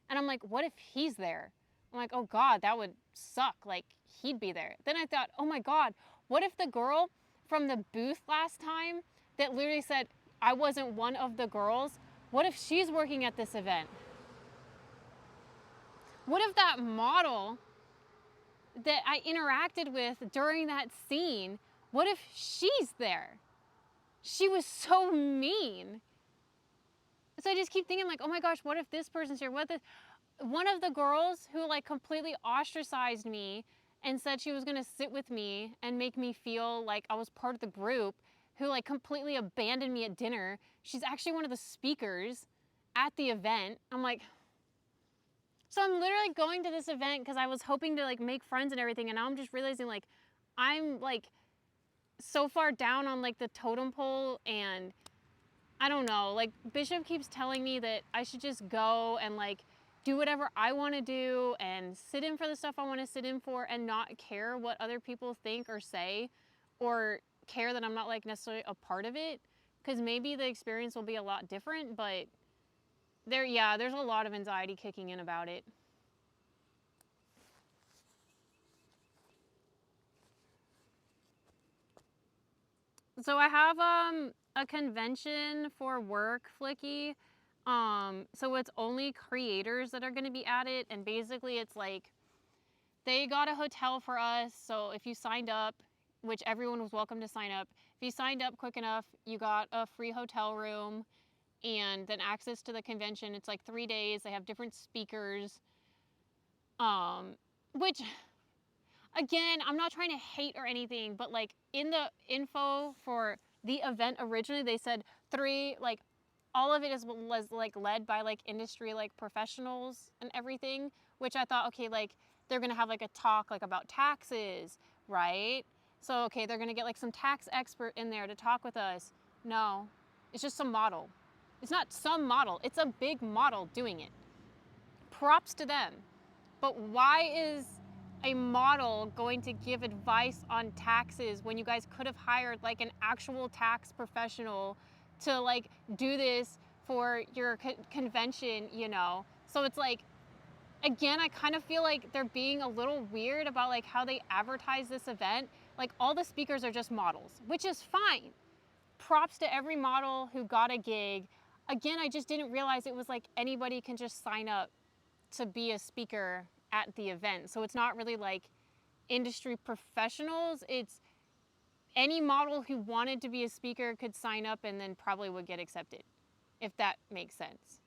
And I'm like, what if he's there? I'm like, oh God, that would suck. Like, he'd be there. Then I thought, oh my God, what if the girl from the booth last time that literally said I wasn't one of the girls, what if she's working at this event? What if that model that I interacted with during that scene, what if she's there? She was so mean. So I just keep thinking like, oh my gosh, what if this person's here? What if one of the girls who like completely ostracized me and said she was gonna sit with me and make me feel like I was part of the group, who like completely abandoned me at dinner, she's actually one of the speakers at the event. I'm like, so I'm literally going to this event because I was hoping to like make friends and everything, and now I'm just realizing like I'm like so far down on like the totem pole, and I don't know, like Bishop keeps telling me that I should just go and like do whatever I want to do and sit in for the stuff I want to sit in for and not care what other people think or say, or care that I'm not like necessarily a part of it, because maybe the experience will be a lot different, but there's a lot of anxiety kicking in about it. So I have a convention for work, Flicky. So it's only creators that are going to be at it, and basically it's like they got a hotel for us. So if you signed up, which everyone was welcome to sign up, if you signed up quick enough, you got a free hotel room and then access to the convention. It's like 3 days. They have different speakers. Which again, I'm not trying to hate or anything, but like in the info for the event originally, they said 3, like all of it was like led by like industry like professionals and everything, which I thought, okay, like they're gonna have like a talk like about taxes, right? So okay, they're gonna get like some tax expert in there to talk with us. No, it's just some model. It's not some model, it's a big model doing it. Props to them. But why is a model going to give advice on taxes when you guys could have hired like an actual tax professional to like do this for your convention, you know? So it's like, again, I kind of feel like they're being a little weird about like how they advertise this event. Like all the speakers are just models, which is fine. Props to every model who got a gig. Again, I just didn't realize it was like anybody can just sign up to be a speaker at the event. So it's not really like industry professionals. It's any model who wanted to be a speaker could sign up and then probably would get accepted, if that makes sense.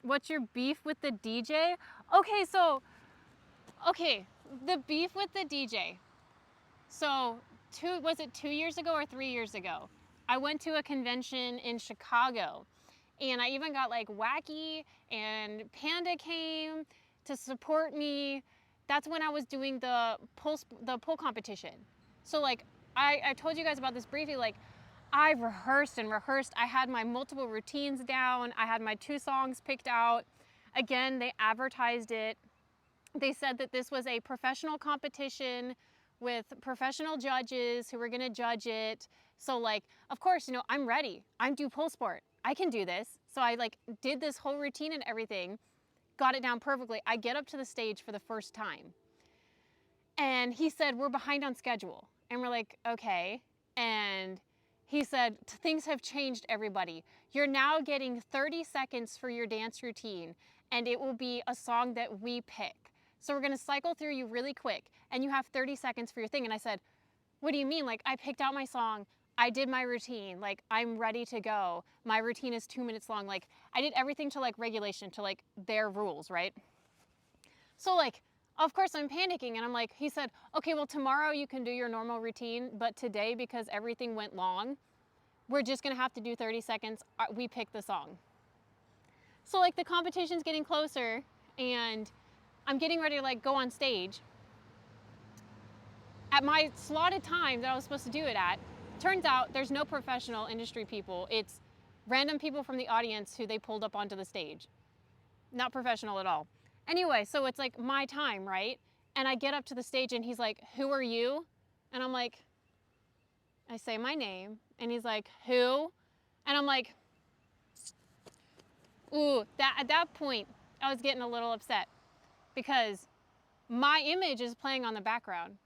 What's your beef with the DJ? Okay, the beef with the DJ. So, was it 2 years ago or 3 years ago? I went to a convention in Chicago, and I even got like Wacky and Panda came to support me. That's when I was doing the pull competition. So like I told you guys about this briefly. Like I rehearsed and rehearsed. I had my multiple routines down. I had my 2 songs picked out. Again, they advertised it. They said that this was a professional competition with professional judges who were going to judge it. So like, of course, you know, I'm ready. I'm do pull sport. I can do this. So I like did this whole routine and everything, got it down perfectly. I get up to the stage for the first time. And he said, "We're behind on schedule." And we're like, "Okay." And he said, "Things have changed, everybody. You're now getting 30 seconds for your dance routine, and it will be a song that we pick. So we're gonna cycle through you really quick, and you have 30 seconds for your thing." And I said, "What do you mean? Like, I picked out my song, I did my routine, like, I'm ready to go. My routine is 2 minutes long." Like, I did everything to like regulation, to like their rules, right? So like, of course I'm panicking, and I'm like, he said, "Okay, well tomorrow you can do your normal routine, but today, because everything went long, we're just gonna have to do 30 seconds. We picked the song." So like the competition's getting closer, and I'm getting ready to like go on stage. At my slotted time that I was supposed to do it at, turns out there's no professional industry people. It's random people from the audience who they pulled up onto the stage. Not professional at all. Anyway, so it's like my time, right? And I get up to the stage and he's like, "Who are you?" And I'm like, I say my name, and he's like, "Who?" And I'm like, ooh, at that point, I was getting a little upset because my image is playing on the background.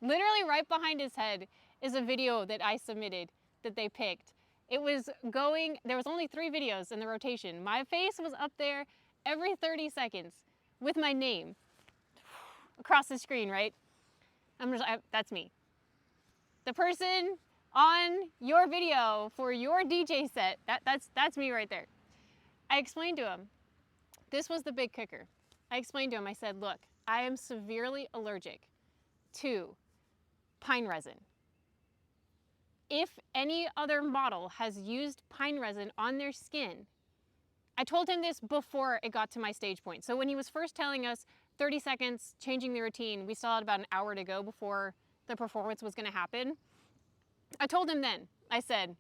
Literally right behind his head is a video that I submitted that they picked. It was going, there was only 3 videos in the rotation. My face was up there every 30 seconds with my name across the screen, right? That's me. The person on your video for your DJ set, that's me right there. I explained to him, this was the big kicker. I explained to him, I said, "Look, I am severely allergic to pine resin. If any other model has used pine resin on their skin," I told him this before it got to my stage point. So when he was first telling us 30 seconds, changing the routine, we still had about an hour to go before the performance was gonna happen. I told him then, I said,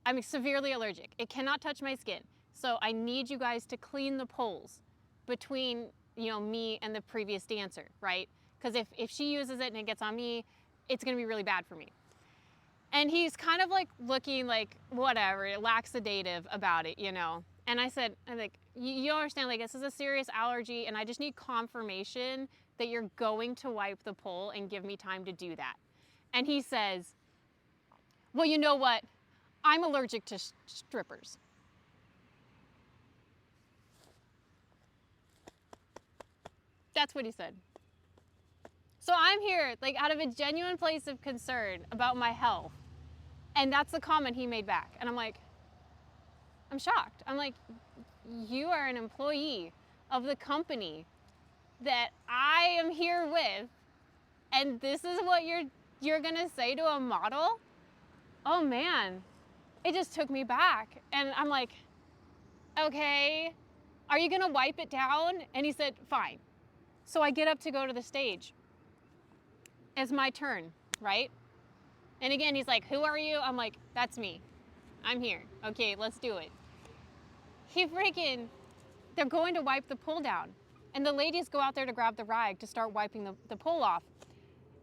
"I'm severely allergic. It cannot touch my skin. So I need you guys to clean the poles between, you know, me and the previous dancer, right? Because if she uses it and it gets on me, it's gonna be really bad for me." And he's kind of like looking like whatever, laxadative about it, you know. And I said, I'm like, you understand, like, this is a serious allergy, and I just need confirmation that you're going to wipe the pole and give me time to do that. And he says, well, you know what? I'm allergic to strippers. That's what he said. So I'm here, like, out of a genuine place of concern about my health. And that's the comment he made back. And I'm like, I'm shocked. I'm like, you are an employee of the company that I am here with, and this is what you're gonna say to a model? Oh man, it just took me back. And I'm like, okay, are you gonna wipe it down? And he said, fine. So I get up to go to the stage. It's my turn, right? And again, he's like, who are you? I'm like, that's me. I'm here. Okay, let's do it. They're going to wipe the pole down. And the ladies go out there to grab the rag to start wiping the pole off.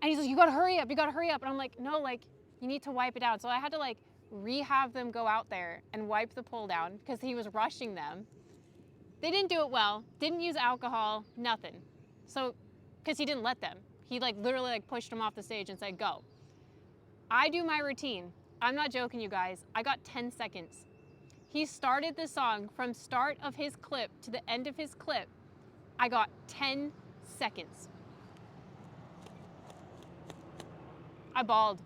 And he's like, you gotta hurry up, you gotta hurry up. And I'm like, no, like, you need to wipe it down. So I had to like rehab them go out there and wipe the pole down because he was rushing them. They didn't do it well, didn't use alcohol, nothing. So, because he didn't let them. He like literally like pushed them off the stage and said, go. I do my routine. I'm not joking, you guys. I got 10 seconds. He started the song from start of his clip to the end of his clip. I got 10 seconds. I bawled.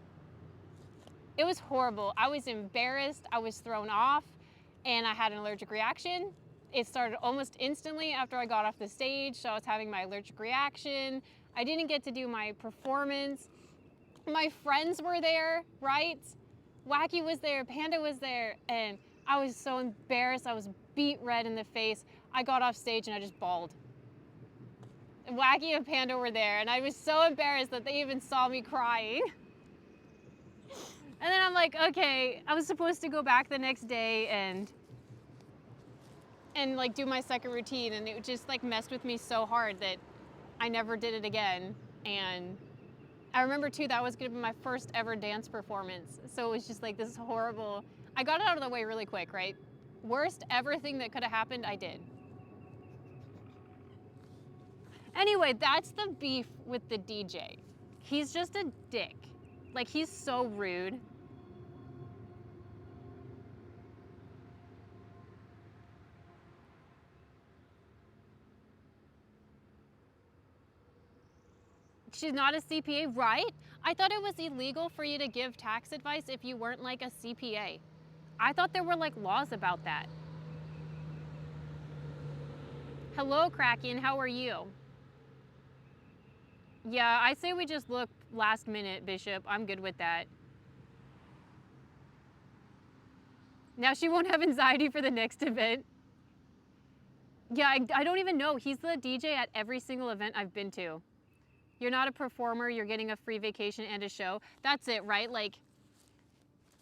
It was horrible. I was embarrassed. I was thrown off, and I had an allergic reaction. It started almost instantly after I got off the stage, so I was having my allergic reaction. I didn't get to do my performance. My friends were there, right? Wacky was there, Panda was there, and I was so embarrassed. I was beet red in the face. I got off stage and I just bawled. Wacky and Panda were there, and I was so embarrassed that they even saw me crying. And then I'm like, okay, I was supposed to go back the next day and like do my second routine, and it just like messed with me so hard that I never did it again. And I remember too, that was gonna be my first ever dance performance. So it was just like this horrible, I got it out of the way really quick, right? Worst ever thing that could have happened, I did. Anyway, that's the beef with the DJ. He's just a dick. Like, he's so rude. She's not a CPA, right? I thought it was illegal for you to give tax advice if you weren't like a CPA. I thought there were like laws about that. Hello, Kraken, how are you? Yeah, I say we just look last minute, Bishop. I'm good with that. Now she won't have anxiety for the next event. Yeah, I don't even know. He's the DJ at every single event I've been to. You're not a performer, you're getting a free vacation and a show. That's it, right? Like,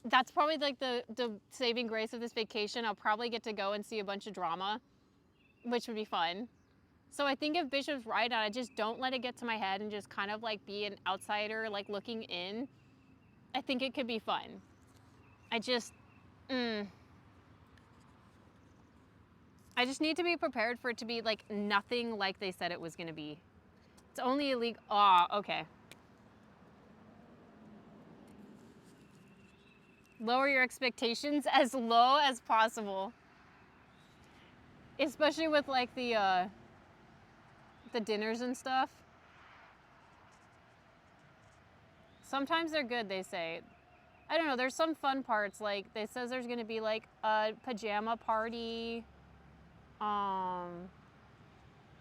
that's probably like the saving grace of this vacation. I'll probably get to go and see a bunch of drama, which would be fun. So I think if Bishop's right, I just don't let it get to my head and just kind of like be an outsider, like looking in. I think it could be fun. I just need to be prepared for it to be like nothing like they said it was gonna be. It's only illegal. Oh, okay. Lower your expectations as low as possible. Especially with like the dinners and stuff. Sometimes they're good, they say. I don't know, there's some fun parts, like they says there's gonna be like a pajama party.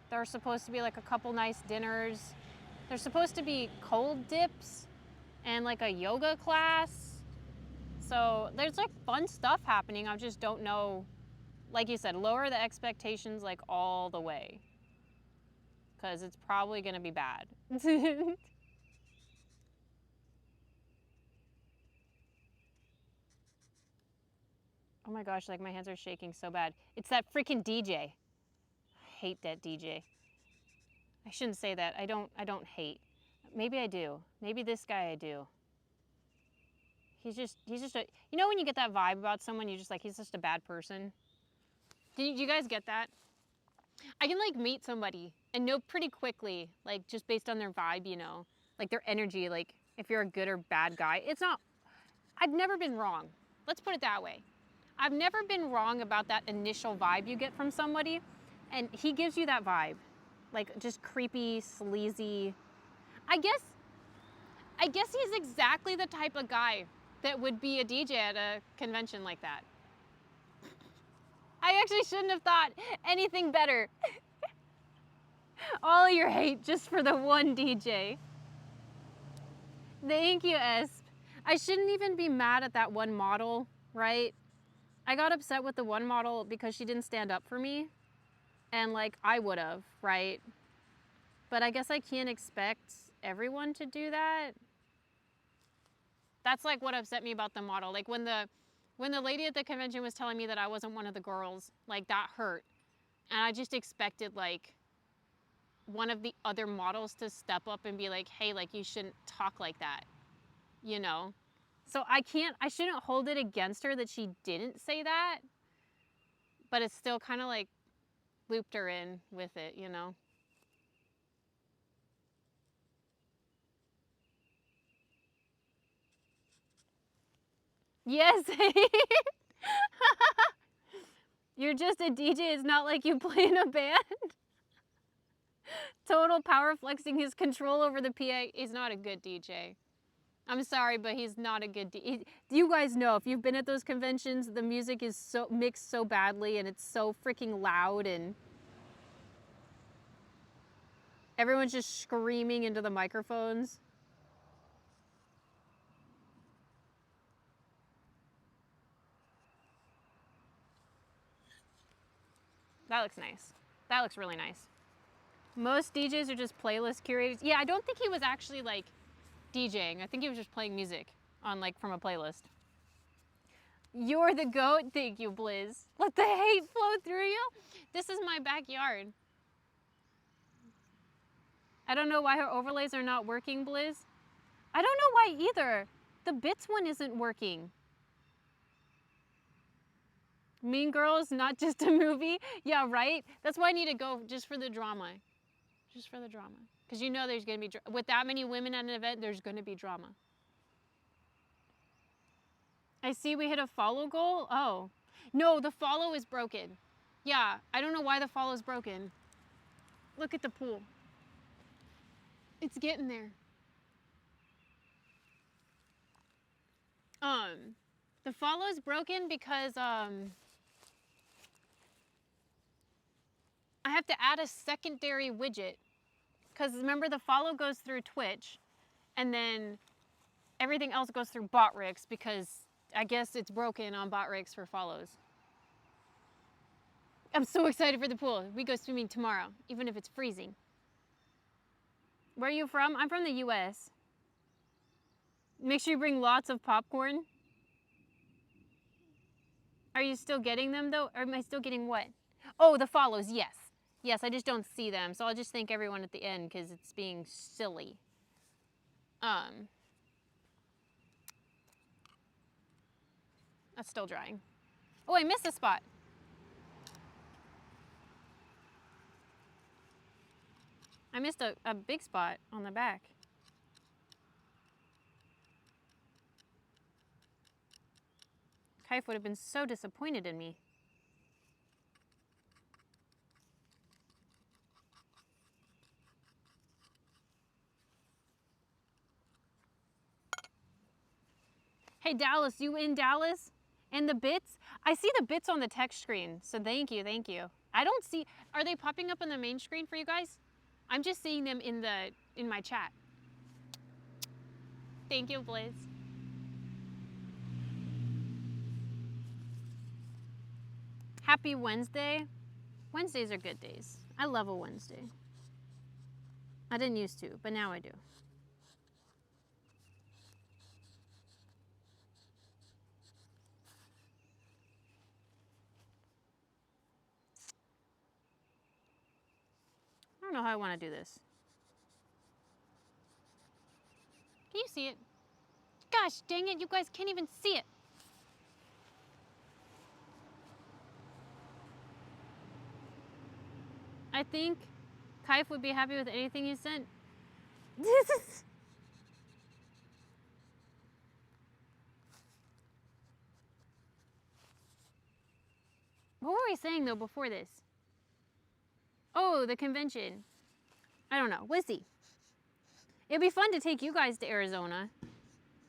There's supposed to be like a couple nice dinners. There's supposed to be cold dips and like a yoga class. So there's like fun stuff happening. I just don't know, like you said, lower the expectations like all the way. Because it's probably gonna be bad. Oh my gosh, like my hands are shaking so bad. It's that freaking DJ. I hate that DJ. I shouldn't say that. I don't hate. Maybe I do. Maybe this guy I do. He's just a, you know when you get that vibe about someone, you're just like, he's just a bad person? Do you guys get that? I can like meet somebody and know pretty quickly, like just based on their vibe, you know, like their energy, like if you're a good or bad guy. It's not, I've never been wrong. Let's put it that way. I've never been wrong about that initial vibe you get from somebody, and he gives you that vibe, like just creepy, sleazy. I guess he's exactly the type of guy that would be a DJ at a convention like that. I actually shouldn't have thought anything better. All your hate just for the one DJ. Thank you, Esp. I shouldn't even be mad at that one model, right? I got upset with the one model because she didn't stand up for me. And like I would have, right? But I guess I can't expect everyone to do that. That's like what upset me about the model. Like when the lady at the convention was telling me that I wasn't one of the girls, like that hurt. And I just expected like one of the other models to step up and be like, hey, like you shouldn't talk like that, you know? So I shouldn't hold it against her that she didn't say that, but it's still kind of like looped her in with it, you know? Yes. You're just a DJ. It's not like you play in a band. Total power flexing his control over the PA. He's not a good DJ. I'm sorry, but he's not a good DJ. You guys know, if you've been at those conventions, the music is so mixed so badly and it's so freaking loud and everyone's just screaming into the microphones. That looks nice. That looks really nice. Most DJs are just playlist curators. Yeah, I don't think he was actually like DJing. I think he was just playing music on like from a playlist. You're the goat. Thank you, Blizz. Let the hate flow through you. This is my backyard. I don't know why her overlays are not working, Blizz. I don't know why either. The bits one isn't working. Mean Girls, not just a movie. Yeah, right? That's why I need to go just for the drama. Just for the drama. Because you know there's going to be, with that many women at an event, there's going to be drama. I see we hit a follow goal. Oh. No, the follow is broken. Yeah, I don't know why the follow is broken. Look at the pool. It's getting there. The follow is broken because, I have to add a secondary widget. Because remember, the follow goes through Twitch, and then everything else goes through Botrix because I guess it's broken on Botrix for follows. I'm so excited for the pool. We go swimming tomorrow, even if it's freezing. Where are you from? I'm from the US. Make sure you bring lots of popcorn. Are you still getting them though? Or am I still getting what? Oh, the follows, yes. Yes, I just don't see them. So I'll just thank everyone at the end because it's being silly. That's still drying. Oh, I missed a spot. I missed a big spot on the back. Kaif would have been so disappointed in me. Hey, Dallas, you in Dallas? And the bits? I see the bits on the text screen, so thank you, thank you. I don't see, are they popping up on the main screen for you guys? I'm just seeing them in my chat. Thank you, Blizz. Happy Wednesday. Wednesdays are good days. I love a Wednesday. I didn't used to, but now I do. I don't know how I want to do this. Can you see it? Gosh dang it, you guys can't even see it. I think Kaif would be happy with anything you sent. What were we saying though before this? Oh, the convention. I don't know. We'll see. It'd be fun to take you guys to Arizona.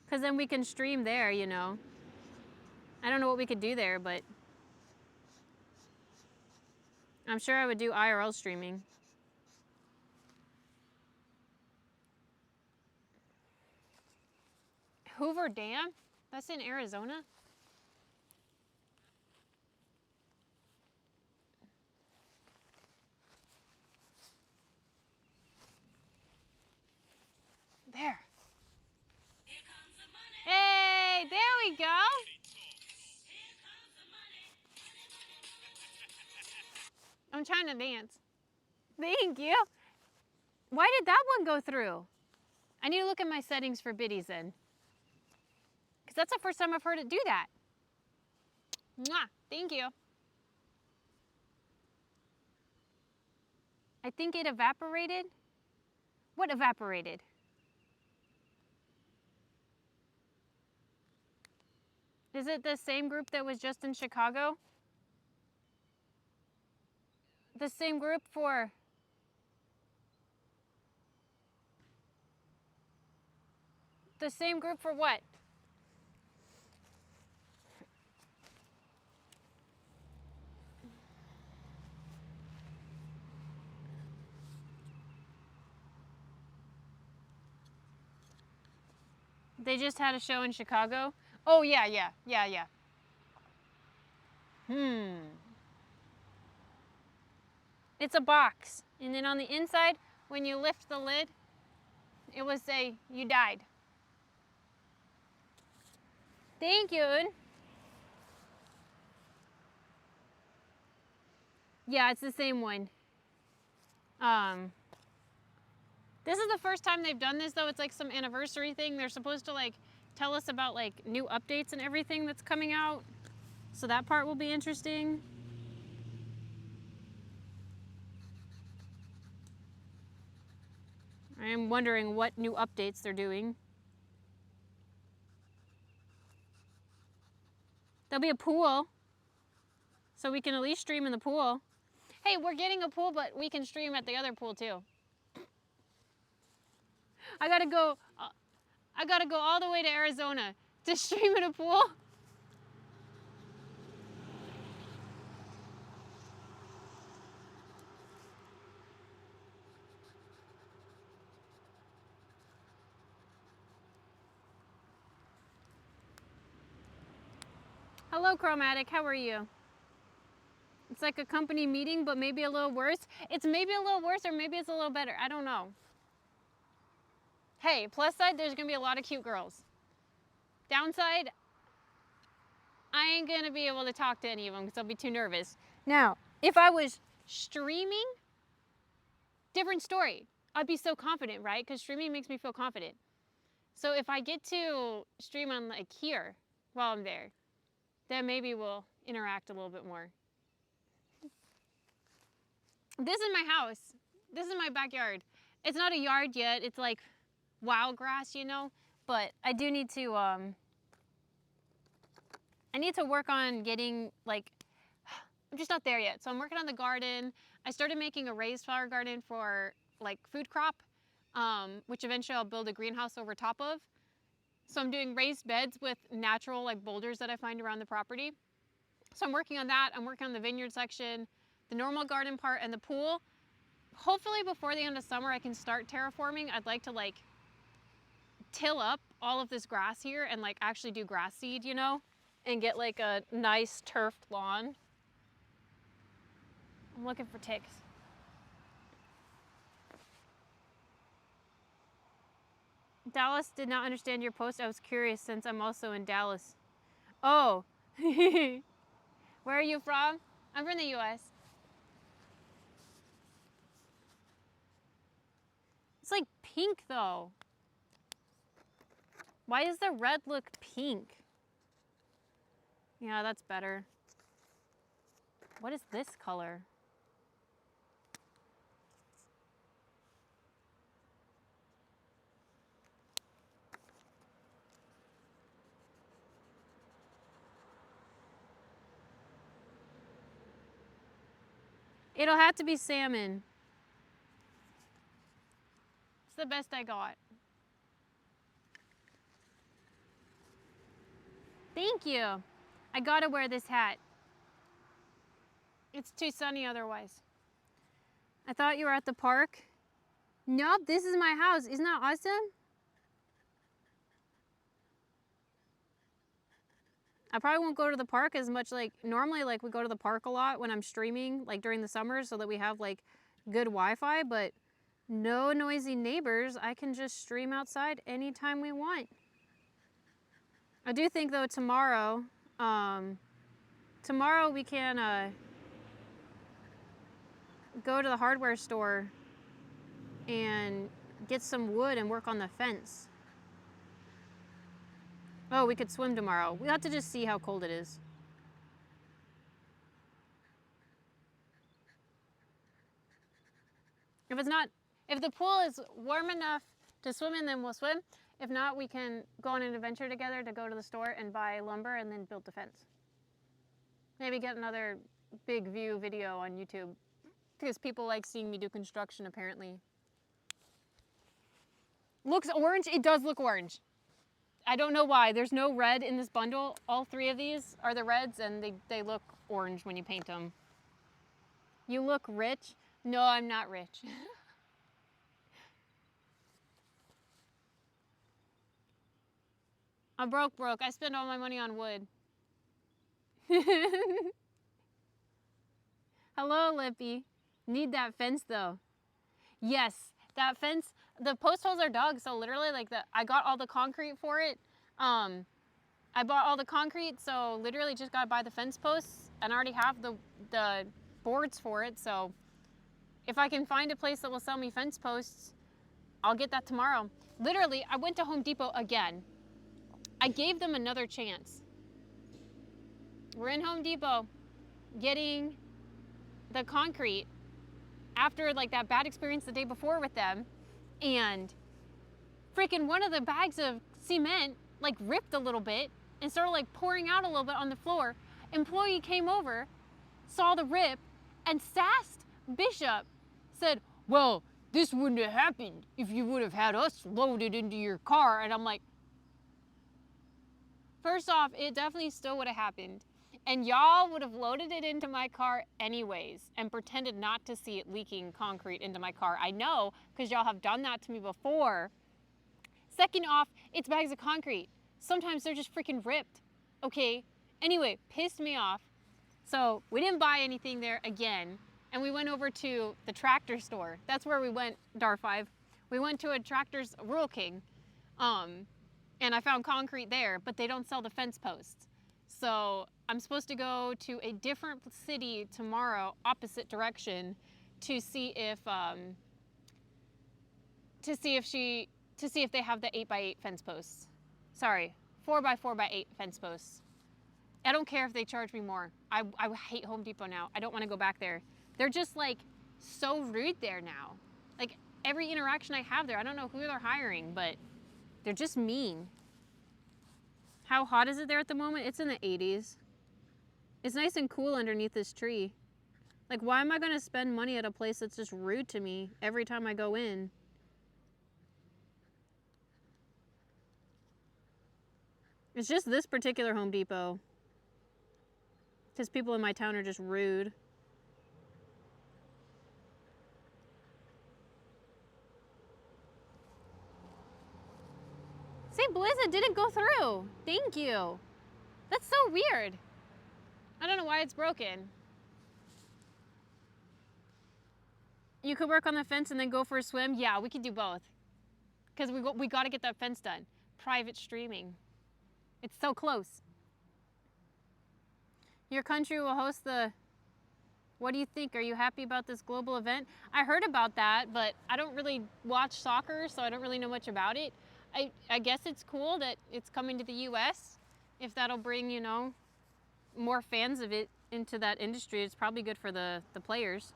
Because then we can stream there, you know. I don't know what we could do there, but I'm sure I would do IRL streaming. Hoover Dam? That's in Arizona? There. Hey, there we go. I'm trying to dance. Thank you. Why did that one go through? I need to look at my settings for biddies then. Because that's the first time I've heard it do that. Mwah. Thank you. I think it evaporated. What evaporated? Is it the same group that was just in Chicago? The same group for... The same group for what? They just had a show in Chicago? Oh, yeah. It's a box. And then on the inside, when you lift the lid, it will say, you died. Thank you. Yeah, it's the same one. This is the first time they've done this, though. It's like some anniversary thing. They're supposed to like tell us about like new updates and everything that's coming out. So that part will be interesting. I am wondering what new updates they're doing. There'll be a pool, so we can at least stream in the pool. Hey, we're getting a pool, but we can stream at the other pool too. I gotta go all the way to Arizona to stream in a pool. Hello, Chromatic. How are you? It's like a company meeting, but maybe a little worse. It's maybe a little worse, or maybe it's a little better. I don't know. Hey, plus side, there's gonna be a lot of cute girls. Downside, I ain't gonna be able to talk to any of them because I'll be too nervous. Now, if I was streaming, different story. I'd be so confident, right? Because streaming makes me feel confident. So if I get to stream on like here while I'm there, then maybe we'll interact a little bit more. This is my house. This is my backyard. It's not a yard yet. It's like wild grass, you know? But I do need to, I need to work on getting like, I'm just not there yet. So I'm working on the garden. I started making a raised flower garden for like food crop, which eventually I'll build a greenhouse over top of. So I'm doing raised beds with natural like boulders that I find around the property. So I'm working on that. I'm working on the vineyard section, the normal garden part, and the pool. Hopefully before the end of summer I can start terraforming. I'd like to like till up all of this grass here and like actually do grass seed, you know, and get like a nice turfed lawn. I'm looking for ticks. Dallas did not understand your post. I was curious since I'm also in Dallas. Oh, where are you from? I'm from the US. It's like pink though. Why does the red look pink? Yeah, that's better. What is this color? It'll have to be salmon. It's the best I got. Thank you. I gotta wear this hat. It's too sunny otherwise. I thought you were at the park. Nope, this is my house. Isn't that awesome? I probably won't go to the park as much. Like normally, like we go to the park a lot when I'm streaming, like during the summer, so that we have like good Wi-Fi, but no noisy neighbors. I can just stream outside anytime we want. I do think though tomorrow we can go to the hardware store and get some wood and work on the fence. Oh, we could swim tomorrow. We'll have to just see how cold it is. If the pool is warm enough to swim in, then we'll swim. If not, we can go on an adventure together to go to the store and buy lumber and then build the fence. Maybe get another big view video on YouTube because people like seeing me do construction apparently. Looks orange? It does look orange. I don't know why. There's no red in this bundle. All three of these are the reds and they look orange when you paint them. You look rich? No, I'm not rich. I'm broke. I spend all my money on wood. Hello, Lippy. Need that fence though. Yes, that fence. The post holes are dug, so literally like I got all the concrete for it. I bought all the concrete, so literally just gotta buy the fence posts, and I already have the boards for it. So if I can find a place that will sell me fence posts, I'll get that tomorrow. Literally, I went to Home Depot again. I gave them another chance. We're in Home Depot getting the concrete after like that bad experience the day before with them, and freaking one of the bags of cement like ripped a little bit and started like pouring out a little bit on the floor. Employee came over, saw the rip, and sassed Bishop, said, well, this wouldn't have happened if you would have had us loaded into your car. And I'm like, first off, it definitely still would have happened. And y'all would have loaded it into my car anyways and pretended not to see it leaking concrete into my car. I know, because y'all have done that to me before. Second off, it's bags of concrete. Sometimes they're just freaking ripped. Okay? Anyway, pissed me off. So we didn't buy anything there again. And we went over to the tractor store. That's where we went, Dar5. We went to a Tractor's Rural King. And I found concrete there, but they don't sell the fence posts. So I'm supposed to go to a different city tomorrow, opposite direction, to see if they have the 8x8 fence posts. Sorry, 4x4x8 fence posts. I don't care if they charge me more. I hate Home Depot now. I don't want to go back there. They're just like so rude there now. Like every interaction I have there, I don't know who they're hiring, but they're just mean. How hot is it there at the moment? It's in the 80s. It's nice and cool underneath this tree. Like, why am I going to spend money at a place that's just rude to me every time I go in? It's just this particular Home Depot. Because people in my town are just rude. See, Blizza didn't go through. Thank you. That's so weird. I don't know why it's broken. You could work on the fence and then go for a swim? Yeah, we could do both. Because we got to get that fence done. Private streaming. It's so close. Your country will host the... What do you think? Are you happy about this global event? I heard about that, but I don't really watch soccer, so I don't really know much about it. I guess it's cool that it's coming to the US. If that'll bring, you know, more fans of it into that industry, it's probably good for the players.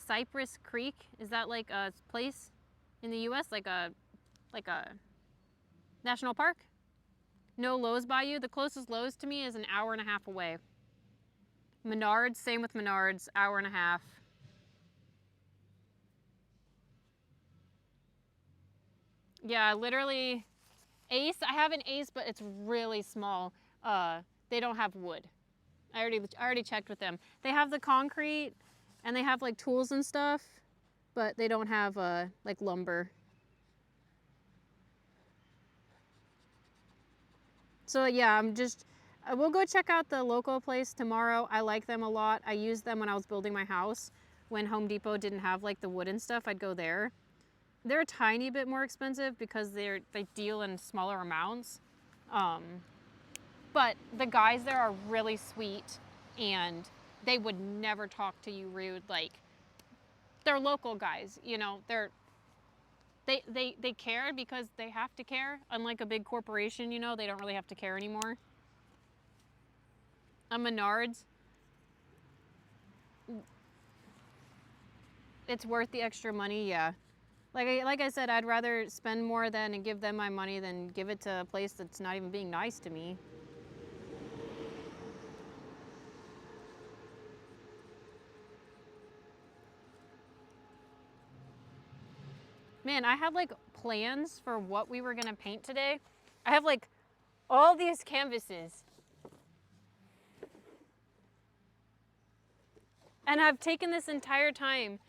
Cypress Creek, is that like a place in the US, like a national park? No Lowe's by you? The closest Lowe's to me is an hour and a half away. Menards, same with Menards, hour and a half. Yeah, literally, Ace, I have an Ace, but it's really small. They don't have wood. I already checked with them. They have the concrete, and they have like tools and stuff, but they don't have like lumber. So yeah, we'll go check out the local place tomorrow. I like them a lot. I used them when I was building my house. When Home Depot didn't have like the wood and stuff, I'd go there. They're a tiny bit more expensive because they deal in smaller amounts. But the guys there are really sweet, and they would never talk to you rude. Like, they're local guys, you know, they care because they have to care. Unlike a big corporation, you know, they don't really have to care anymore. A Menards, it's worth the extra money, yeah. Like I said, I'd rather spend more than and give them my money than give it to a place that's not even being nice to me. Man, I had like plans for what we were gonna paint today. I have like all these canvases. And I've taken this entire time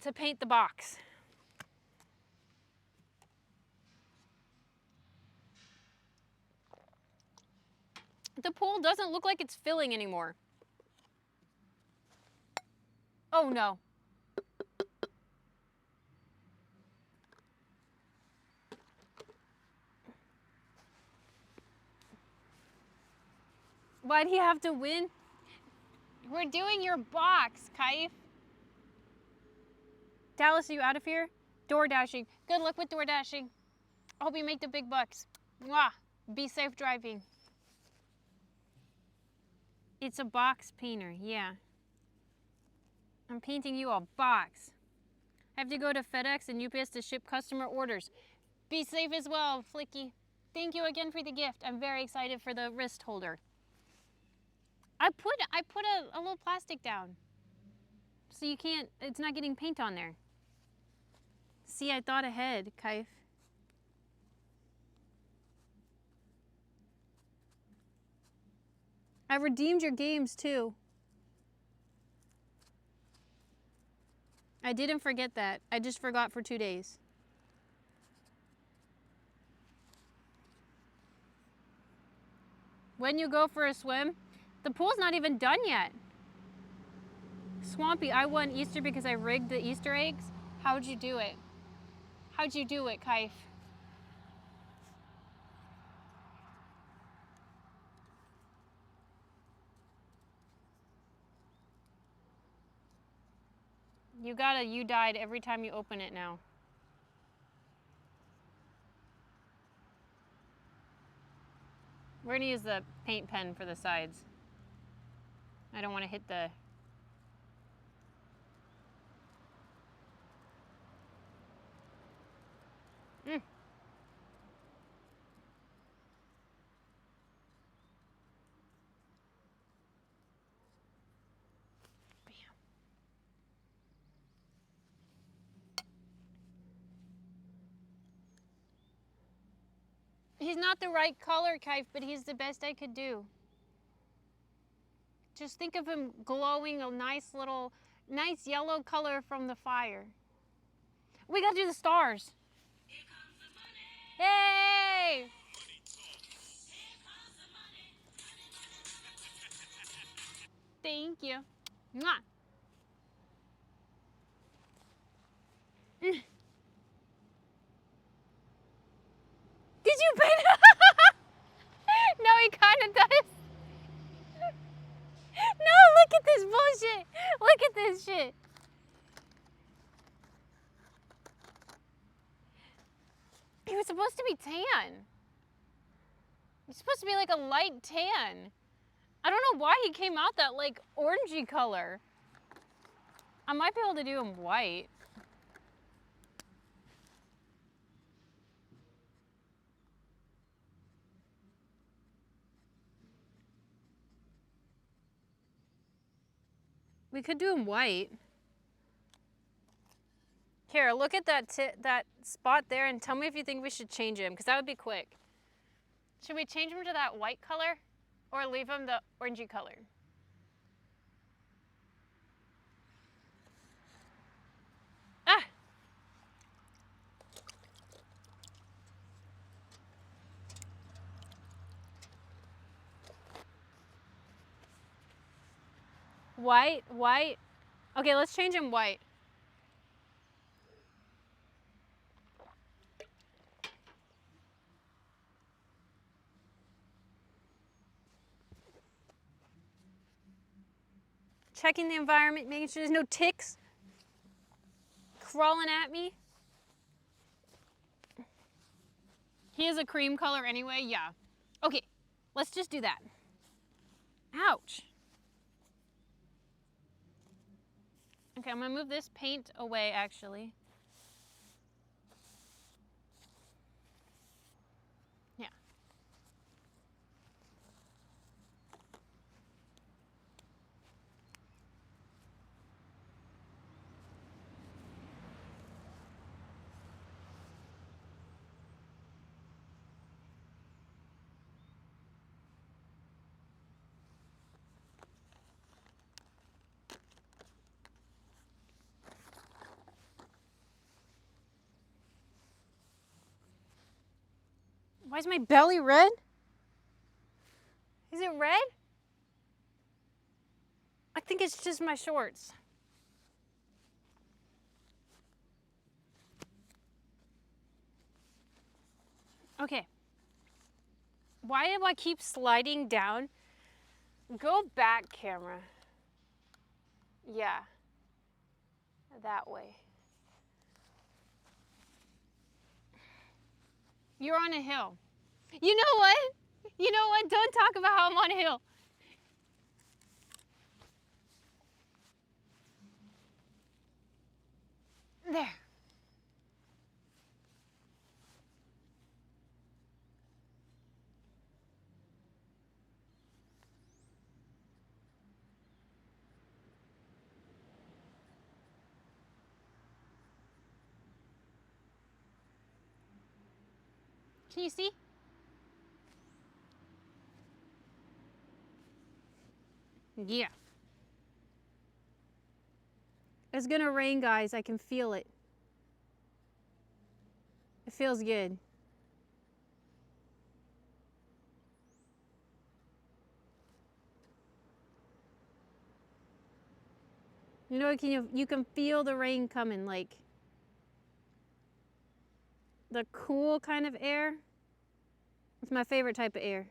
to paint the box. The pool doesn't look like it's filling anymore. Oh no. Why'd he have to win? We're doing your box, Kaif. Dallas, are you out of here? Door dashing. Good luck with door dashing. I hope you make the big bucks. Mwah. Be safe driving. It's a box painter, yeah. I'm painting you a box. I have to go to FedEx and UPS to ship customer orders. Be safe as well, Flicky. Thank you again for the gift. I'm very excited for the wrist holder. I put a little plastic down. So you can't, it's not getting paint on there. See, I thought ahead, Kaif. I redeemed your games too. I didn't forget that. I just forgot for 2 days. When you go for a swim, the pool's not even done yet. Swampy, I won Easter because I rigged the Easter eggs. How'd you do it? How'd you do it, Kaif? You died every time you open it now. We're gonna use the paint pen for the sides. I don't want to hit the... Bam. He's not the right color, Kaif, but he's the best I could do. Just think of him glowing a nice yellow color from the fire. We gotta do the stars. Hey! Thank you. Mwah. Did you paint it? No, he kind of does. No, look at this bullshit. Look at this shit. He was supposed to be tan. He's supposed to be like a light tan. I don't know why he came out that like orangey color. I might be able to do him white. We could do them white. Here, look at that spot there and tell me if you think we should change him, because that would be quick. Should we change him to that white color or leave him the orangey color? Ah! White, white. Okay, let's change him white. Checking the environment, making sure there's no ticks crawling at me. He is a cream color anyway, yeah. Okay, let's just do that. Ouch. Okay, I'm gonna move this paint away actually. Yeah. Why is my belly red? Is it red? I think it's just my shorts. Okay. Why do I keep sliding down? Go back, camera. Yeah. That way. You're on a hill. You know what? You know what? Don't talk about how I'm on a hill. There. Can you see? Yeah. It's gonna rain, guys. I can feel it. It feels good. You know, you can feel the rain coming, like the cool kind of air. It's my favorite type of air.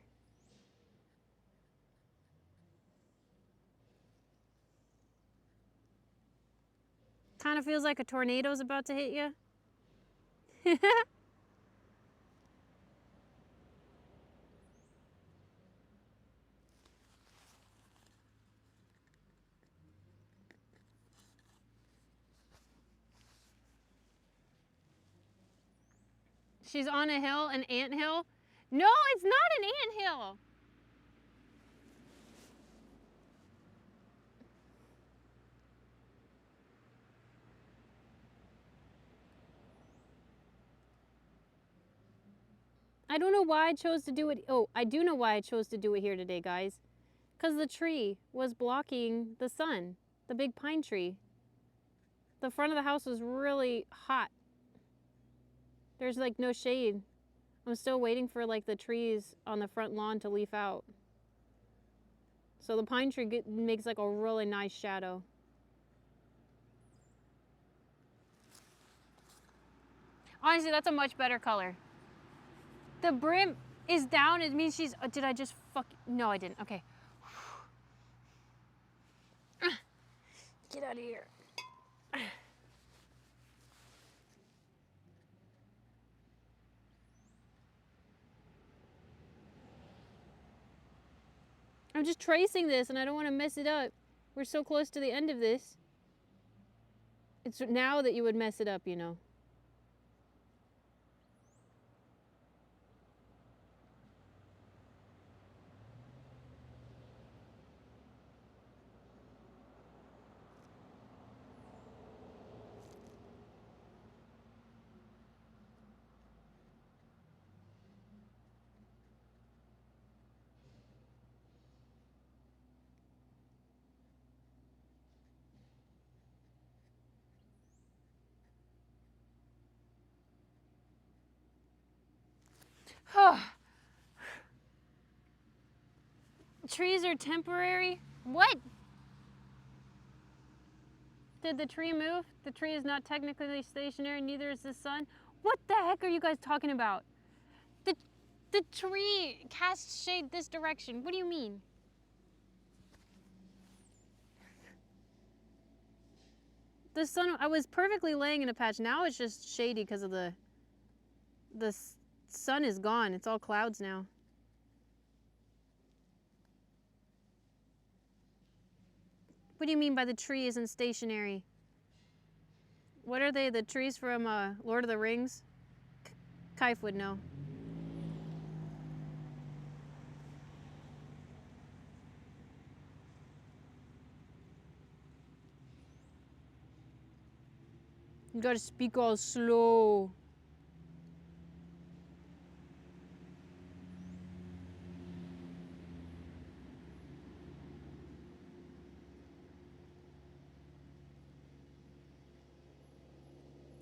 Kind of feels like a tornado's about to hit you. She's on a hill, an ant hill. No, it's not an ant hill. I don't know why I chose to do it. Oh, I do know why I chose to do it here today, guys. Because the tree was blocking the sun, the big pine tree. The front of the house was really hot. There's like no shade. I'm still waiting for like the trees on the front lawn to leaf out. So the pine tree makes like a really nice shadow. Honestly, that's a much better color. The brim is down. It means she's... did I just fuck... No, I didn't. Okay. Get out of here. I'm just tracing this and I don't want to mess it up. We're so close to the end of this. It's now that you would mess it up, you know. Trees are temporary? What? Did the tree move? The tree is not technically stationary, neither is the sun. What the heck are you guys talking about? The tree casts shade this direction. What do you mean? The sun, I was perfectly laying in a patch. Now it's just shady because of the sun is gone. It's all clouds now. What do you mean by the tree isn't stationary? What are they, the trees from Lord of the Rings? Kaif would know. You gotta speak all slow.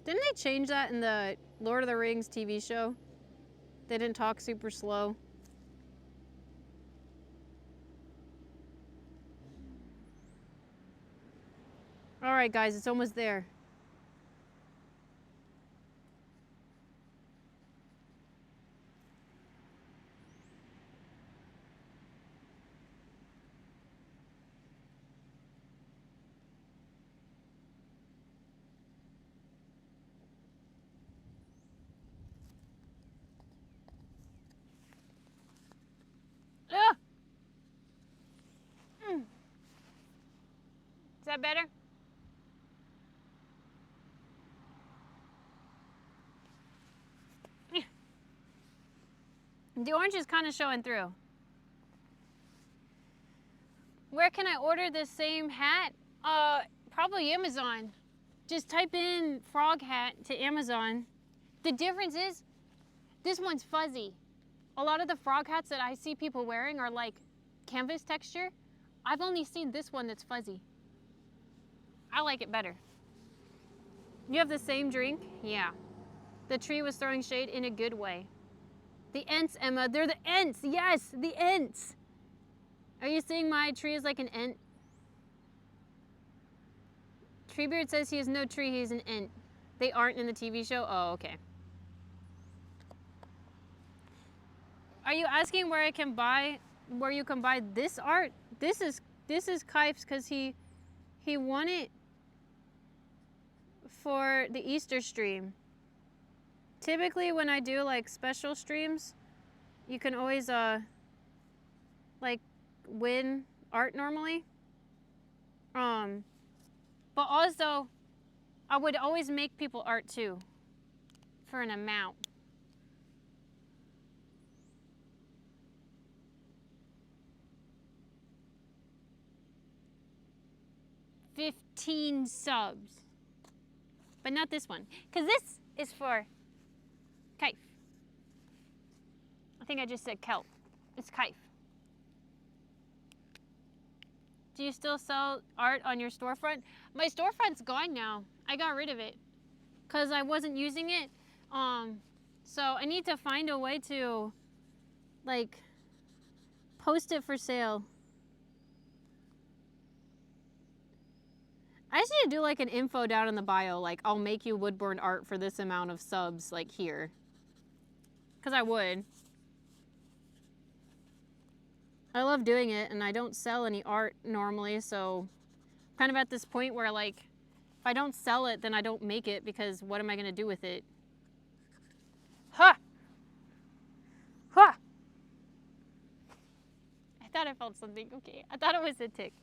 Didn't they change that in the Lord of the Rings TV show? They didn't talk super slow. All right, guys, it's almost there. Ah! Is that better? The orange is kind of showing through. Where can I order this same hat? Probably Amazon. Just type in frog hat to Amazon. The difference is, this one's fuzzy. A lot of the frog hats that I see people wearing are like canvas texture. I've only seen this one that's fuzzy. I like it better. You have the same drink? Yeah. The tree was throwing shade in a good way. The Ents, Emma, they're the Ents. Yes, the Ents. Are you saying my tree is like an Ent? Treebeard says he is no tree, he's an Ent. They aren't in the TV show? Oh, okay. Are you asking where you can buy this art? This is Kaif's because he won it for the Easter stream. Typically when I do like special streams, you can always like win art normally. But also I would always make people art too for an amount. $15 subs. But not this one. Because this is for Kaif. I think I just said kelp. It's Kaif. Do you still sell art on your storefront? My storefront's gone now. I got rid of it because I wasn't using it. So I need to find a way to like post it for sale. I just need to do like an info down in the bio, like I'll make you woodburn art for this amount of subs, like here. Because I would. I love doing it, and I don't sell any art normally, so I'm kind of at this point where like, if I don't sell it, then I don't make it, because what am I going to do with it? Ha! Ha! I thought I felt something. Okay, I thought it was a tick.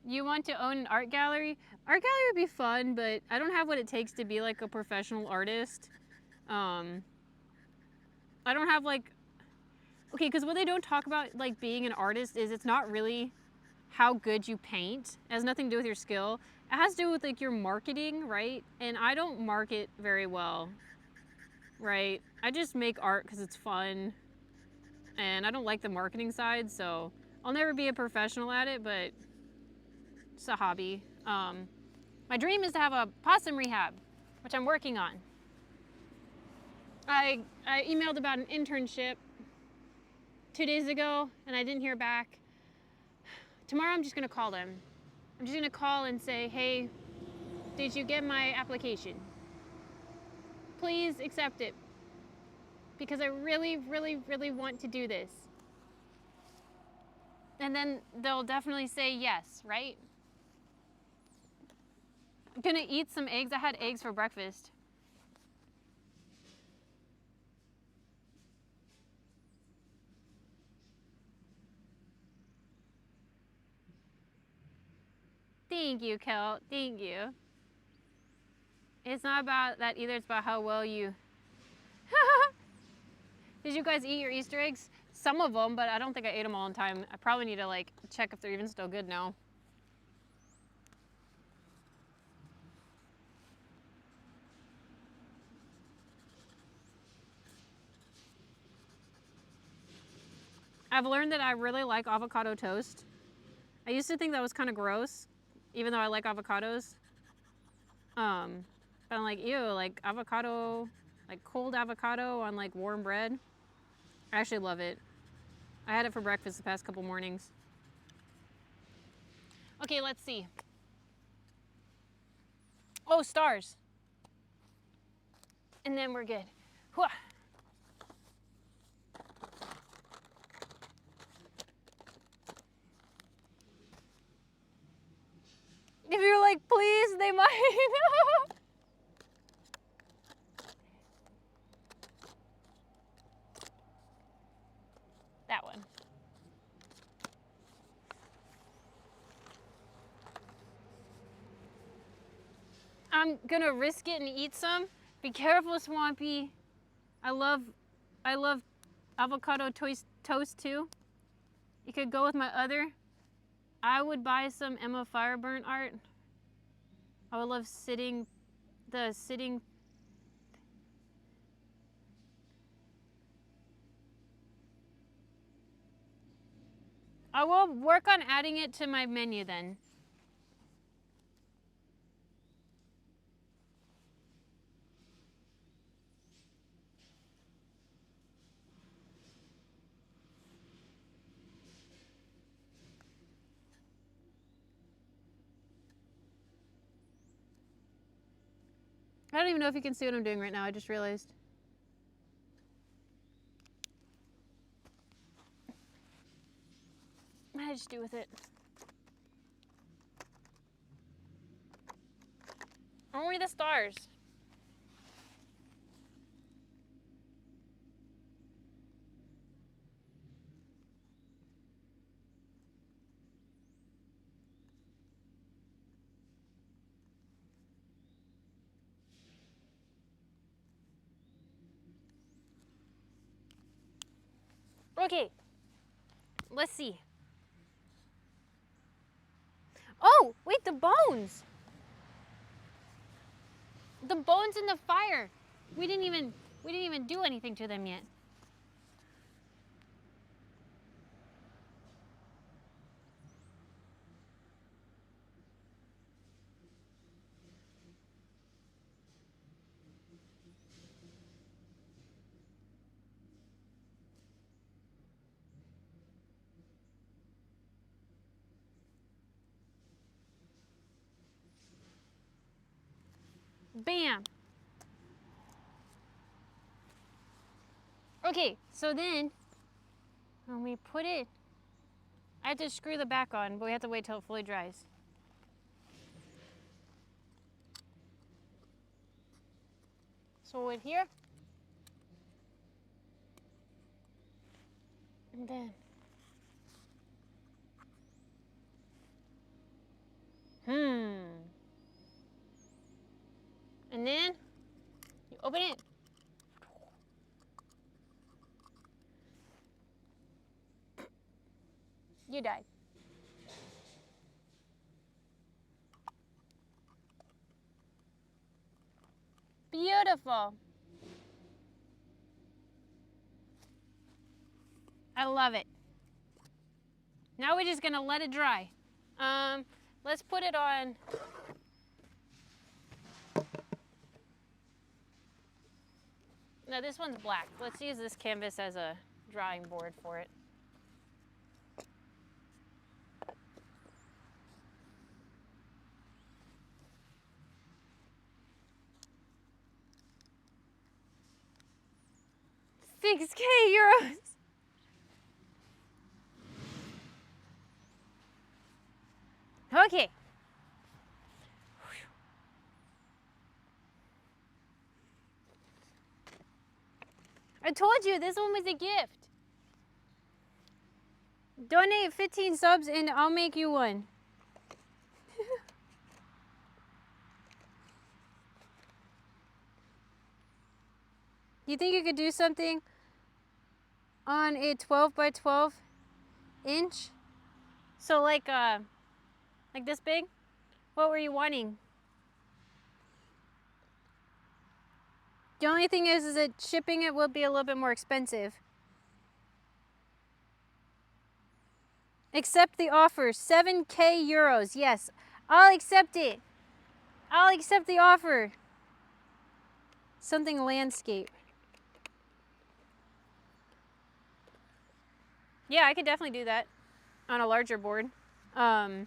You want to own an art gallery? Art gallery would be fun, but I don't have what it takes to be like a professional artist. I don't have like, okay, because what they don't talk about like being an artist is it's not really how good you paint. It has nothing to do with your skill. It has to do with like your marketing, right? And I don't market very well, right? I just make art because it's fun, and I don't like the marketing side, so I'll never be a professional at it, but it's a hobby. My dream is to have a possum rehab, which I'm working on. I emailed about an internship 2 days ago and I didn't hear back. Tomorrow I'm just gonna call them. I'm just gonna call and say, hey, did you get my application? Please accept it. Because I really, really, really want to do this. And then they'll definitely say yes, right? I'm gonna eat some eggs. I had eggs for breakfast. Thank you, Kel. Thank you. It's not about that either. It's about how well you... Did you guys eat your Easter eggs? Some of them, but I don't think I ate them all in time. I probably need to like check if they're even still good now. I've learned that I really like avocado toast. I used to think that was kind of gross, even though I like avocados. But I'm like, ew, like avocado, like cold avocado on like warm bread. I actually love it. I had it for breakfast the past couple mornings. Okay, let's see. Oh, stars. And then we're good. Whew. If you're like, please, they might. That one. I'm gonna risk it and eat some. Be careful, Swampy. I love avocado toast too. It could go with my other. I would buy some Emma Fireburn art. I would love sitting. I will work on adding it to my menu then. I don't even know if you can see what I'm doing right now. I just realized. What did I just do with it? Only the stars. Okay. Let's see. Oh, wait, the bones. The bones in the fire. We didn't even do anything to them yet. Bam. Okay, so then when we put it, I have to screw the back on, but we have to wait till it fully dries. So we'll wait here. And then. And then you open it. You died. Beautiful. I love it. Now we're just gonna let it dry. Let's put it on. No, this one's black. Let's use this canvas as a drawing board for it. €6,000. Okay. I told you this one was a gift. Donate 15 subs and I'll make you one. You think you could do something on a 12 by 12 inch? So like this big? What were you wanting? The only thing is that shipping it will be a little bit more expensive. Accept the offer. 7K euros. Yes, I'll accept it. I'll accept the offer. Something landscape. Yeah, I could definitely do that on a larger board. I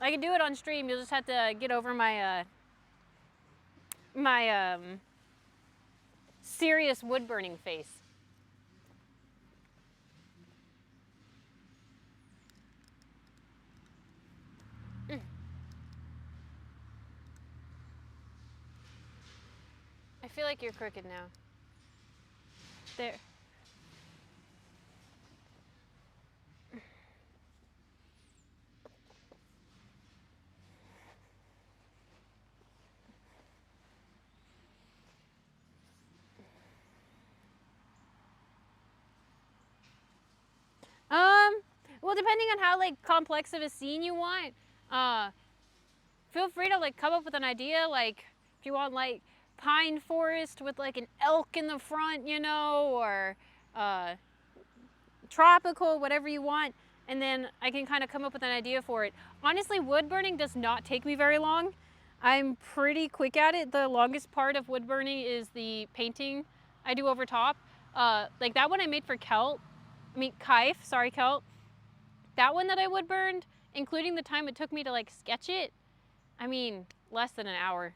could do it on stream. You'll just have to get over my serious wood burning face. I feel like you're crooked now. There. Well, depending on how like complex of a scene you want, feel free to like come up with an idea. Like if you want like pine forest with like an elk in the front, you know, or tropical, whatever you want, and then I can kind of come up with an idea for it. Honestly, wood burning does not take me very long. I'm pretty quick at it. The longest part of wood burning is the painting I do over top. Like that one I made for Kelt. That one that I wood burned, including the time it took me to like sketch it, I mean, less than an hour.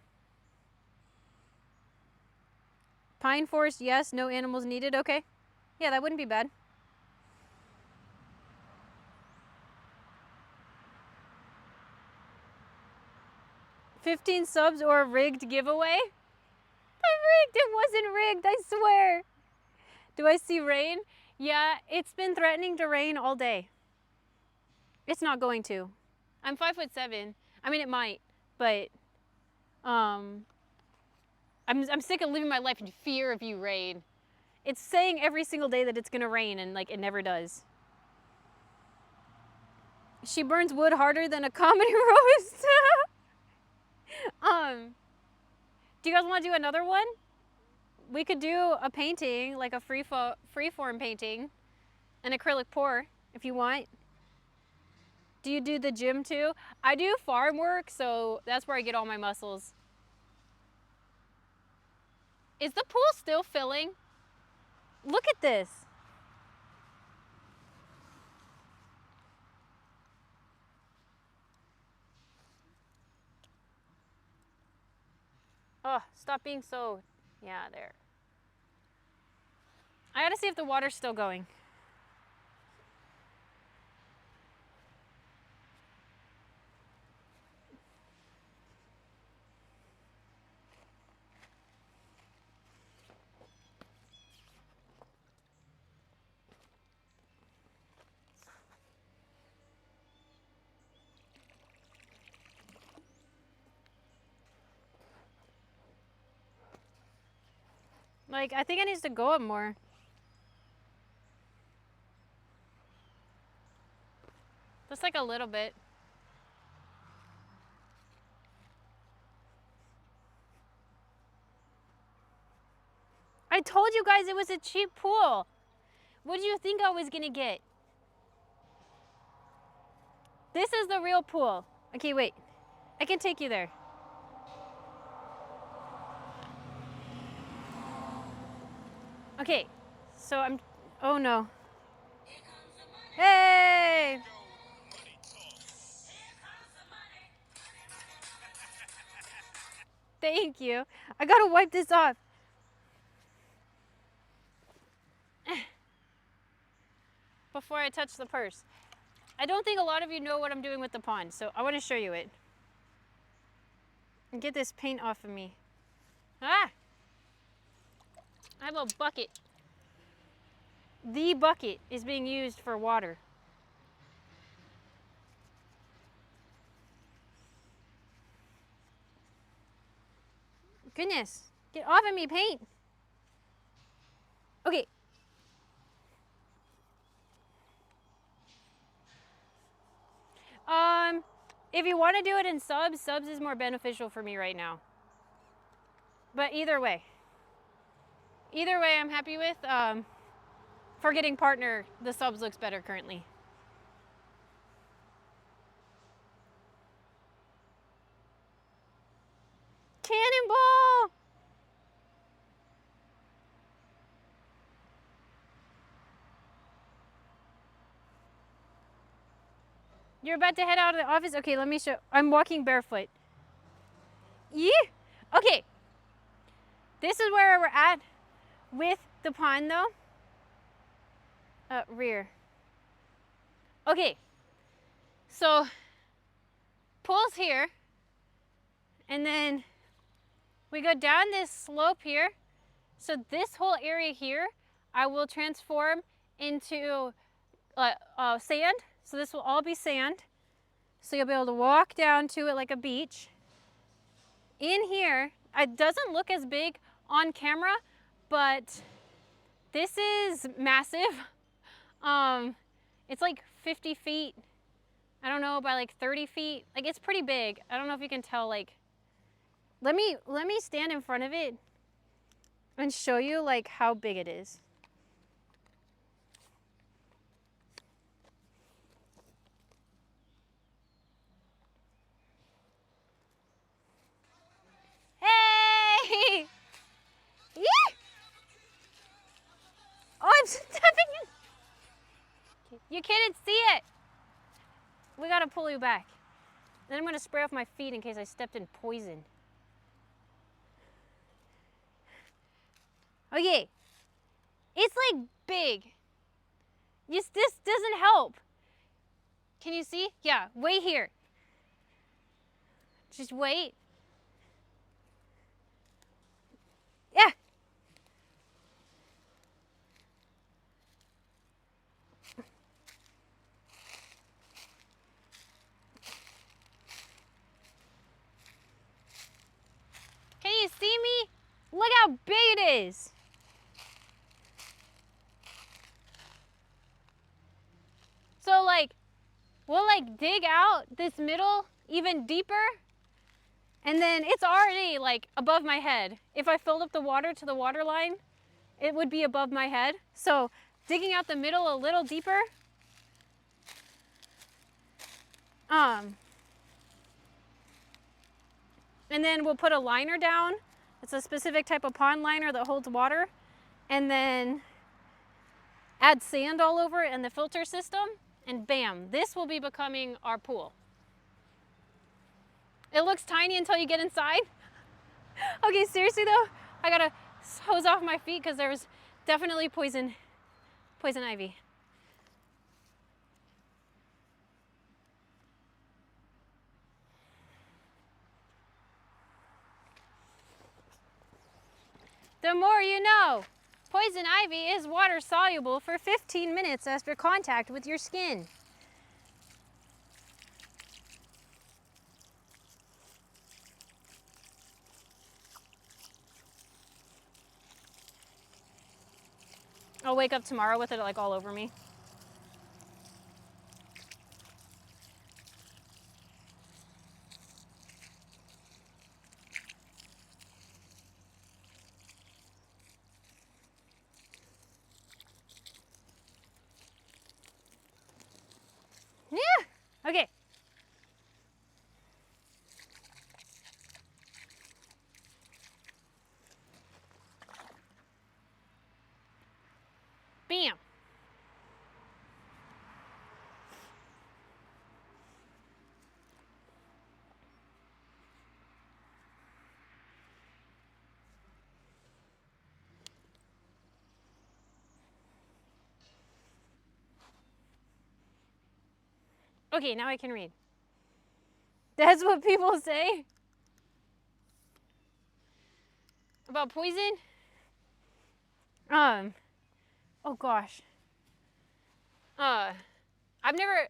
Pine forest, yes, no animals needed, okay. Yeah, that wouldn't be bad. $15 subs or a rigged giveaway? It wasn't rigged, I swear. Do I see rain? Yeah, it's been threatening to rain all day. It's not going to. I'm 5'7". I mean, it might, but I'm sick of living my life in fear of you, rain. It's saying every single day that it's gonna rain, and like it never does. She burns wood harder than a comedy roast. Do you guys want to do another one? We could do a painting, like a freeform painting, an acrylic pour, if you want. Do you do the gym too? I do farm work, so that's where I get all my muscles. Is the pool still filling? Look at this. Oh, stop being so, yeah, there. I gotta see if the water's still going. Like, I think it needs to go up more. Just like a little bit. I told you guys it was a cheap pool. What do you think I was gonna get? This is the real pool. Okay, wait. I can take you there. Okay, so I'm, oh no. Hey! Thank you. I gotta wipe this off. Before I touch the purse. I don't think a lot of you know what I'm doing with the pond, so I want to show you it. And get this paint off of me. Ah! I have a bucket. The bucket is being used for water. Goodness, get off of me, paint. Okay. If you want to do it in subs, subs is more beneficial for me right now. But either way, I'm happy with. For getting partner, the subs looks better currently. Cannonball! You're about to head out of the office? Okay, let me show. I'm walking barefoot. Yeah. Okay. This is where we're at with the pond though. Rear. Okay. So, pool's here. And then we go down this slope here. So this whole area here, I will transform into sand. So this will all be sand. So you'll be able to walk down to it like a beach. In here, it doesn't look as big on camera, but this is massive. It's like 50 feet. I don't know, by like 30 feet. Like it's pretty big. I don't know if you can tell. Like, let me stand in front of it and show you like how big it is. Hey! Yeah! Oh, I'm stepping in. You can't see it. We gotta pull you back. Then I'm gonna spray off my feet in case I stepped in poison. Okay. It's like big. This doesn't help. Can you see? Yeah, wait here. Just wait. Yeah. Can you see me? Look how big it is. So like, we'll like dig out this middle even deeper. And then it's already like above my head. If I filled up the water to the water line, it would be above my head. So digging out the middle a little deeper. And then we'll put a liner down. It's a specific type of pond liner that holds water. And then add sand all over it and the filter system. And bam, this will be becoming our pool. It looks tiny until you get inside. Okay, seriously though, I gotta hose off my feet because there was definitely poison ivy. The more you know. Poison ivy is water soluble for 15 minutes after contact with your skin. I'll wake up tomorrow with it like all over me. Yeah, okay. Okay, now I can read. That's what people say about poison. Oh gosh. Uh, I've never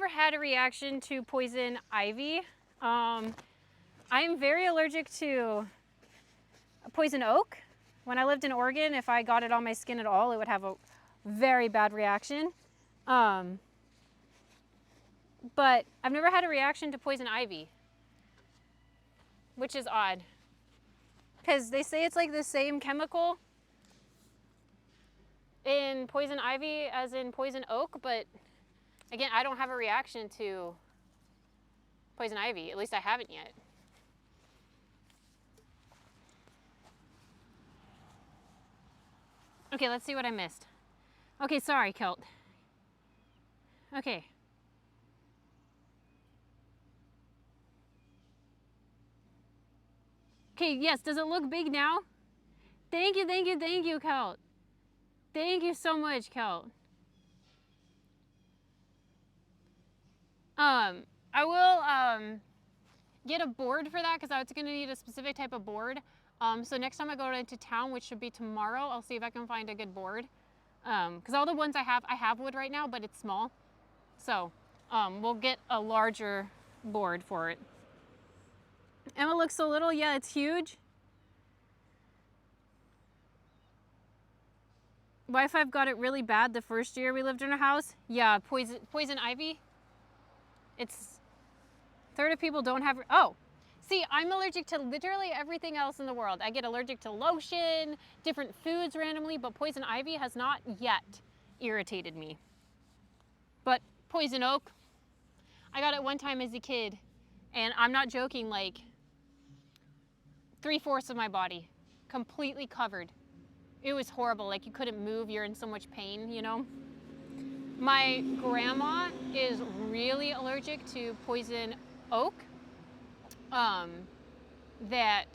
had a reaction to poison ivy. I'm very allergic to poison oak. When I lived in Oregon, if I got it on my skin at all, it would have a very bad reaction. But I've never had a reaction to poison ivy, which is odd. Because they say it's like the same chemical in poison ivy as in poison oak, but again, I don't have a reaction to poison ivy. At least I haven't yet. Okay, let's see what I missed. Okay, sorry, Kelt. Okay. Okay, yes, does it look big now? Thank you, Kelt. Thank you so much, Kelt. I will get a board for that because I was gonna need a specific type of board. So next time I go into town, which should be tomorrow, I'll see if I can find a good board. Because all the ones I have wood right now, but it's small. So we'll get a larger board for it. Emma looks so little. Yeah, it's huge. Wi-Fi got it really bad the first year we lived in a house. Yeah, poison ivy. It's third of people don't have. Oh, see, I'm allergic to literally everything else in the world. I get allergic to lotion, different foods randomly, but poison ivy has not yet irritated me. But poison oak, I got it one time as a kid, and I'm not joking, like 3/4 of my body completely covered. It was horrible. Like you couldn't move. You're in so much pain, you know? My grandma is really allergic to poison oak. That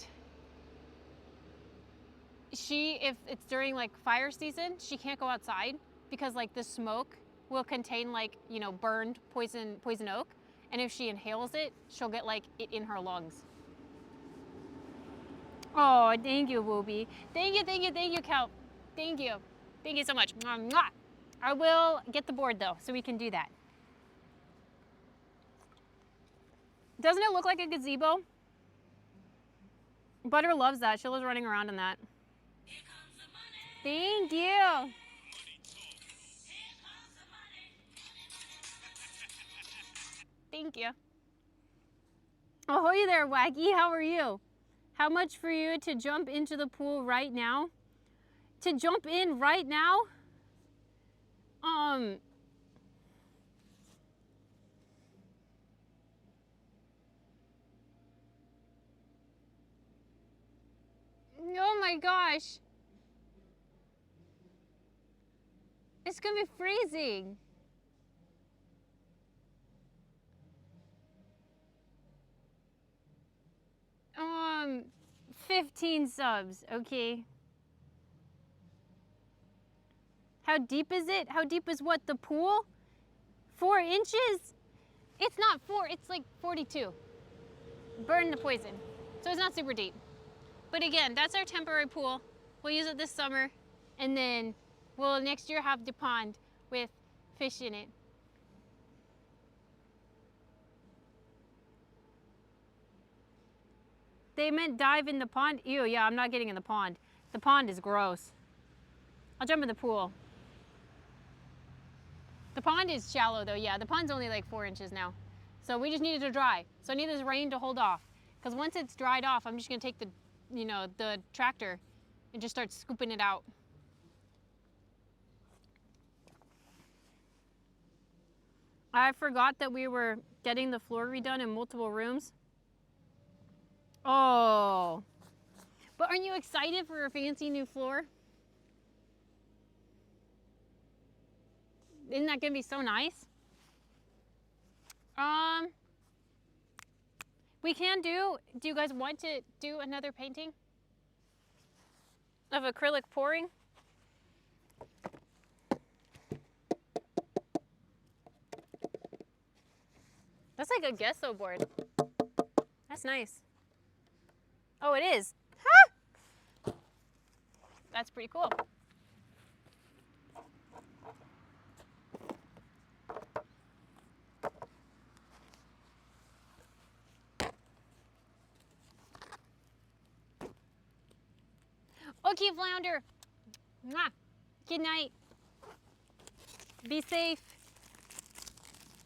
if it's during like fire season, she can't go outside because like the smoke will contain like, you know, burned poison oak. And if she inhales it, she'll get like it in her lungs. Oh, thank you, Whoopi. Thank you, Kel. Thank you. Thank you so much. Mwah, mwah. I will get the board though, so we can do that. Doesn't it look like a gazebo? Butter loves that. She loves running around in that. Thank you. Thank you. Ahoy there, Wacky. How are you? How much for you to jump into the pool right now? To jump in right now? Oh my gosh. It's gonna be freezing. 15 subs, okay. How deep is it? How deep is what, the pool? 4 inches? It's not 4, it's like 42. Burn the poison. So it's not super deep. But again, that's our temporary pool. We'll use it this summer, and then we'll next year have the pond with fish in it. They meant dive in the pond? Ew, yeah, I'm not getting in the pond. The pond is gross. I'll jump in the pool. The pond is shallow though, yeah. The pond's only like 4 inches now. So we just need it to dry. So I need this rain to hold off. Because once it's dried off, I'm just gonna take the, you know, the tractor and just start scooping it out. I forgot that we were getting the floor redone in multiple rooms. Oh. But aren't you excited for a fancy new floor? Isn't that gonna be so nice? We can do you guys want to do another painting of acrylic pouring? That's like a gesso board. That's nice. Oh, it is. Huh? That's pretty cool. Okay, Flounder. Mwah. Good night. Be safe.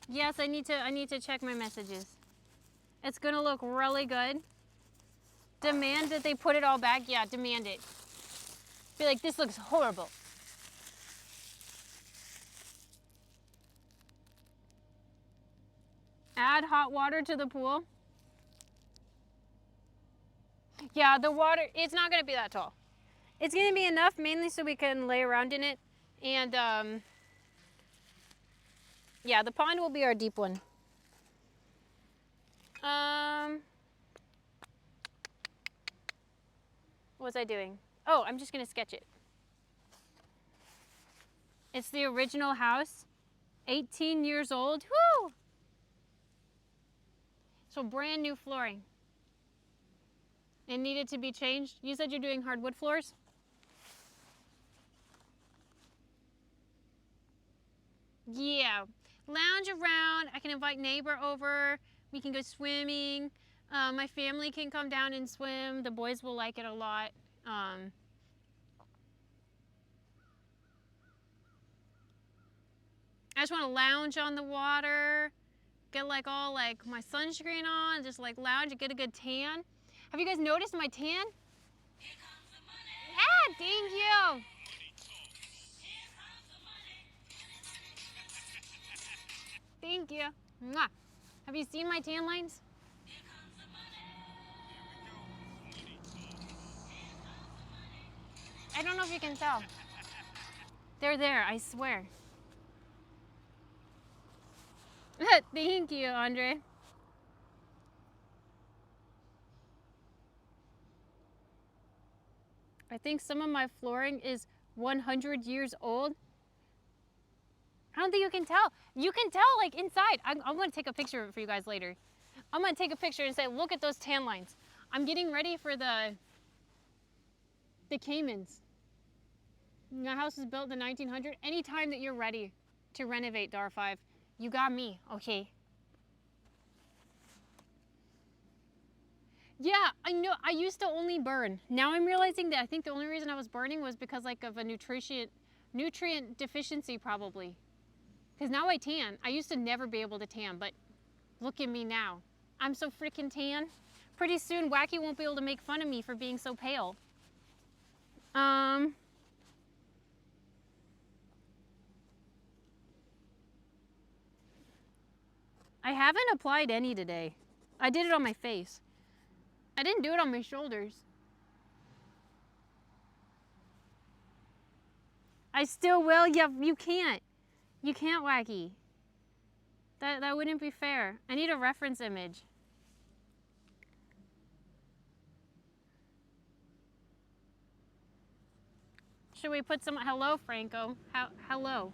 Yes, I need to check my messages. It's gonna look really good. Demand that they put it all back. Yeah, demand it. Be like, this looks horrible. Add hot water to the pool. Yeah, the water, it's not gonna be that tall. It's gonna be enough mainly so we can lay around in it. And yeah, the pond will be our deep one. What was I doing? Oh, I'm just gonna sketch it. It's the original house, 18 years old. Woo! So brand new flooring. It needed to be changed. You said you're doing hardwood floors? Yeah. Lounge around. I can invite neighbor over. We can go swimming. My family can come down and swim. The boys will like it a lot. I just want to lounge on the water, get like all like my sunscreen on, just like lounge and get a good tan. Have you guys noticed my tan? Ah, thank you. Thank you. Mwah. Have you seen my tan lines? I don't know if you can tell. They're there, I swear. Thank you, Andre. I think some of my flooring is 100 years old. I don't think you can tell. You can tell like inside. I'm gonna take a picture of it for you guys later. I'm gonna take a picture and say, look at those tan lines. I'm getting ready for the Caymans. My house was built in 1900. Anytime that you're ready to renovate DAR 5, you got me, okay? Yeah, I know. I used to only burn. Now I'm realizing that I think the only reason I was burning was because like of a nutrient deficiency probably. Because now I tan. I used to never be able to tan, but look at me now. I'm so freaking tan. Pretty soon Wacky won't be able to make fun of me for being so pale. I haven't applied any today. I did it on my face. I didn't do it on my shoulders. I still will. Yeah, you can't. You can't, Wacky. That wouldn't be fair. I need a reference image. Should we put some, hello, Franco. Hello.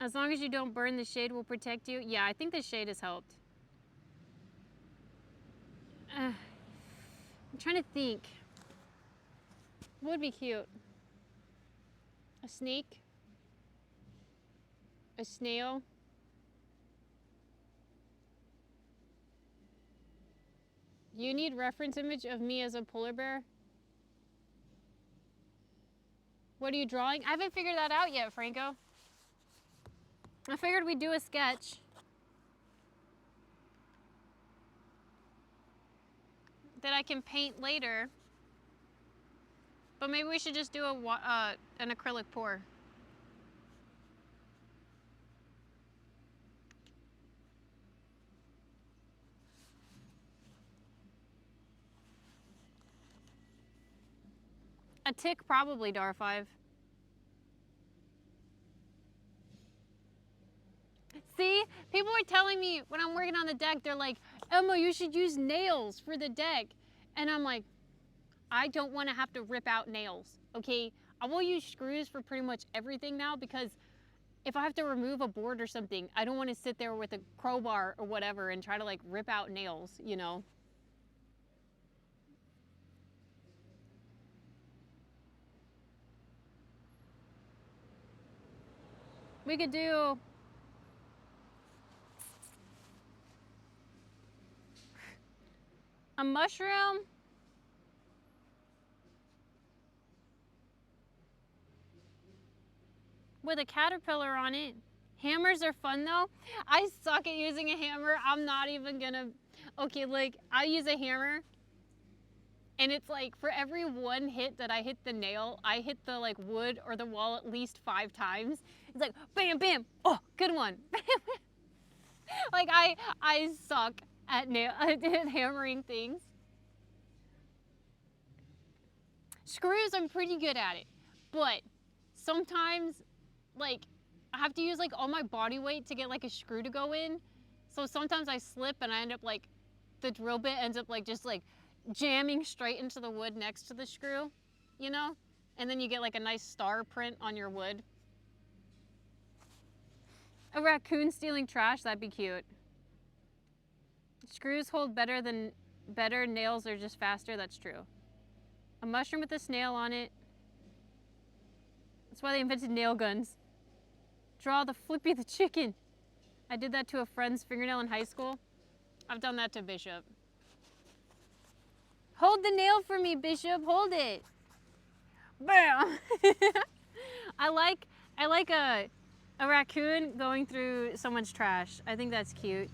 As long as you don't burn, the shade will protect you. Yeah, I think the shade has helped. I'm trying to think. What would be cute? A snake? A snail? You need reference image of me as a polar bear? What are you drawing? I haven't figured that out yet, Franco. I figured we'd do a sketch. That I can paint later. But maybe we should just do an acrylic pour. A tick probably, DAR 5. See, people were telling me when I'm working on the deck, they're like, Emma, you should use nails for the deck. And I'm like, I don't want to have to rip out nails, okay? I will use screws for pretty much everything now because if I have to remove a board or something, I don't want to sit there with a crowbar or whatever and try to like rip out nails, you know? We could do a mushroom with a caterpillar on it. Hammers are fun though. I suck at using a hammer. I'm not even gonna. Okay, like I use a hammer and it's like for every one hit that I hit the nail, I hit the like wood or the wall at least 5 times. It's like bam, bam. Oh, good one. Like I suck at at hammering things. Screws, I'm pretty good at it, but sometimes like I have to use like all my body weight to get like a screw to go in. So sometimes I slip and I end up like the drill bit ends up like just like jamming straight into the wood next to the screw, you know? And then you get like a nice star print on your wood. A raccoon stealing trash, that'd be cute. Screws hold better, nails are just faster, that's true. A mushroom with a snail on it. That's why they invented nail guns. Draw the Flippy the chicken. I did that to a friend's fingernail in high school. I've done that to Bishop. Hold the nail for me, Bishop. Hold it. Bam. I like a raccoon going through someone's trash. I think that's cute.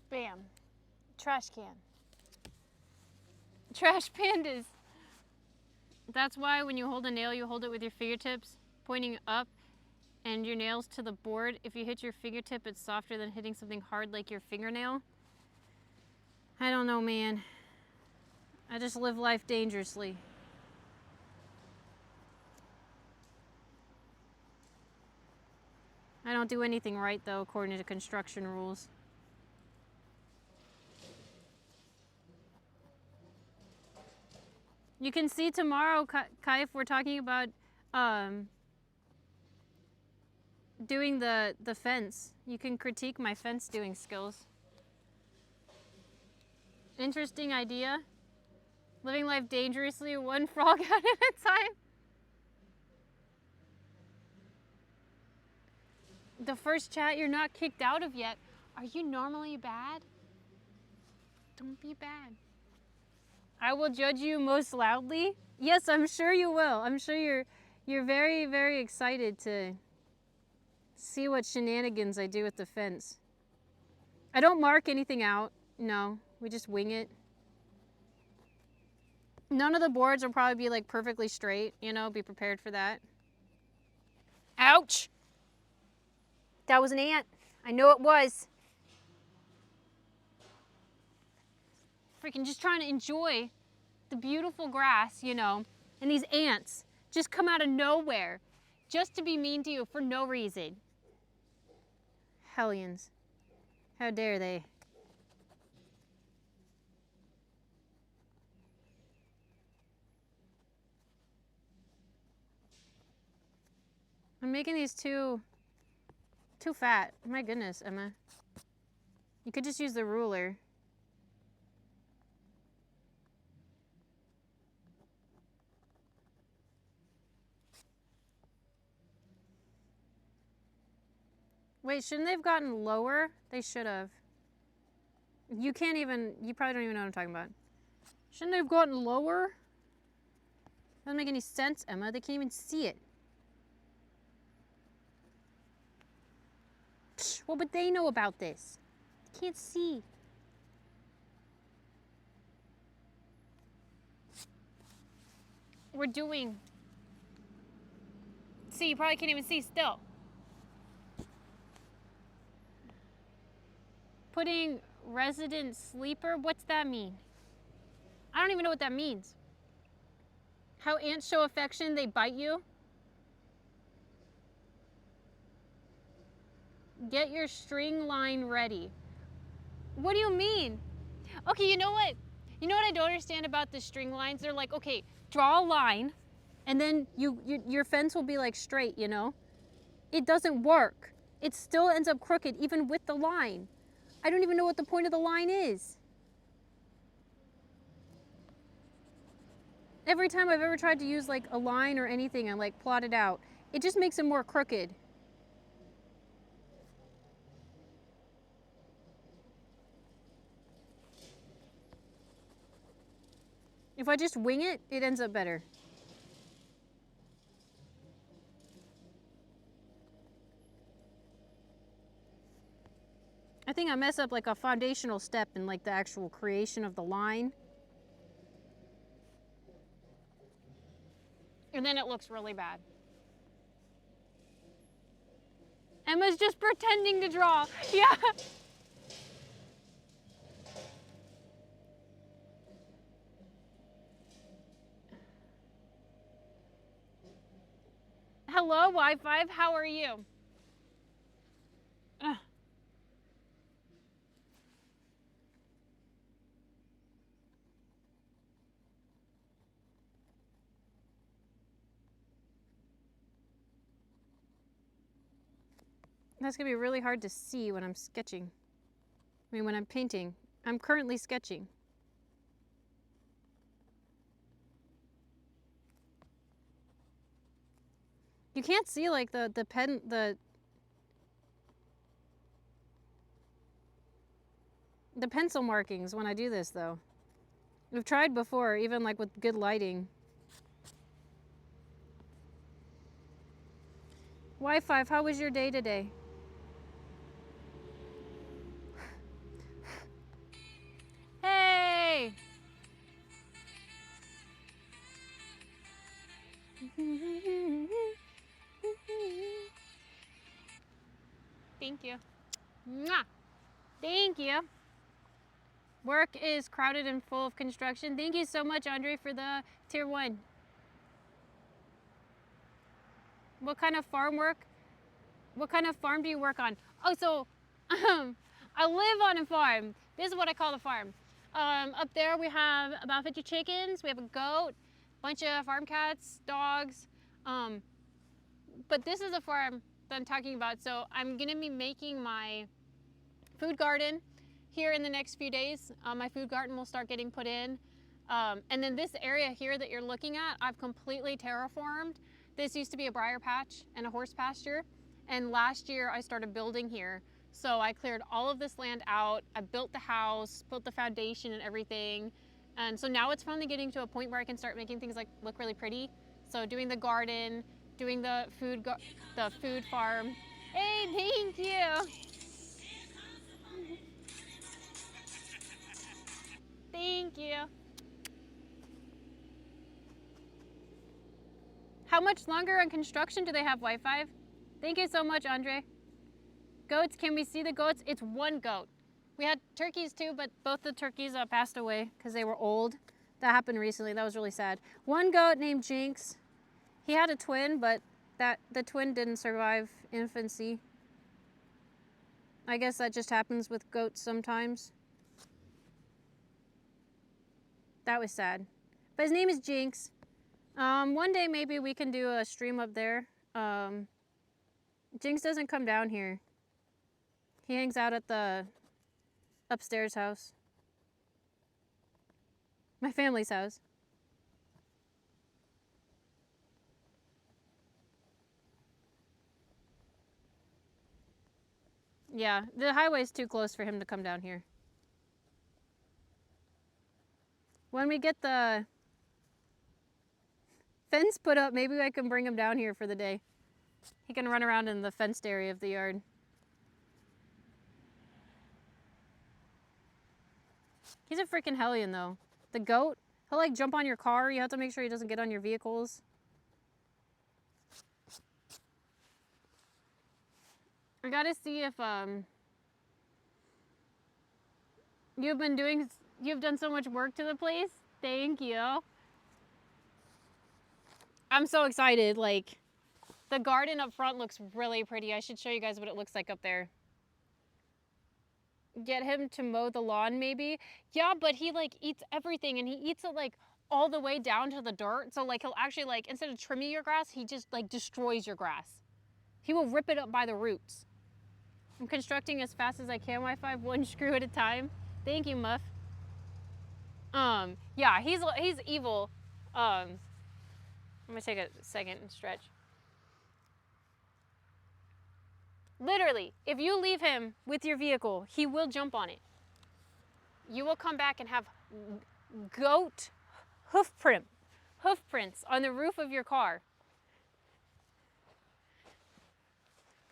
Bam. Trash can. Trash pandas. That's why when you hold a nail, you hold it with your fingertips pointing up and your nails to the board. If you hit your fingertip, it's softer than hitting something hard like your fingernail. I don't know, man. I just live life dangerously. I don't do anything right, though, according to construction rules. You can see tomorrow, Kai, if we're talking about doing the fence. You can critique my fence doing skills. Interesting idea. Living life dangerously, one frog at a time. The first chat you're not kicked out of yet. Are you normally bad? Don't be bad. I will judge you most loudly. Yes, I'm sure you will. I'm sure you're very, very excited to see what shenanigans I do with the fence. I don't mark anything out. No, we just wing it. None of the boards will probably be like perfectly straight, you know, be prepared for that. Ouch! That was an ant. I know it was. Freaking just trying to enjoy the beautiful grass, you know, and these ants just come out of nowhere just to be mean to you for no reason. Hellions. How dare they? I'm making these too fat. My goodness, Emma. You could just use the ruler. Wait, shouldn't they have gotten lower? They should have. You probably don't even know what I'm talking about. Shouldn't they have gotten lower? Doesn't make any sense, Emma. They can't even see it. What would they know about this? Can't see. We're doing. See, you probably can't even see still. Putting resident sleeper, what's that mean? I don't even know what that means. How ants show affection, they bite you. Get your string line ready. What do you mean? Okay, you know what? You know what I don't understand about the string lines? They're like, okay, draw a line, and then your fence will be like straight, you know? It doesn't work. It still ends up crooked even with the line. I don't even know what the point of the line is. Every time I've ever tried to use like a line or anything and like plot it out, it just makes it more crooked. If I just wing it, it ends up better. I think I mess up like a foundational step in like the actual creation of the line. And then it looks really bad. Emma's just pretending to draw. Yeah. Hello, Wi-Fi. How are you? Ugh. That's gonna be really hard to see when I'm sketching. I mean, when I'm painting. I'm currently sketching. You can't see like the pencil markings when I do this though. We've tried before, even like with good lighting. Wi-Fi, how was your day today? Hey! Thank you. Mwah! Thank you. Work is crowded and full of construction. Thank you so much, Andre, for the tier 1. What kind of farm work? What kind of farm do you work on? Oh, so I live on a farm. This is what I call the farm. Up there we have about 50 chickens. We have a goat, bunch of farm cats, dogs. But this is a farm that I'm talking about. So I'm gonna be making my food garden here in the next few days. My food garden will start getting put in. And then this area here that you're looking at, I've completely terraformed. This used to be a briar patch and a horse pasture. And last year I started building here. So I cleared all of this land out. I built the house, built the foundation and everything. And so now it's finally getting to a point where I can start making things like look really pretty. So doing the garden, doing the food farm. Hey, thank you. Thank you. How much longer on construction do they have Wi-Fi? Thank you so much, Andre. Goats, can we see the goats? It's one goat. We had turkeys too, but both the turkeys passed away because they were old. That happened recently. That was really sad. One goat named Jinx. He had a twin, but the twin didn't survive infancy. I guess that just happens with goats sometimes. That was sad. But his name is Jinx. One day maybe we can do a stream up there. Jinx doesn't come down here. He hangs out at the upstairs house. My family's house. Yeah, the highway's too close for him to come down here. When we get the fence put up, maybe I can bring him down here for the day. He can run around in the fenced area of the yard. He's a freaking hellion, though. The goat, he'll like jump on your car. You have to make sure he doesn't get on your vehicles. I gotta see if you've done so much work to the place. Thank you. I'm so excited. Like, the garden up front looks really pretty. I should show you guys what it looks like up there. Get him to mow the lawn, maybe. Yeah, but he like eats everything, and he eats it like all the way down to the dirt. So like he'll actually like, instead of trimming your grass, he just like destroys your grass. He will rip it up by the roots. I'm constructing as fast as I can, Wi-Fi, one screw at a time. Thank you, Muff. Yeah, he's evil. I'm gonna take a second and stretch. Literally, if you leave him with your vehicle, he will jump on it. You will come back and have goat hoof prints on the roof of your car.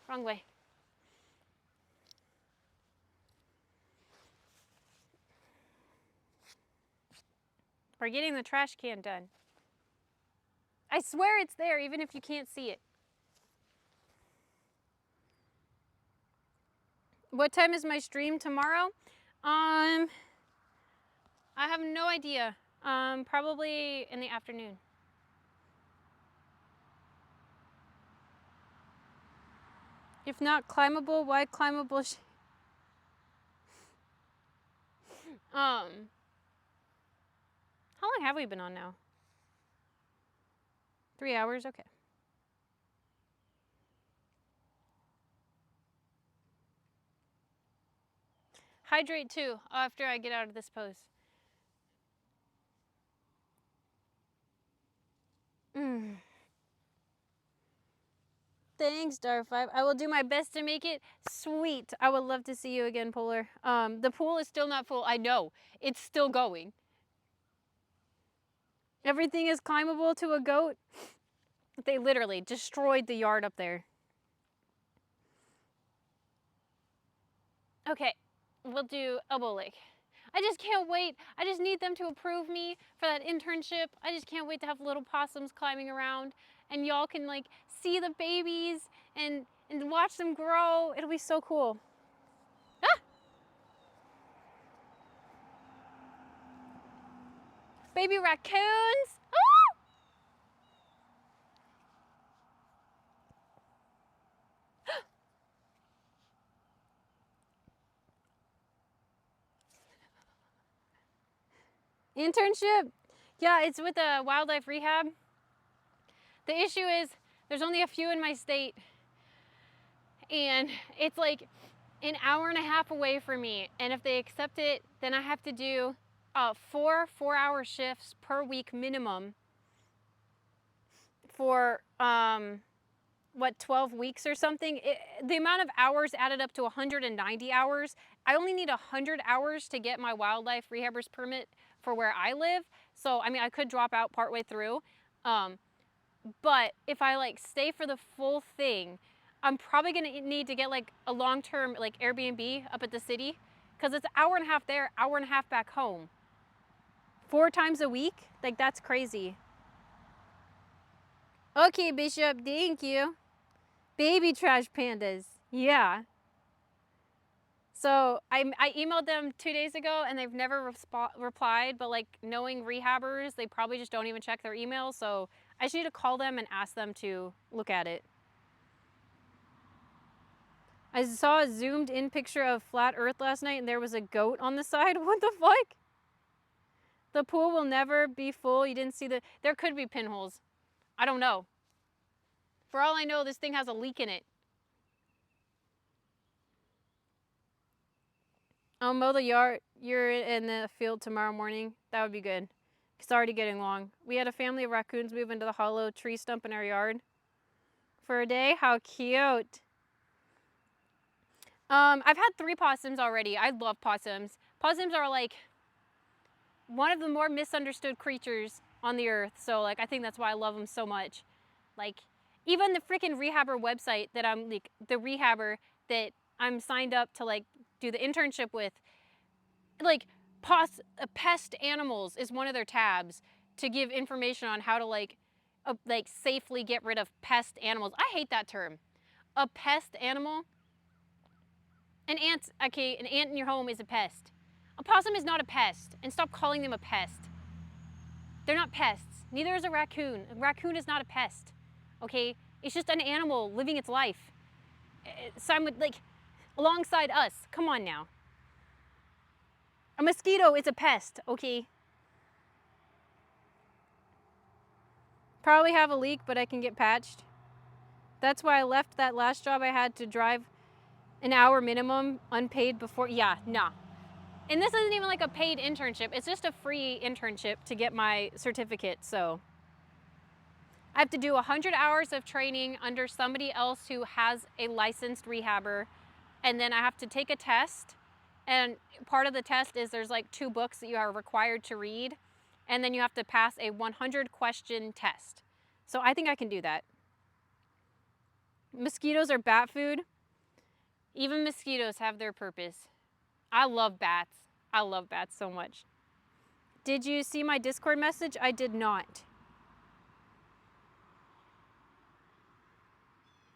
Wrong way. We're getting the trash can done. I swear it's there, even if you can't see it. What time is my stream tomorrow? I have no idea. Probably in the afternoon. If not climbable, why climbable? How long have we been on now? 3 hours? Okay. Hydrate too after I get out of this pose. Thanks, Star5. I will do my best to make it sweet. I would love to see you again, Polar. The pool is still not full. I know. It's still going. Everything is climbable to a goat. They literally destroyed the yard up there. Okay, we'll do elbow lick. I just can't wait. I just need them to approve me for that internship. I just can't wait to have little possums climbing around, and y'all can like see the babies and watch them grow. It'll be so cool. Ah! Baby raccoons. Ah! Internship? Yeah, it's with a wildlife rehab. The issue is there's only a few in my state, and it's like an hour and a half away from me. And if they accept it, then I have to do 4-hour shifts per week minimum for 12 weeks or something. The amount of hours added up to 190 hours. I only need 100 hours to get my wildlife rehabber's permit for where I live. So, I mean, I could drop out partway through. But if I like stay for the full thing, I'm probably gonna need to get like a long-term like Airbnb up at the city, because it's an hour and a half there, hour and a half back home. 4 times a week? Like, that's crazy. Okay, Bishop, thank you. Baby trash pandas. Yeah. So I emailed them 2 days ago and they've never replied, but like knowing rehabbers, they probably just don't even check their emails. So I just need to call them and ask them to look at it. I saw a zoomed in picture of flat earth last night and there was a goat on the side. What the fuck? The pool will never be full. You didn't see there could be pinholes. I don't know. For all I know, this thing has a leak in it. I'll mow the yard. You're in the field tomorrow morning. That would be good. It's already getting long. We had a family of raccoons move into the hollow tree stump in our yard for a day. How cute. I've had 3 possums already. I love possums. Possums are like one of the more misunderstood creatures on the earth. So like, I think that's why I love them so much. Like, even the freaking rehabber website that I'm like, the rehabber that I'm signed up to like do the internship with, like Pest animals is one of their tabs to give information on how to like safely get rid of pest animals. I hate that term. A pest animal. An ant, okay, an ant in your home is a pest. A possum is not a pest, and stop calling them a pest. They're not pests. Neither is a raccoon. A raccoon is not a pest, okay? It's just an animal living its life. Alongside us. Come on now. A mosquito is a pest, okay? Probably have a leak, but I can get patched. That's why I left that last job I had to drive an hour minimum unpaid before. Yeah, nah. And this isn't even like a paid internship. It's just a free internship to get my certificate. So I have to do 100 hours of training under somebody else who has a licensed rehabber. And then I have to take a test. And part of the test is there's like 2 books that you are required to read. And then you have to pass a 100 question test. So I think I can do that. Mosquitoes are bat food. Even mosquitoes have their purpose. I love bats. I love bats so much. Did you see my Discord message? I did not.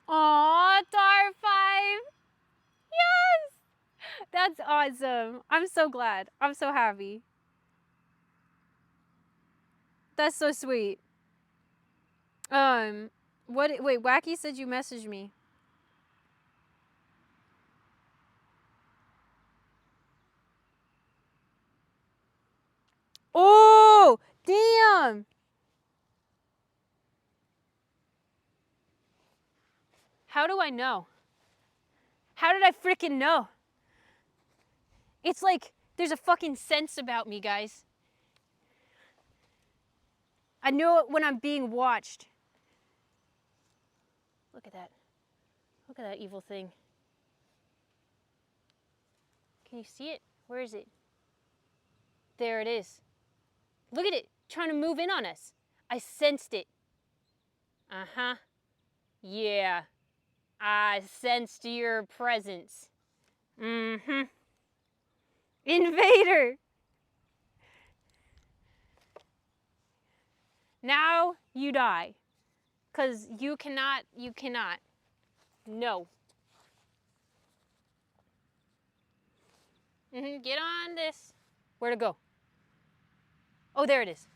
Aw, Tar5. Yes! That's awesome. I'm so glad. I'm so happy. That's so sweet. Wait, Wacky said you messaged me. Oh, damn. How do I know? How did I freaking know? It's like there's a fucking sense about me, guys. I know it when I'm being watched. Look at that. Look at that evil thing. Can you see it? Where is it? There it is. Look at it, trying to move in on us. I sensed it. Uh-huh. Yeah. I sensed your presence. Mm-hmm. Invader! Now you die. 'Cause you cannot. No. Get on this. Where to go? Oh, there it is.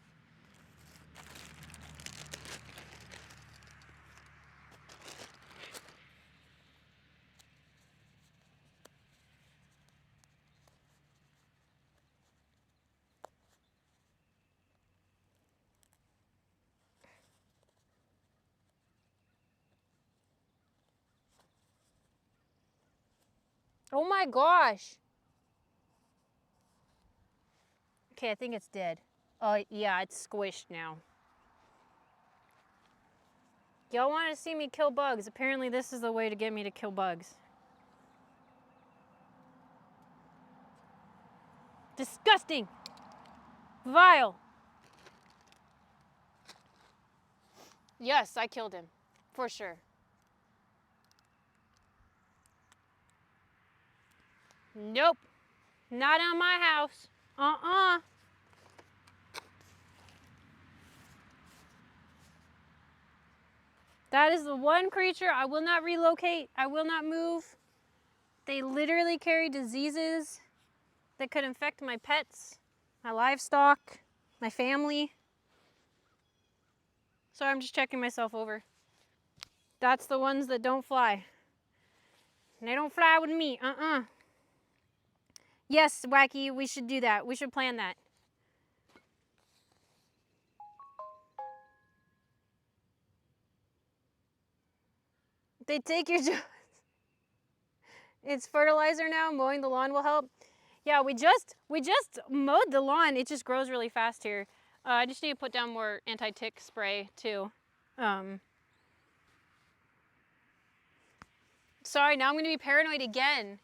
Oh my gosh. Okay, I think it's dead. Oh, yeah, it's squished now. Y'all want to see me kill bugs? Apparently this is the way to get me to kill bugs. Disgusting. Vile. Yes, I killed him. For sure. Nope. Not on my house. Uh-uh. That is the one creature I will not relocate. I will not move. They literally carry diseases that could infect my pets, my livestock, my family. So I'm just checking myself over. That's the ones that don't fly. And they don't fly with me. Uh-uh. Yes, Wacky, we should do that. We should plan that. They take your job. It's fertilizer now. Mowing the lawn will help. Yeah, we just mowed the lawn. It just grows really fast here. I just need to put down more anti-tick spray too. Sorry, now I'm gonna be paranoid again.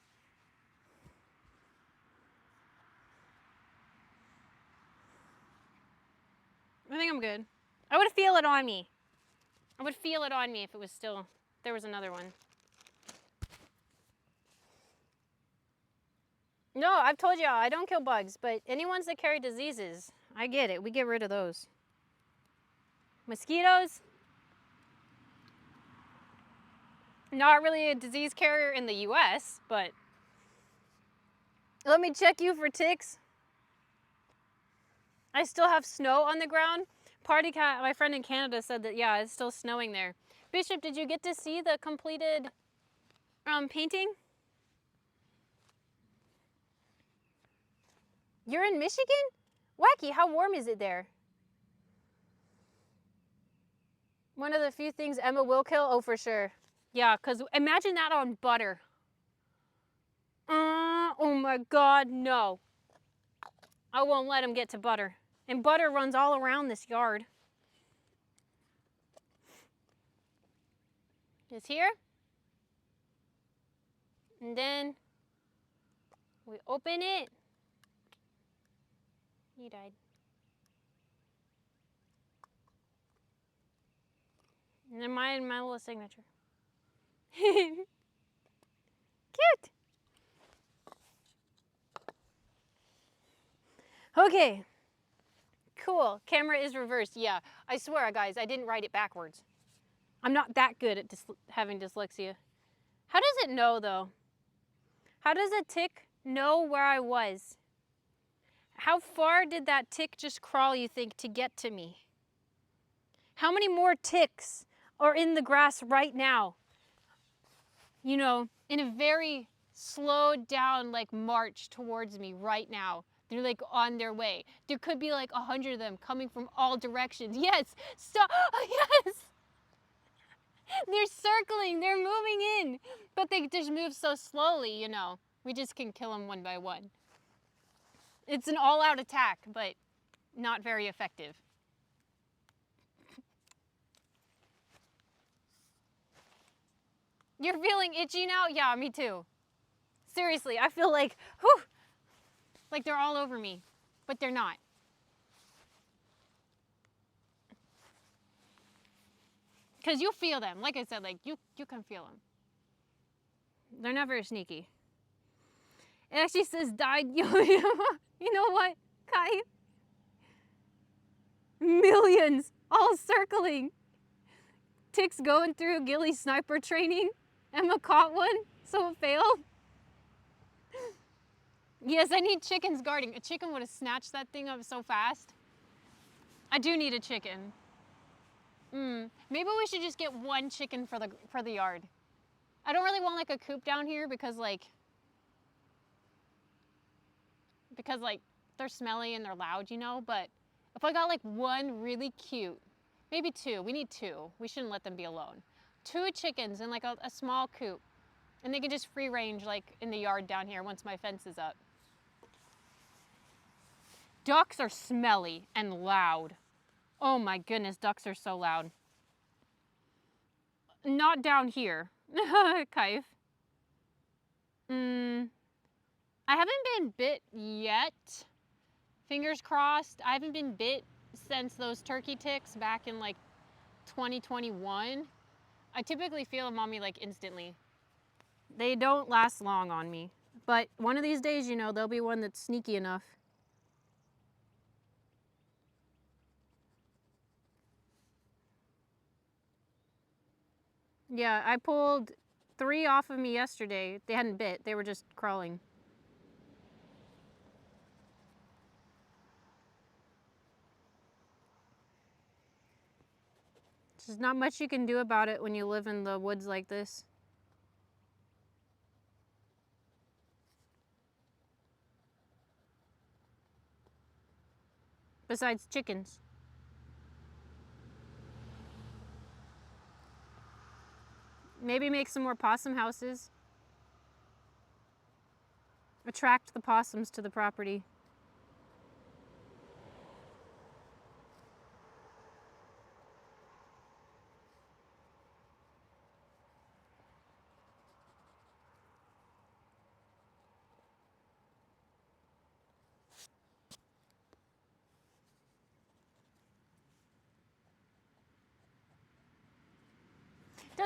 I think I'm good. I would feel it on me. I would feel it on me if it was still, there was another one. No, I've told y'all, I don't kill bugs, but any ones that carry diseases, I get it. We get rid of those. Mosquitoes, not really a disease carrier in the US, but let me check you for ticks. I still have snow on the ground. Party Cat, my friend in Canada, said that, yeah, it's still snowing there. Bishop, did you get to see the completed painting? You're in Michigan? Wacky, how warm is it there? One of the few things Emma will kill? Oh, for sure. Yeah, because imagine that on butter. Oh my God, no. I won't let him get to butter. And butter runs all around this yard. It's here. And then we open it. He died. And then my little signature. Cute. Okay. Cool. Camera is reversed. Yeah. I swear, guys, I didn't write it backwards. I'm not that good at having dyslexia. How does it know, though? How does a tick know where I was? How far did that tick just crawl, you think, to get to me? How many more ticks are in the grass right now? You know, in a very slowed down, like, march towards me right now. They're, like, on their way. There could be, like, 100 of them coming from all directions. Yes! Stop! Yes! They're circling. They're moving in. But they just move so slowly, you know. We just can kill them one by one. It's an all-out attack, but not very effective. You're feeling itchy now? Yeah, me too. Seriously, I feel like, whew, like they're all over me, but they're not. Because you feel them. Like I said, like you can feel them. They're not very sneaky. It actually says died yo-yo. You know what, Kai? Millions, all circling. Ticks going through Gilly sniper training. Emma caught one, so it failed. Yes, I need chickens guarding. A chicken would have snatched that thing up so fast. I do need a chicken. Maybe we should just get one chicken for the yard. I don't really want like a coop down here because they're smelly and they're loud, you know, but if I got like one really cute, maybe two, we need two. We shouldn't let them be alone. 2 chickens in like a small coop. And they can just free range like in the yard down here once my fence is up. Ducks are smelly and loud. Oh my goodness, ducks are so loud. Not down here. Kaif. I haven't been bit yet. Fingers crossed. I haven't been bit since those turkey ticks back in like 2021. I typically feel them on me like instantly. They don't last long on me. But one of these days, you know, there'll be one that's sneaky enough. Yeah, I pulled 3 off of me yesterday. They hadn't bit. They were just crawling. There's not much you can do about it when you live in the woods like this. Besides chickens. Maybe make some more possum houses. Attract the possums to the property.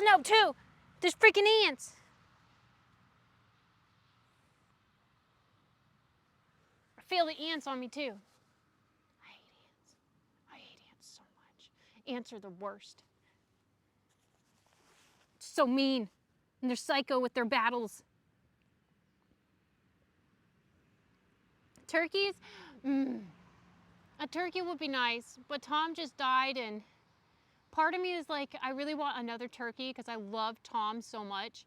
No, 2! There's freaking ants! feel the ants on me too. I hate ants. I hate ants so much. Ants are the worst. So mean. And they're psycho with their battles. Turkeys? A turkey would be nice, but Tom just died, and part of me is like, I really want another turkey because I love Tom so much,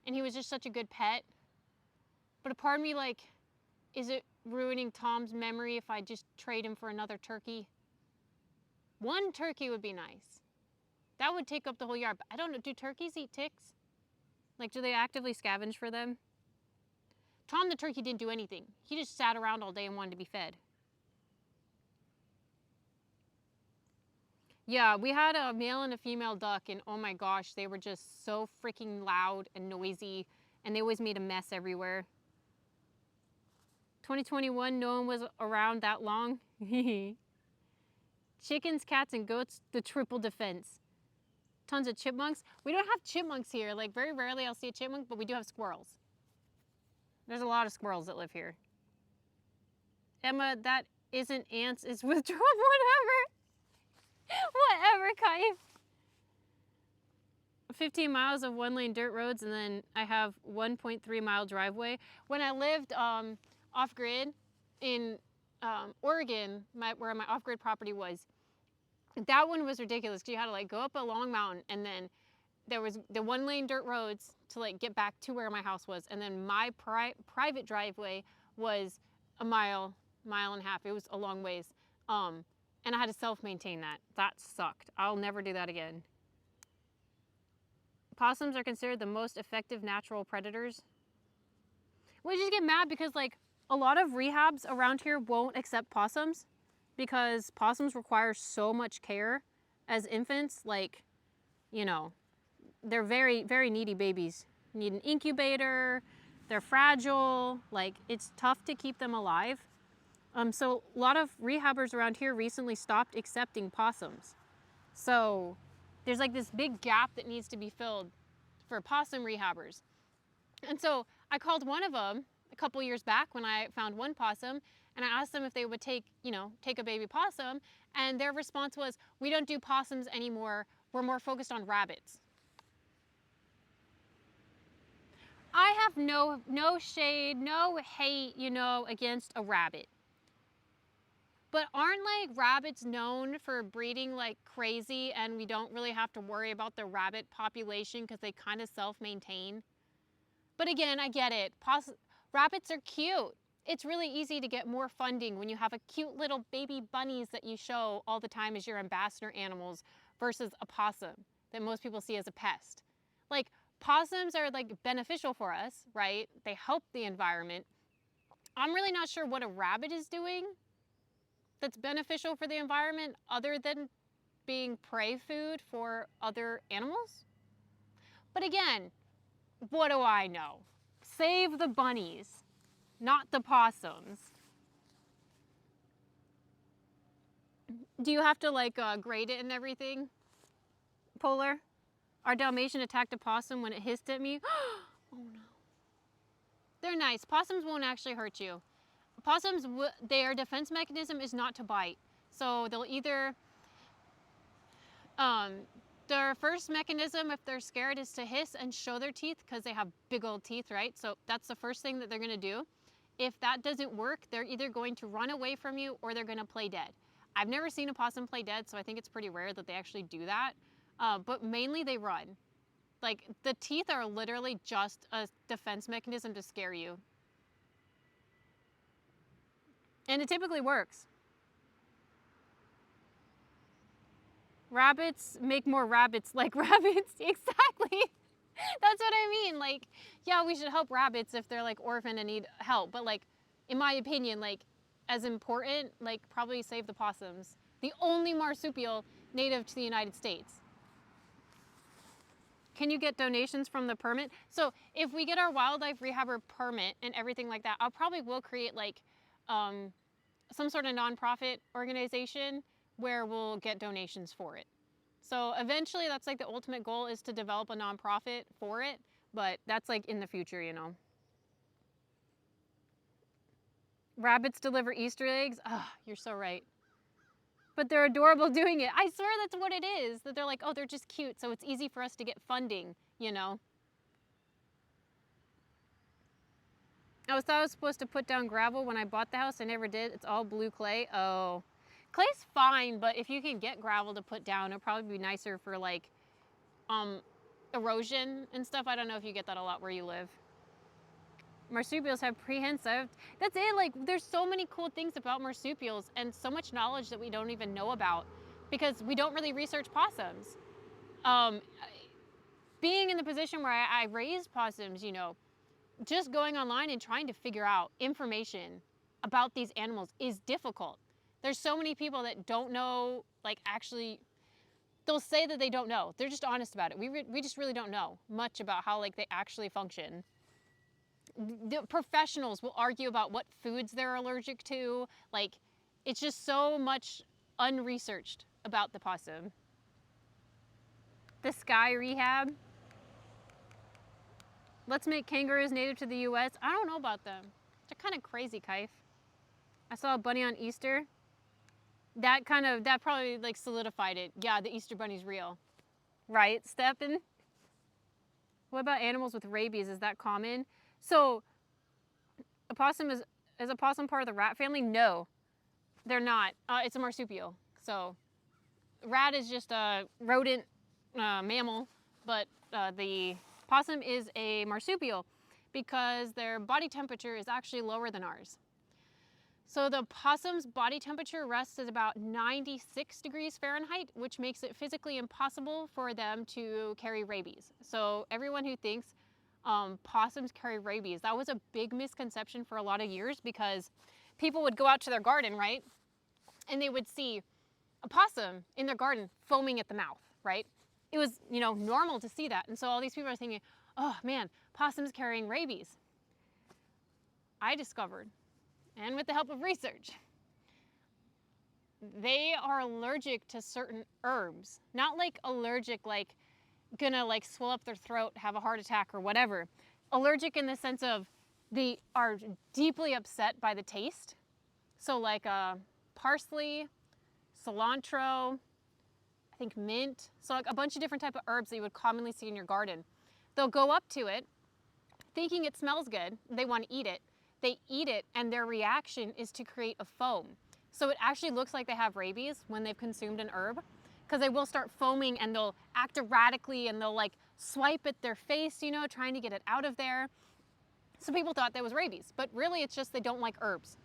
and he was just such a good pet. But a part of me like, is it ruining Tom's memory if I just trade him for another turkey? One turkey would be nice. That would take up the whole yard. But I don't know, do turkeys eat ticks? Like, do they actively scavenge for them? Tom the turkey didn't do anything. He just sat around all day and wanted to be fed. Yeah, we had a male and a female duck, and oh my gosh, they were just so freaking loud and noisy, and they always made a mess everywhere. 2021, no one was around that long. Chickens, cats, and goats, the triple defense. Tons of chipmunks. We don't have chipmunks here. Like, very rarely I'll see a chipmunk, but we do have squirrels. There's a lot of squirrels that live here. Emma, that isn't ants, it's withdrawal, whatever. Whatever, Kai. 15 miles of one-lane dirt roads, and then I have 1.3 mile driveway. When I lived off-grid in Oregon, where my off-grid property was, that one was ridiculous because you had to like go up a long mountain, and then there was the one-lane dirt roads to like get back to where my house was, and then my private driveway was a mile and a half. It was a long ways, and I had to self-maintain that. That sucked. I'll never do that again. Possums are considered the most effective natural predators. We just get mad because like a lot of rehabs around here won't accept possums because possums require so much care as infants. Like, you know, they're very, very needy babies. Need an incubator, they're fragile, like it's tough to keep them alive. So a lot of rehabbers around here recently stopped accepting possums. So there's like this big gap that needs to be filled for possum rehabbers. And so I called one of them a couple years back when I found one possum, and I asked them if they would take a baby possum, and their response was, we don't do possums anymore, we're more focused on rabbits. I have no shade, no hate, against a rabbit. But aren't like rabbits known for breeding like crazy, and we don't really have to worry about the rabbit population because they kind of self-maintain? But again, I get it. Rabbits are cute. It's really easy to get more funding when you have a cute little baby bunnies that you show all the time as your ambassador animals versus a possum that most people see as a pest. Like, possums are like beneficial for us, right? They help the environment. I'm really not sure what a rabbit is doing that's beneficial for the environment other than being prey food for other animals. But again, what do I know? Save the bunnies, not the possums. Do you have to like grade it and everything? Polar? Our Dalmatian attacked a possum when it hissed at me. Oh no. They're nice. Possums won't actually hurt you. Possums, their defense mechanism is not to bite. So they'll either, their first mechanism if they're scared is to hiss and show their teeth because they have big old teeth, right? So that's the first thing that they're gonna do. If that doesn't work, they're either going to run away from you or they're gonna play dead. I've never seen a possum play dead, so I think it's pretty rare that they actually do that. But mainly they run. Like, the teeth are literally just a defense mechanism to scare you. And it typically works. Rabbits make more rabbits like rabbits. Exactly. That's what I mean. Like, yeah, we should help rabbits if they're like orphaned and need help. But like, in my opinion, like, as important, like, probably save the possums. The only marsupial native to the United States. Can you get donations from the permit? So if we get our wildlife rehabber permit and everything like that, I'll probably will create like some sort of nonprofit organization where we'll get donations for it. So eventually that's like the ultimate goal is to develop a nonprofit for it, but that's like in the future, Rabbits deliver Easter eggs. Oh, you're so right. But they're adorable doing it. I swear that's what it is. That they're like, oh, they're just cute, so it's easy for us to get funding, you know? Thought I was supposed to put down gravel when I bought the house. I never did. It's all blue clay. Oh. Clay's fine, but if you can get gravel to put down, it'll probably be nicer for like erosion and stuff. I don't know if you get that a lot where you live. Marsupials have prehensile. That's it. Like, there's so many cool things about marsupials and so much knowledge that we don't even know about because we don't really research possums. Being in the position where I raised possums, you know, just going online and trying to figure out information about these animals is difficult. There's so many people that don't know, like, actually, they'll say that they don't know. They're just honest about it. We just really don't know much about how, like, they actually function. The professionals will argue about what foods they're allergic to. Like, it's just so much unresearched about the possum. The sky rehab. Let's make kangaroos native to the US. I don't know about them. They're kind of crazy, Kaif. I saw a bunny on Easter. That probably like solidified it. Yeah, the Easter bunny's real. Right, Stephen? What about animals with rabies? Is that common? So, a possum is a possum part of the rat family? No, they're not. It's a marsupial. So, rat is just a rodent mammal, but the possum is a marsupial because their body temperature is actually lower than ours. So the possum's body temperature rests at about 96 degrees Fahrenheit, which makes it physically impossible for them to carry rabies. So everyone who thinks possums carry rabies, that was a big misconception for a lot of years because people would go out to their garden, right? And they would see a possum in their garden foaming at the mouth, right? It was, you know, normal to see that. And so all these people are thinking, oh man, possums carrying rabies. I discovered, and with the help of research, they are allergic to certain herbs. Not like allergic, like gonna like swell up their throat, have a heart attack or whatever. Allergic in the sense of they are deeply upset by the taste. So like parsley, cilantro, I think mint. So like a bunch of different type of herbs that you would commonly see in your garden. They'll go up to it thinking it smells good. They want to eat it. They eat it and their reaction is to create a foam. So it actually looks like they have rabies when they've consumed an herb because they will start foaming and they'll act erratically and they'll like swipe at their face, you know, trying to get it out of there. So people thought that was rabies, but really it's just they don't like herbs.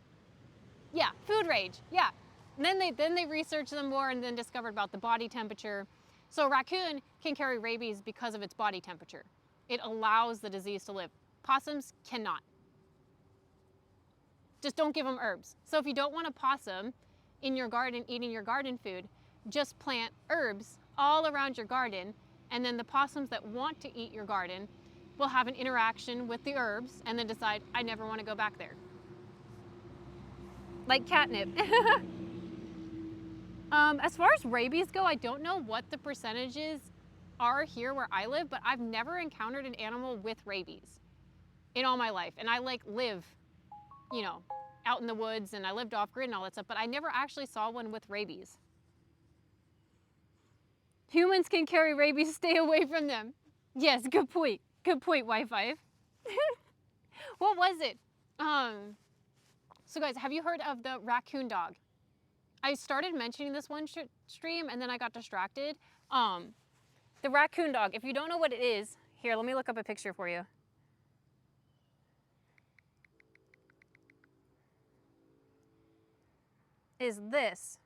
Yeah, food rage, yeah. And then they researched them more and then discovered about the body temperature. So a raccoon can carry rabies because of its body temperature. It allows the disease to live. Possums cannot. Just don't give them herbs. So if you don't want a possum in your garden eating your garden food, just plant herbs all around your garden, and then the possums that want to eat your garden will have an interaction with the herbs and then decide, I never want to go back there. Like catnip. As far as rabies go, I don't know what the percentages are here where I live, but I've never encountered an animal with rabies in all my life. And I like live, you know, out in the woods and I lived off grid and all that stuff, but I never actually saw one with rabies. Humans can carry rabies, stay away from them. Yes, good point. Good point, Wi-Fi. What was it? So guys, have you heard of the raccoon dog? I started mentioning this one stream and then I got distracted. The raccoon dog, if you don't know what it is, here, let me look up a picture for you. Is this.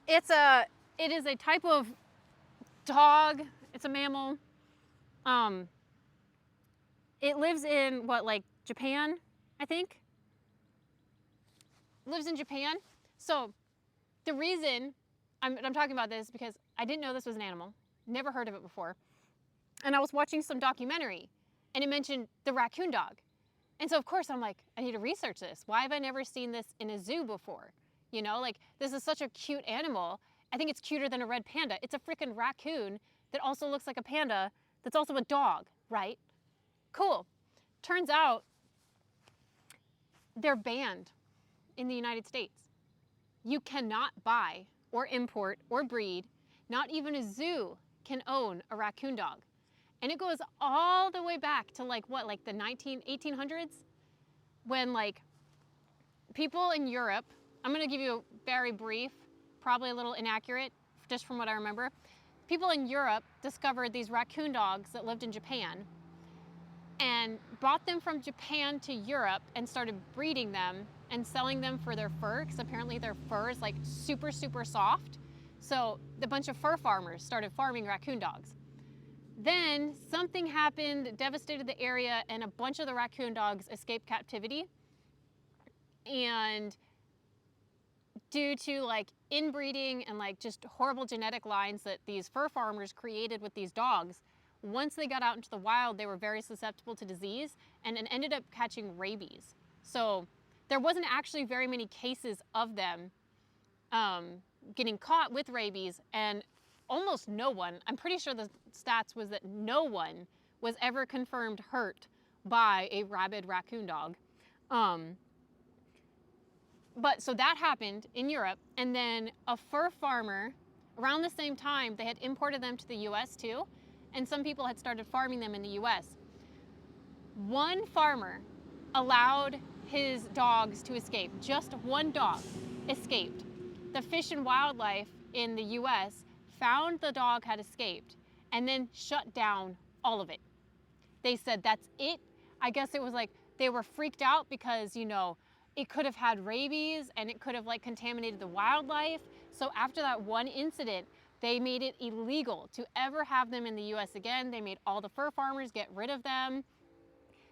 It is a type of dog. It's a mammal. It lives in what, like Japan, I think? Lives in Japan. So the reason I'm talking about this because I didn't know this was an animal. Never heard of it before. And I was watching some documentary and it mentioned the raccoon dog. And so of course I'm like, I need to research this. Why have I never seen this in a zoo before? You know, like this is such a cute animal. I think it's cuter than a red panda. It's a freaking raccoon that also looks like a panda that's also a dog, right? Cool. Turns out they're banned in the United States. You cannot buy or import or breed, not even a zoo can own a raccoon dog. And it goes all the way back to like what, like the 1800s? When like people in Europe, I'm gonna give you a very brief, probably a little inaccurate, just from what I remember. People in Europe discovered these raccoon dogs that lived in Japan and brought them from Japan to Europe and started breeding them and selling them for their fur, because apparently their fur is like super, super soft. So a bunch of fur farmers started farming raccoon dogs. Then something happened, devastated the area, and a bunch of the raccoon dogs escaped captivity. And due to like inbreeding and like just horrible genetic lines that these fur farmers created with these dogs, once they got out into the wild, they were very susceptible to disease and ended up catching rabies. So there wasn't actually very many cases of them getting caught with rabies, and almost no one, I'm pretty sure the stats was that no one was ever confirmed hurt by a rabid raccoon dog. But so that happened in Europe, and then a fur farmer, around the same time, they had imported them to the US too, and some people had started farming them in the US. One farmer allowed his dogs to escape. Just one dog escaped. The Fish and Wildlife in the US found the dog had escaped and then shut down all of it. They said, that's it. I guess it was like they were freaked out because, you know, it could have had rabies and it could have like contaminated the wildlife. So after that one incident, they made it illegal to ever have them in the US again. They made all the fur farmers get rid of them.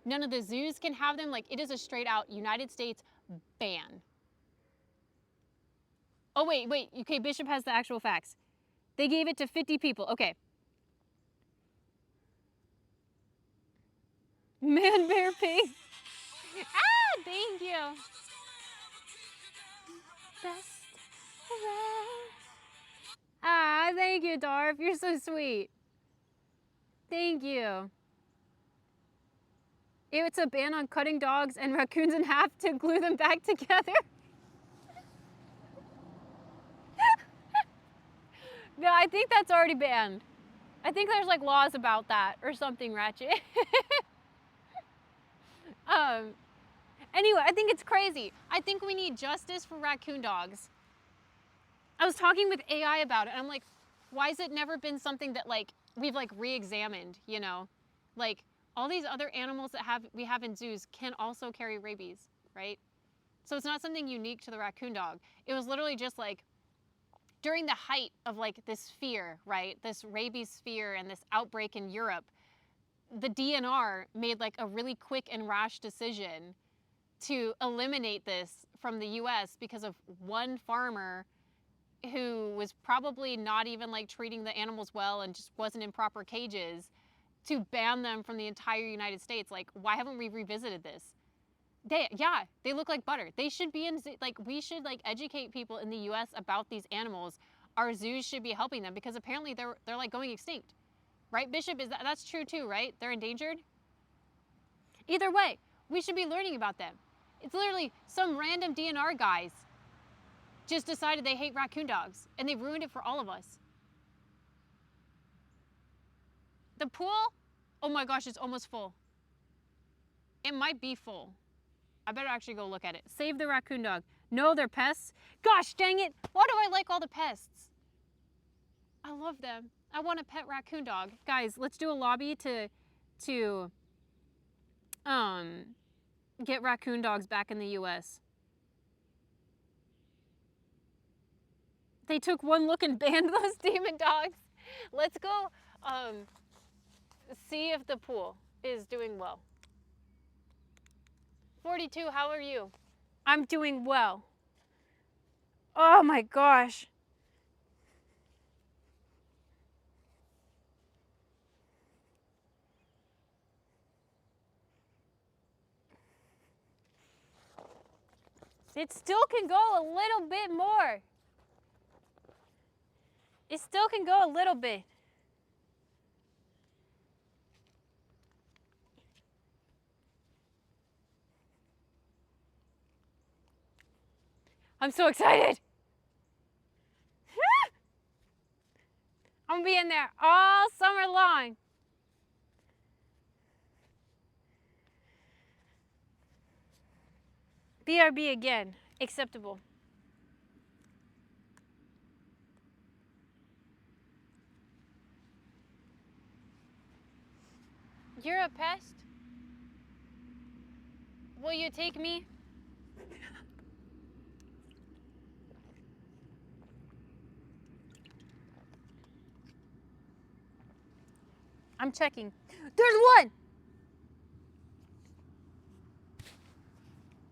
None of the zoos can have them. Like, it is a straight out United States ban. Oh, wait. Okay, Bishop has the actual facts. They gave it to 50 people. Okay. Man, bear, pig. Ah, thank you. Best around. Ah, thank you, Darf. You're so sweet. Thank you. It's a ban on cutting dogs and raccoons in half to glue them back together. No, I think that's already banned. I think there's like laws about that or something ratchet. Anyway, I think it's crazy. I think we need justice for raccoon dogs. I was talking with AI about it, and I'm like, why has it never been something that like we've like re-examined, you know? Like all these other animals that we have in zoos can also carry rabies, right? So it's not something unique to the raccoon dog. It was literally just like during the height of like this fear, right? This rabies fear and this outbreak in Europe, the DNR made like a really quick and rash decision to eliminate this from the US because of one farmer who was probably not even like treating the animals well and just wasn't in proper cages, to ban them from the entire United States. Like, why haven't we revisited this? They look like butter. They should be in, like, we should like educate people in the US about these animals. Our zoos should be helping them because apparently they're like going extinct. Right, Bishop? That's true too, right? They're endangered? Either way, we should be learning about them. It's literally some random DNR guys just decided they hate raccoon dogs, and they ruined it for all of us. The pool, oh my gosh, it's almost full. It might be full. I better actually go look at it. Save the raccoon dog. No, they're pests. Gosh dang it, why do I like all the pests? I love them. I want a pet raccoon dog. Guys, let's do a lobby to get raccoon dogs back in the US. They took one look and banned those demon dogs. Let's go see if the pool is doing well. 42, how are you? I'm doing well. Oh my gosh. It still can go a little bit more. It still can go a little bit. I'm so excited. I'm gonna be in there all summer long. BRB again, acceptable. You're a pest? Will you take me? I'm checking. There's one!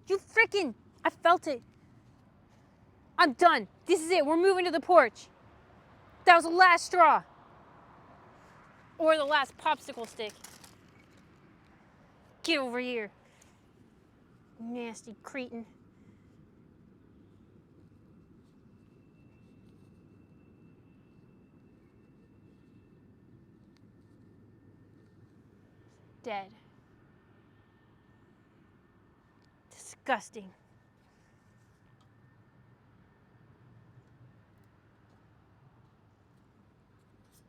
You freaking, I felt it. I'm done. This is it. We're moving to the porch. That was the last straw. Or the last popsicle stick. Get over here. Nasty cretin. Dead. Disgusting.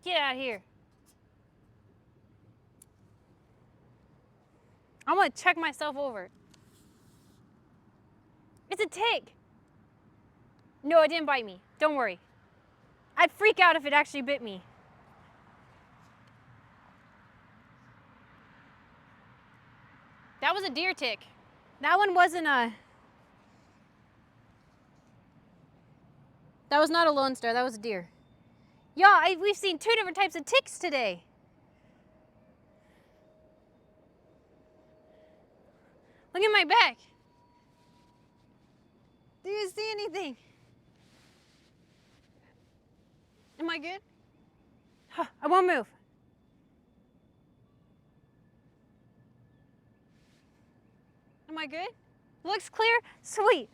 Get out of here. I'm gonna check myself over. It's a tick. No, it didn't bite me. Don't worry. I'd freak out if it actually bit me. That was a deer tick. That one wasn't a... That was not a Lone Star, that was a deer. Yeah, we've seen 2 different types of ticks today. Look at my back. Do you see anything? Am I good? Huh, I won't move. Am I good? Looks clear? Sweet.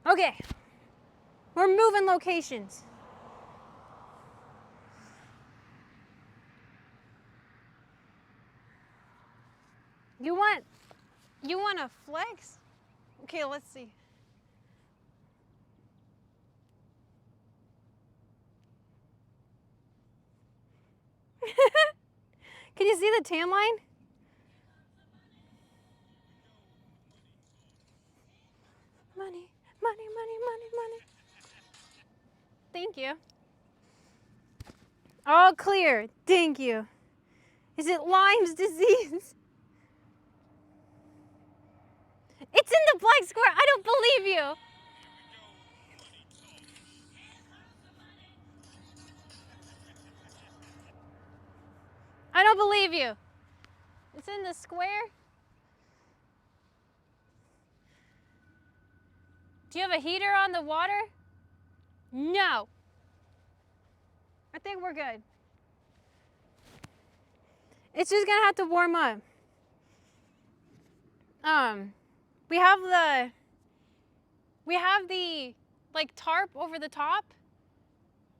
Okay. We're moving locations. You want a flex? Okay, let's see. Can you see the tan line? Money, money, money, money, money. Thank you. All clear. Thank you. Is it Lyme's disease? It's in the black square. I don't believe you. I don't believe you. It's in the square. Do you have a heater on the water? No. I think we're good. It's just gonna have to warm up. We have the like tarp over the top.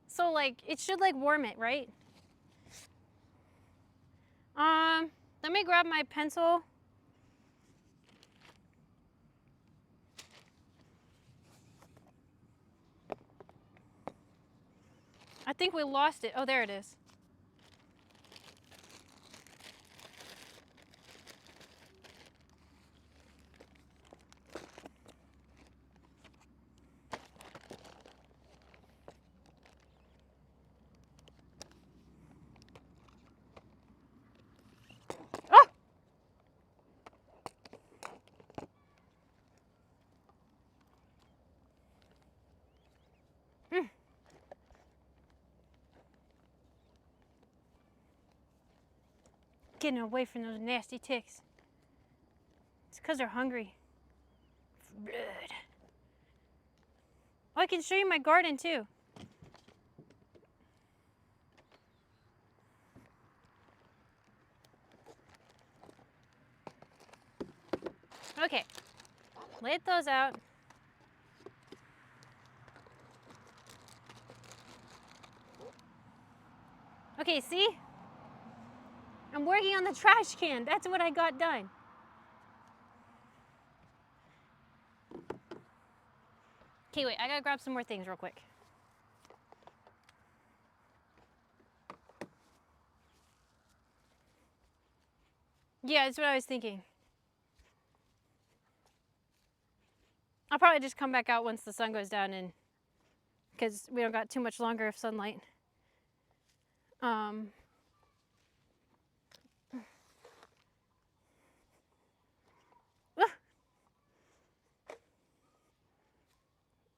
So like it should like warm it, right? Let me grab my pencil. I think we lost it. Oh, there it is. Getting away from those nasty ticks. It's because they're hungry. Blood. Oh, I can show you my garden too. Okay, let those out. Okay, see? I'm working on the trash can. That's what I got done. Okay, wait, I gotta grab some more things real quick. Yeah, that's what I was thinking. I'll probably just come back out once the sun goes down, and because we don't got too much longer of sunlight.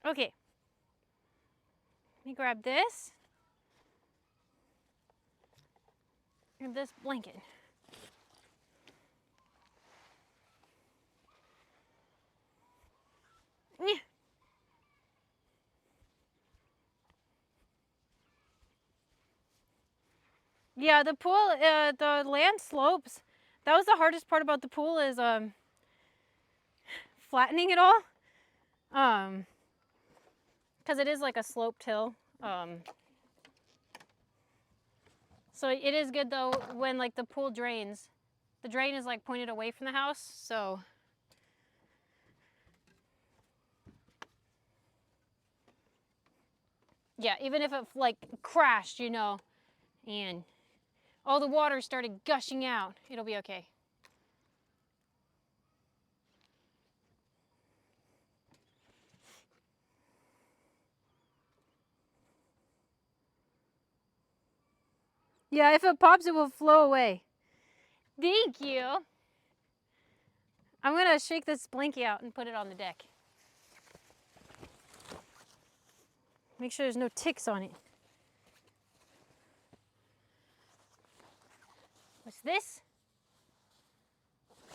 Okay. Let me grab this. And this blanket. Yeah, the pool, the land slopes. That was the hardest part about the pool is flattening it all. Because it is like a sloped hill. So it is good though when like the pool drains. The drain is like pointed away from the house, so. Yeah, even if it like crashed, you know, and all the water started gushing out, it'll be okay. Yeah, if it pops, it will flow away. Thank you. I'm gonna shake this blanket out and put it on the deck. Make sure there's no ticks on it. What's this?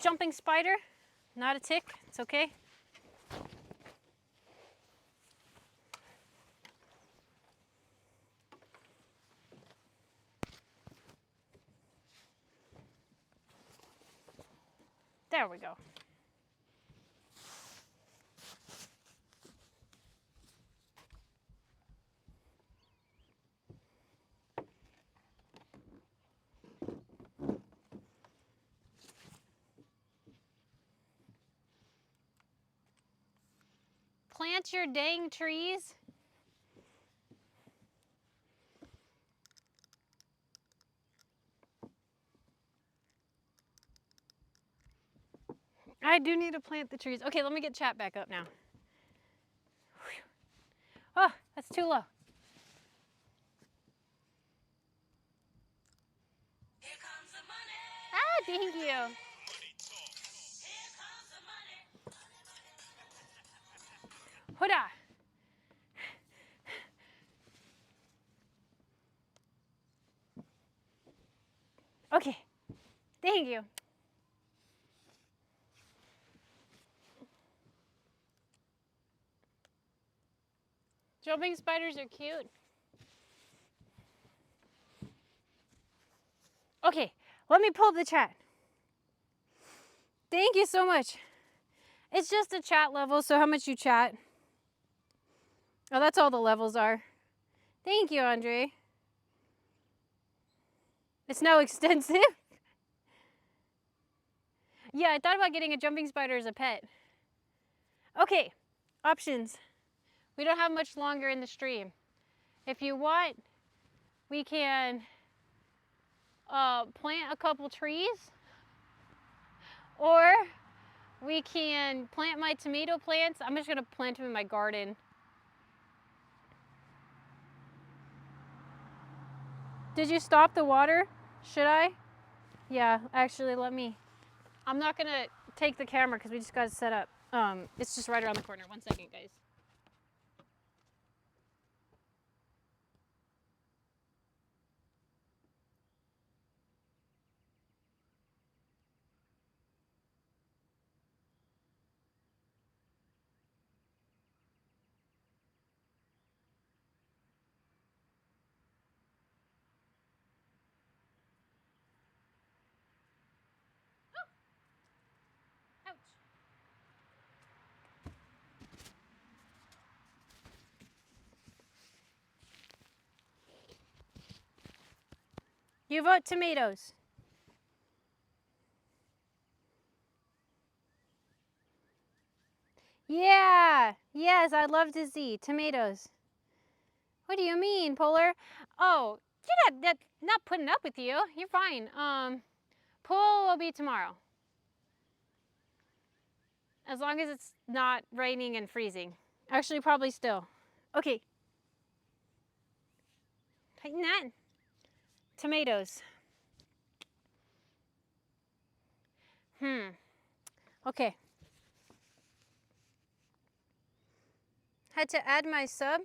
Jumping spider. Not a tick. It's okay. There we go. Plant your dang trees. I do need to plant the trees. Okay, let me get chat back up now. Whew. Oh, that's too low. Here comes the money. Ah, thank you. Here comes the money. Huda. Okay, thank you. Jumping spiders are cute. Okay, let me pull up the chat. Thank you so much. It's just a chat level, so how much you chat. Oh, that's all the levels are. Thank you, Andre. It's now extensive. Yeah, I thought about getting a jumping spider as a pet. Okay, options. We don't have much longer in the stream. If you want, we can plant a couple trees, or we can plant my tomato plants. I'm just gonna plant them in my garden. Did you stop the water? Should I? Yeah, actually, let me. I'm not gonna take the camera because we just got it set up. It's just right around the corner. 1 second, guys. Ouch. You vote tomatoes. Yeah. Yeah, yes, I'd love to see tomatoes. What do you mean, Polar? Oh, you're not putting up with you. You're fine. Pool will be tomorrow. As long as it's not raining and freezing. Actually, probably still. Okay. Tighten that. Tomatoes. Okay. Had to add my sub?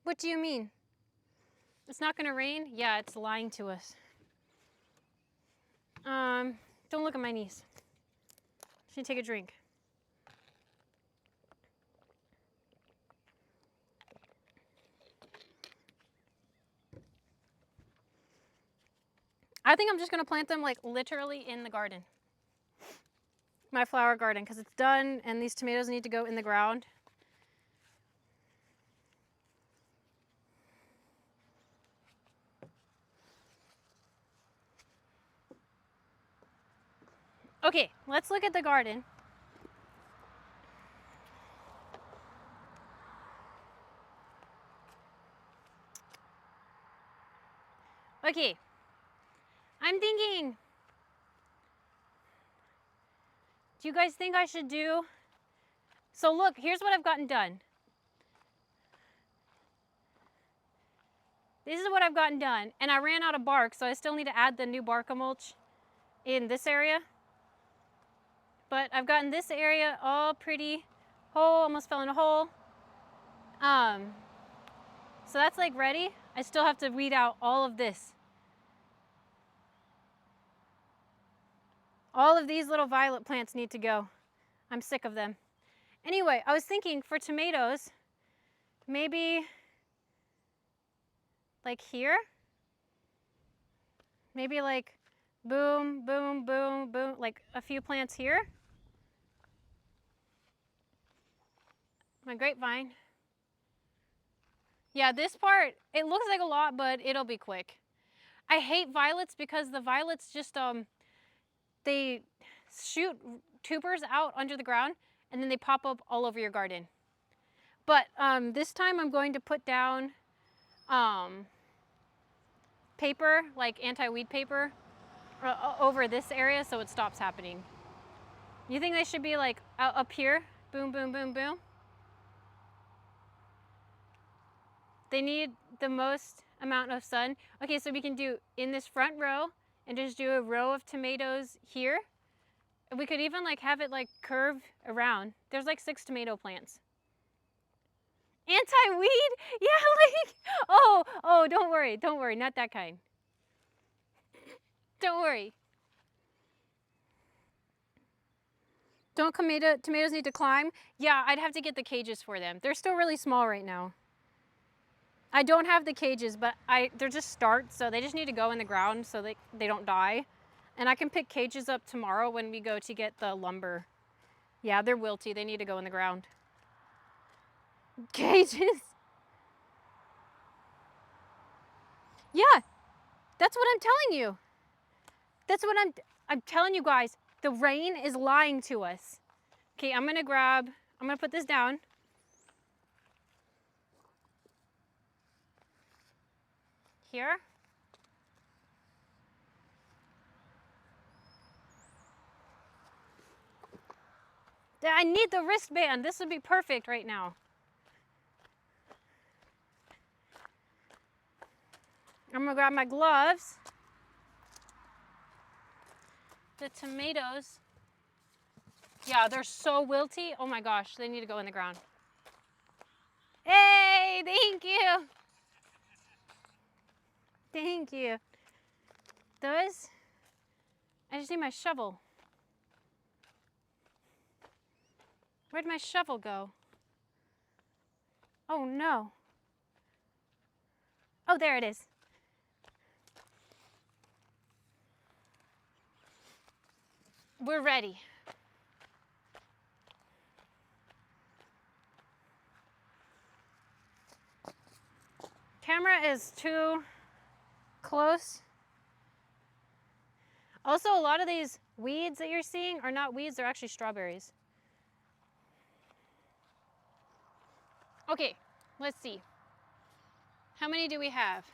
What do you mean? It's not gonna rain? Yeah, it's lying to us. Don't look at my niece. She take a drink. I think I'm just gonna plant them like literally in the garden. My flower garden, because it's done and these tomatoes need to go in the ground. Okay, let's look at the garden. Okay, I'm thinking, do you guys think I should do? So look, here's what I've gotten done. This is what I've gotten done, and I ran out of bark, so I still need to add the new bark mulch in this area. But I've gotten this area all pretty. Hole, almost fell in a hole. So that's like ready. I still have to weed out all of this. All of these little violet plants need to go. I'm sick of them. Anyway, I was thinking for tomatoes, maybe like here. Maybe like boom, boom, boom, boom, like a few plants here. My grapevine. Yeah, this part, it looks like a lot, but it'll be quick. I hate violets because the violets just, they shoot tubers out under the ground and then they pop up all over your garden. But this time I'm going to put down paper, like anti-weed paper, over this area so it stops happening. You think they should be like up here? Boom, boom, boom, boom. They need the most amount of sun. Okay, so we can do in this front row and just do a row of tomatoes here. We could even like have it like curve around. There's like 6 tomato plants. Anti-weed? Yeah, like, oh, don't worry, not that kind. Don't worry. Don't tomatoes need to climb? Yeah, I'd have to get the cages for them. They're still really small right now. I don't have the cages, but they're just starts, so they just need to go in the ground so they don't die. And I can pick cages up tomorrow when we go to get the lumber. Yeah, they're wilty. They need to go in the ground. Cages? Yeah, that's what I'm telling you. That's what I'm telling you guys. The rain is lying to us. Okay, I'm gonna put this down. Here. I need the wristband. This would be perfect right now. I'm gonna grab my gloves. The tomatoes. Yeah, they're so wilty. Oh my gosh, they need to go in the ground. Hey, thank you. Thank you. Those, I just need my shovel. Where'd my shovel go? Oh no. Oh, there it is. We're ready. Camera is too close. Also, a lot of these weeds that you're seeing are not weeds, they're actually strawberries. Okay, let's see. How many do we have?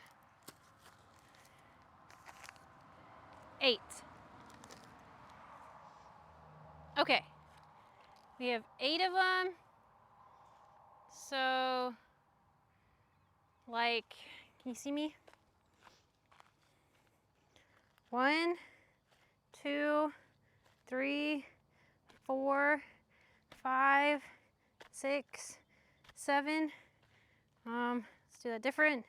8. Okay. We have 8 of them. So, like, can you see me? 1, 2, 3, 4, 5, 6, 7. Let's do that different.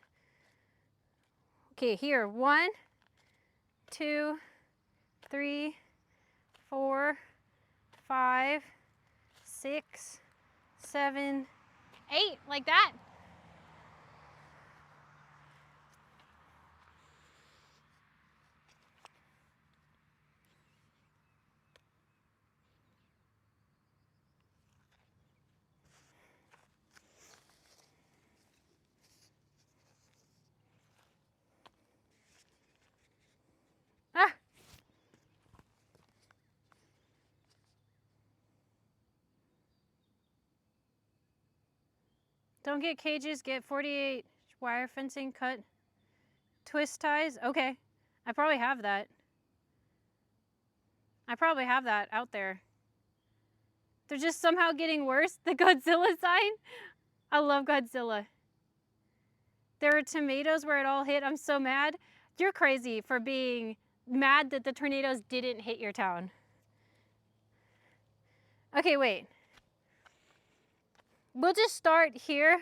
Okay, here. 1, 2, 3, 4, 5, 6, 7, 8, like that. Ah! Don't get cages, get 48 wire fencing cut. Twist ties? Okay. I probably have that. I probably have that out there. They're just somehow getting worse. The Godzilla sign? I love Godzilla. There were tomatoes where it all hit. I'm so mad. You're crazy for being mad that the tornadoes didn't hit your town. Okay, wait. We'll just start here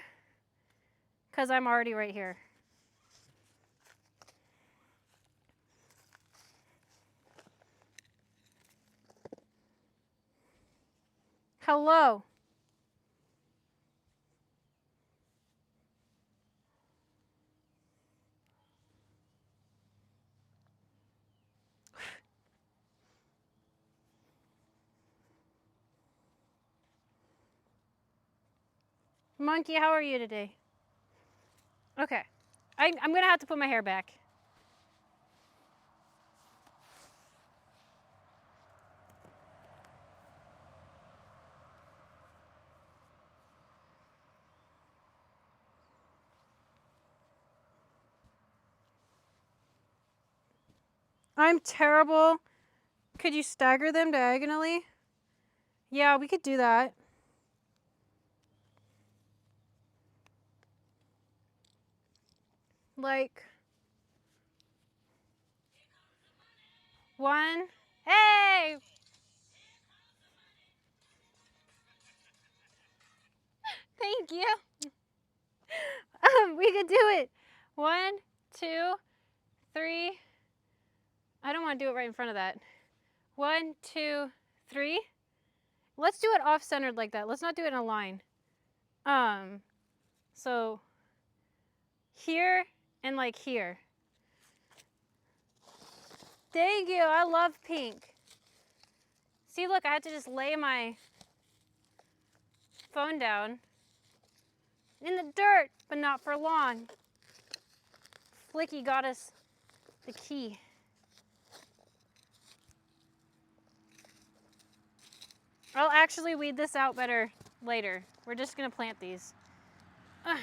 because I'm already right here. Hello. Monkey, how are you today? Okay. I'm going to have to put my hair back. I'm terrible. Could you stagger them diagonally? Yeah, we could do that. Like 1. Hey! Thank you. We could do it. 1, 2, 3. I don't want to do it right in front of that. 1, 2, 3. Let's do it off-centered like that. Let's not do it in a line. So here and like here. Thank you. I love pink. See, look, I had to just lay my phone down in the dirt, but not for long. Flicky got us the key. I'll actually weed this out better later. We're just gonna plant these. Ugh.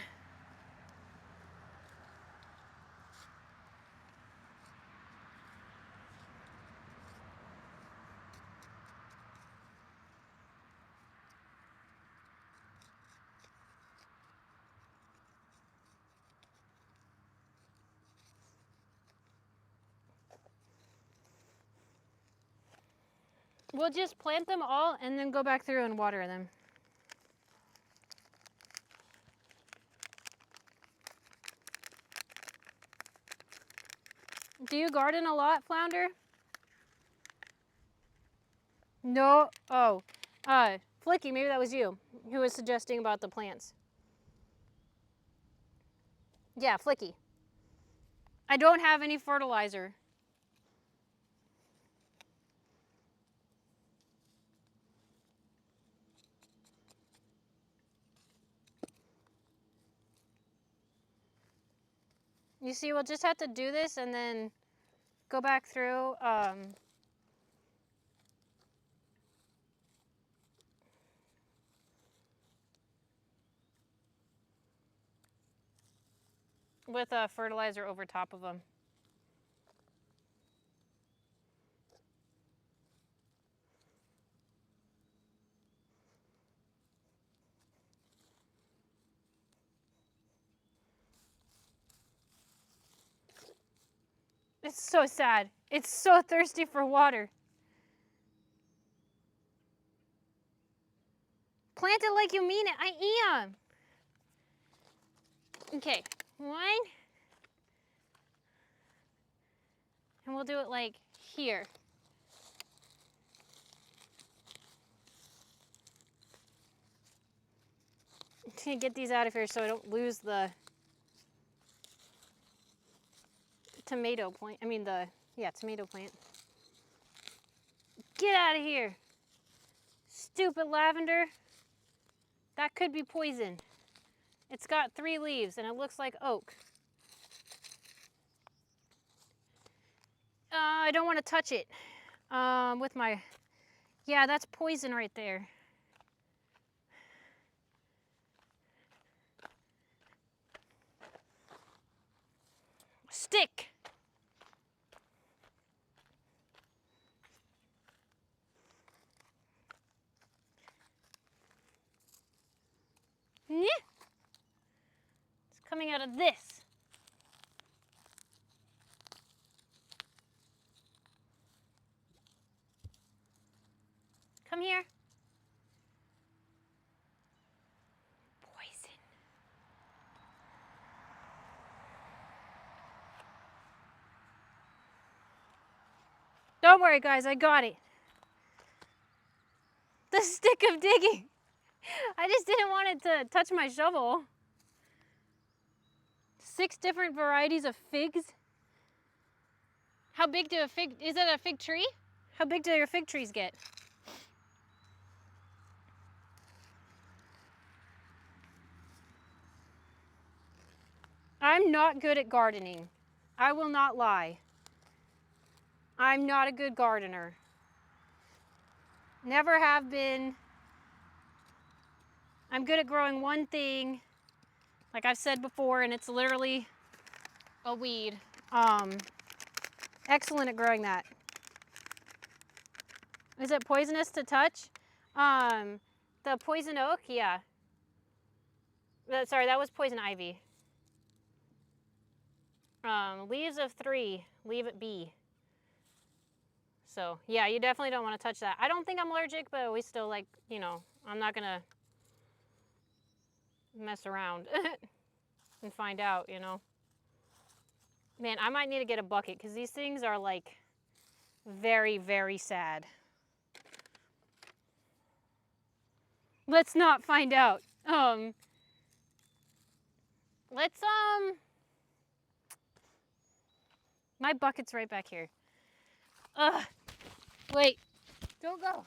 We'll just plant them all and then go back through and water them. Do you garden a lot, Flounder? No. Oh. Flicky, maybe that was you who was suggesting about the plants. Yeah, Flicky. I don't have any fertilizer. You see, we'll just have to do this and then go back through. with fertilizer over top of them. It's so sad. It's so thirsty for water. Plant it like you mean it. I am. Okay, 1. And we'll do it like here. I'm gonna get these out of here so I don't lose the tomato plant. I mean tomato plant. Get out of here. Stupid lavender. That could be poison. It's got 3 leaves and it looks like oak. I don't want to touch it with my... Yeah, that's poison right there. Stick. Yeah. It's coming out of this. Come here. Poison. Don't worry, guys, I got it. The stick of digging. I just didn't want it to touch my shovel. 6 different varieties of figs. How big do is it a fig tree? How big do your fig trees get? I'm not good at gardening. I will not lie. I'm not a good gardener. Never have been. I'm good at growing one thing, like I've said before, and it's literally a weed. Excellent at growing that. Is it poisonous to touch? The poison oak, yeah. Sorry, that was poison ivy. Leaves of 3, leave it be. So, yeah, you definitely don't want to touch that. I don't think I'm allergic, but we still, like, you know, I'm not going to mess around and find out, you know. Man, I might need to get a bucket because these things are, like, very, very sad. Let's not find out. My bucket's right back here. Ugh. Wait. Don't go.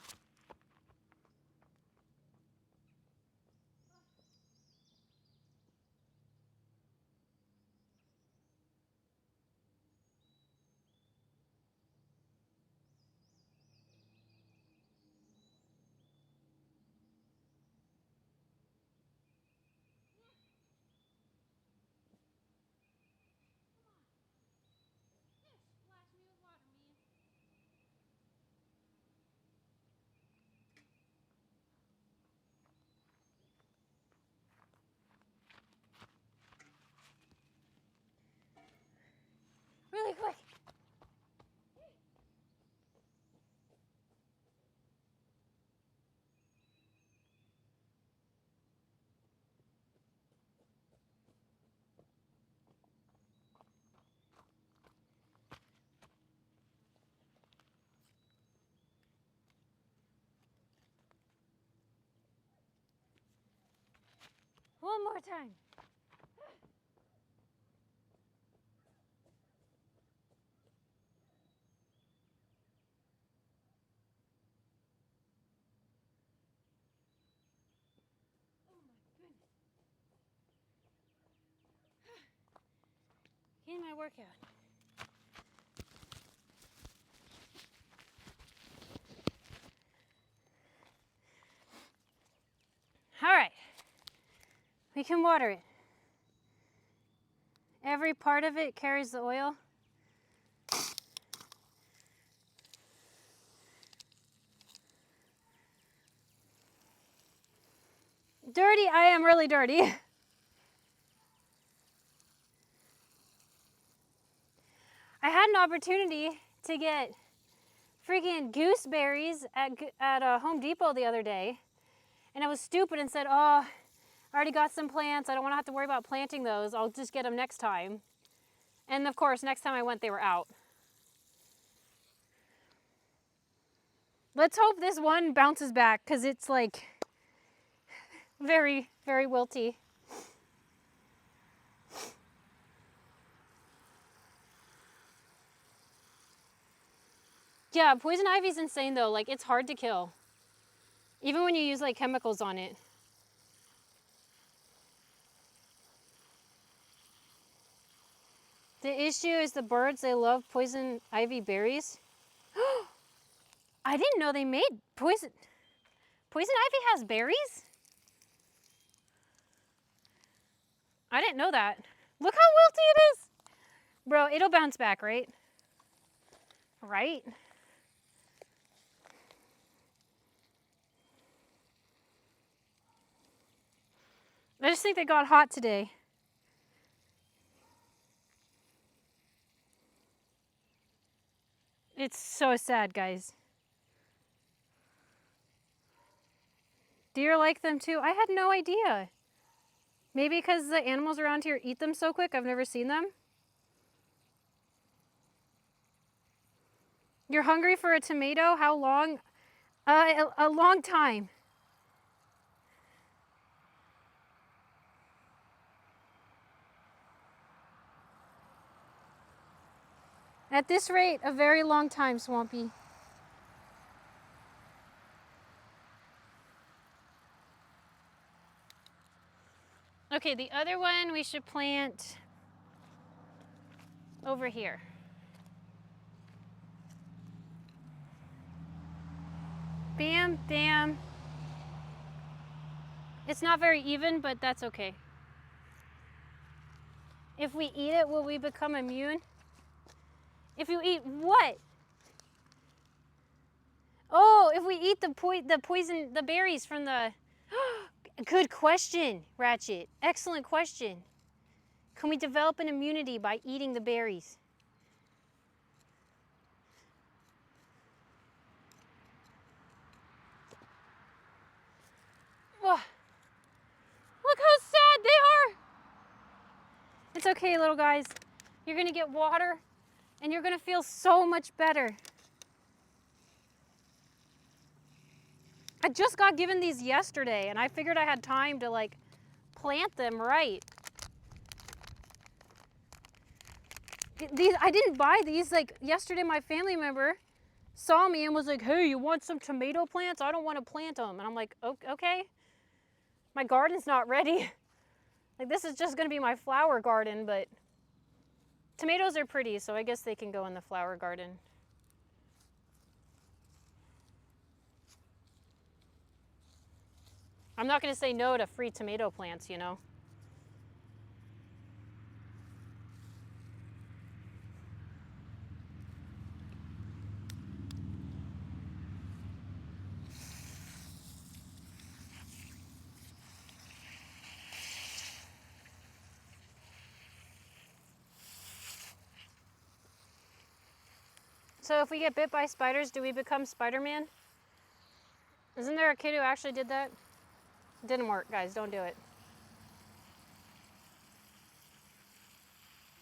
Really quick. One more time. Getting my workout. All right. We can water it. Every part of it carries the oil. Dirty, I am really dirty. I had an opportunity to get freaking gooseberries at Home Depot the other day, and I was stupid and said, oh, I already got some plants. I don't want to have to worry about planting those. I'll just get them next time. And of course, next time I went, they were out. Let's hope this one bounces back because it's like very, very wilty. Yeah, poison ivy's insane though. Like, it's hard to kill. Even when you use like chemicals on it. The issue is the birds, they love poison ivy berries. I didn't know they made poison. Poison ivy has berries? I didn't know that. Look how wilty it is. Bro, it'll bounce back, right? Right? I just think they got hot today. It's so sad, guys. Deer like them too? I had no idea. Maybe because the animals around here eat them so quick, I've never seen them. You're hungry for a tomato? How long? A long time. At this rate, a very long time, Swampy. Okay, the other one we should plant over here. Bam, bam. It's not very even, but that's okay. If we eat it, will we become immune? If you eat what? Oh, if we eat the poison, the berries from the... Good question, Ratchet. Excellent question. Can we develop an immunity by eating the berries? Oh, look how sad they are. It's okay, little guys. You're gonna get water and you're gonna feel so much better. I just got given these yesterday and I figured I had time to like plant them right. I didn't buy these. Like yesterday my family member saw me and was like, hey, you want some tomato plants? I don't want to plant them. And I'm like, okay. My garden's not ready. Like this is just gonna be my flower garden, but tomatoes are pretty, so I guess they can go in the flower garden. I'm not gonna say no to free tomato plants, you know. So if we get bit by spiders, do we become Spider-Man? Isn't there a kid who actually did that? It didn't work, guys. Don't do it.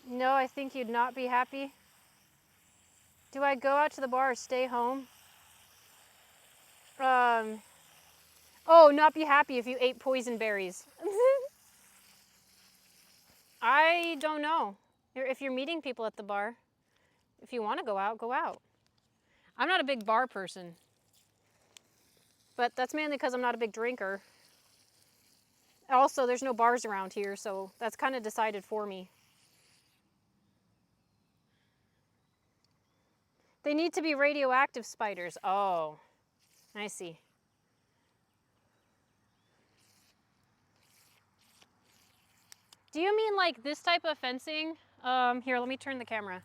No, I think you'd not be happy. Do I go out to the bar or stay home? Oh, not be happy if you ate poison berries. I don't know. If you're meeting people at the bar, if you want to go out, go out. I'm not a big bar person. But that's mainly because I'm not a big drinker. Also, there's no bars around here, so that's kind of decided for me. They need to be radioactive spiders. Oh, I see. Do you mean like this type of fencing? Here, let me turn the camera.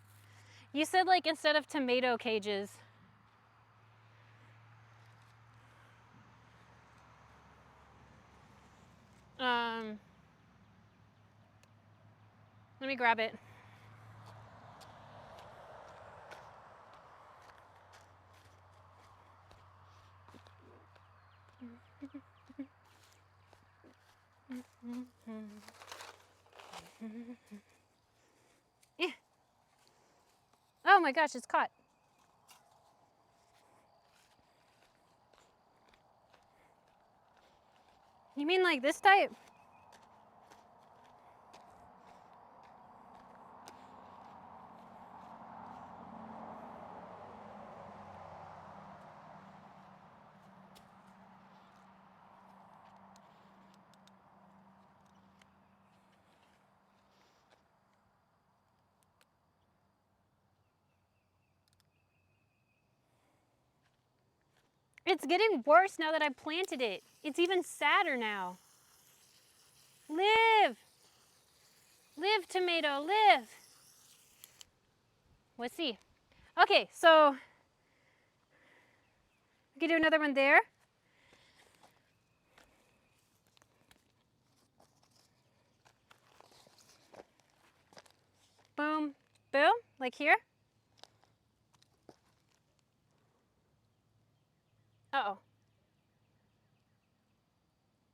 You said like instead of tomato cages. Let me grab it. Yeah. Oh my gosh, it's caught. You mean like this type? It's getting worse now that I planted it. It's even sadder now. Live! Live, tomato, live! Let's see. Okay, so we can do another one there. Boom, boom, like here. Uh-oh.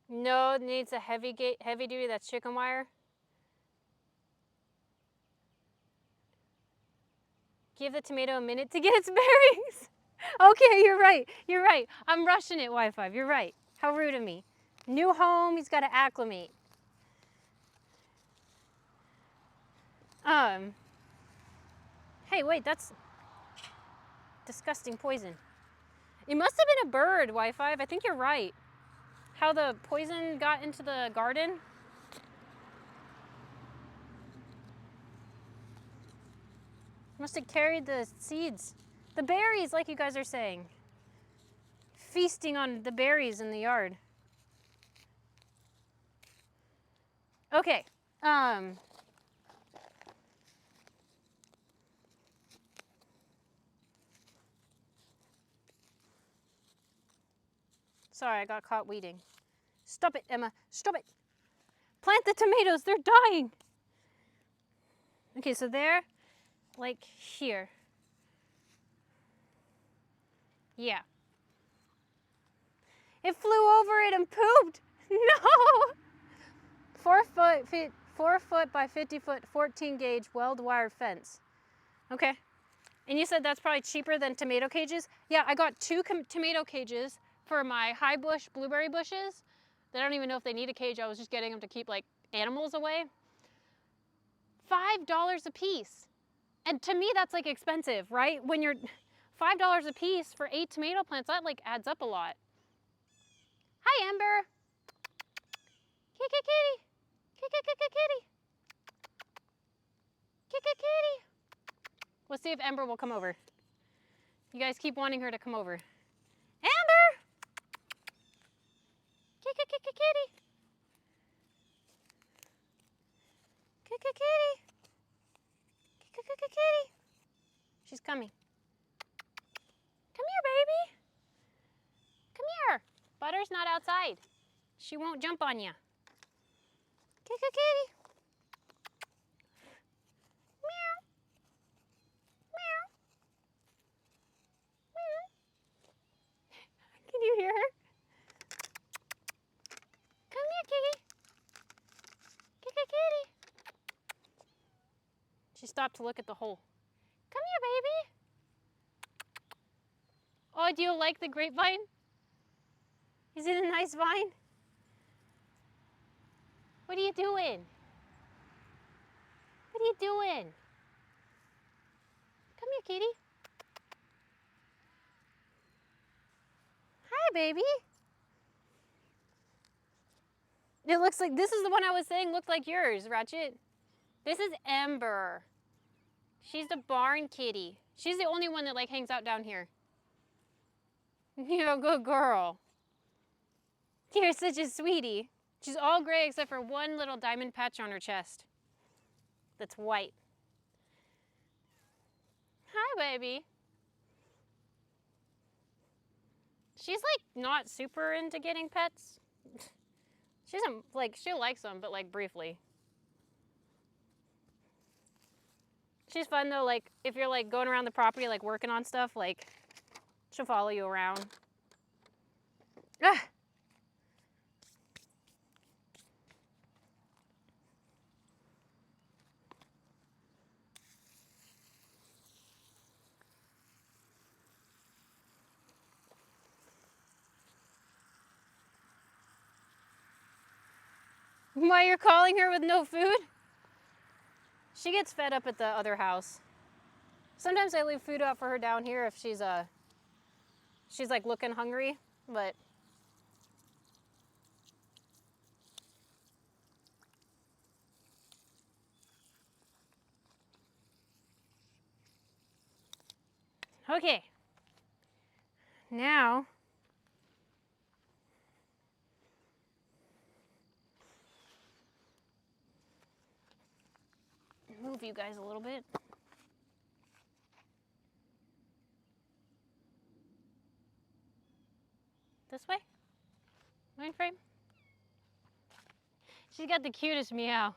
No, it needs a heavy duty, that's chicken wire. Give the tomato a minute to get its bearings. Okay, you're right. You're right. I'm rushing it, Wi-Fi. You're right. How rude of me. New home, he's got to acclimate. Hey, wait, that's disgusting poison. It must have been a bird, Wi-Fi. I think you're right. How the poison got into the garden. Must have carried the seeds. The berries, like you guys are saying. Feasting on the berries in the yard. Okay. Sorry, I got caught weeding. Stop it, Emma. Stop it. Plant the tomatoes. They're dying. Okay, so they're like here. Yeah. It flew over it and pooped. No. 4 foot by 50 foot, 14 gauge weld wire fence. Okay. And you said that's probably cheaper than tomato cages? Yeah, I got 2 tomato cages for my high bush blueberry bushes. I don't even know if they need a cage. I was just getting them to keep like animals away. $5 a piece. And to me, that's like expensive, right? When you're $5 a piece for 8 tomato plants, that like adds up a lot. Hi, Amber. Kitty, kitty. Kitty. Kitty. Let's see if Ember will come over. You guys keep wanting her to come over. Amber! Kitty. Kitty. She's coming. Come here, baby. Come here. Butter's not outside. She won't jump on you. Kitty. Meow. Can you hear her? Come here, kitty. Kitty. She stopped to look at the hole. Come here, baby. Oh, do you like the grapevine? Is it a nice vine? What are you doing? What are you doing? Come here, kitty. Hi, baby. It looks like, this is the one I was saying looked like yours, Ratchet. This is Ember. She's the barn kitty. She's the only one that like hangs out down here. You're a good girl. You're such a sweetie. She's all gray except for one little diamond patch on her chest that's white. Hi, baby. She's like not super into getting pets. She doesn't like, she likes them, but like briefly. She's fun though, like if you're like going around the property like working on stuff, like she'll follow you around. Ah. Why you're calling her with no food? She gets fed up at the other house. Sometimes I leave food out for her down here if she's like looking hungry, but okay. Now move you guys a little bit. This way? Mind frame? She's got the cutest meow.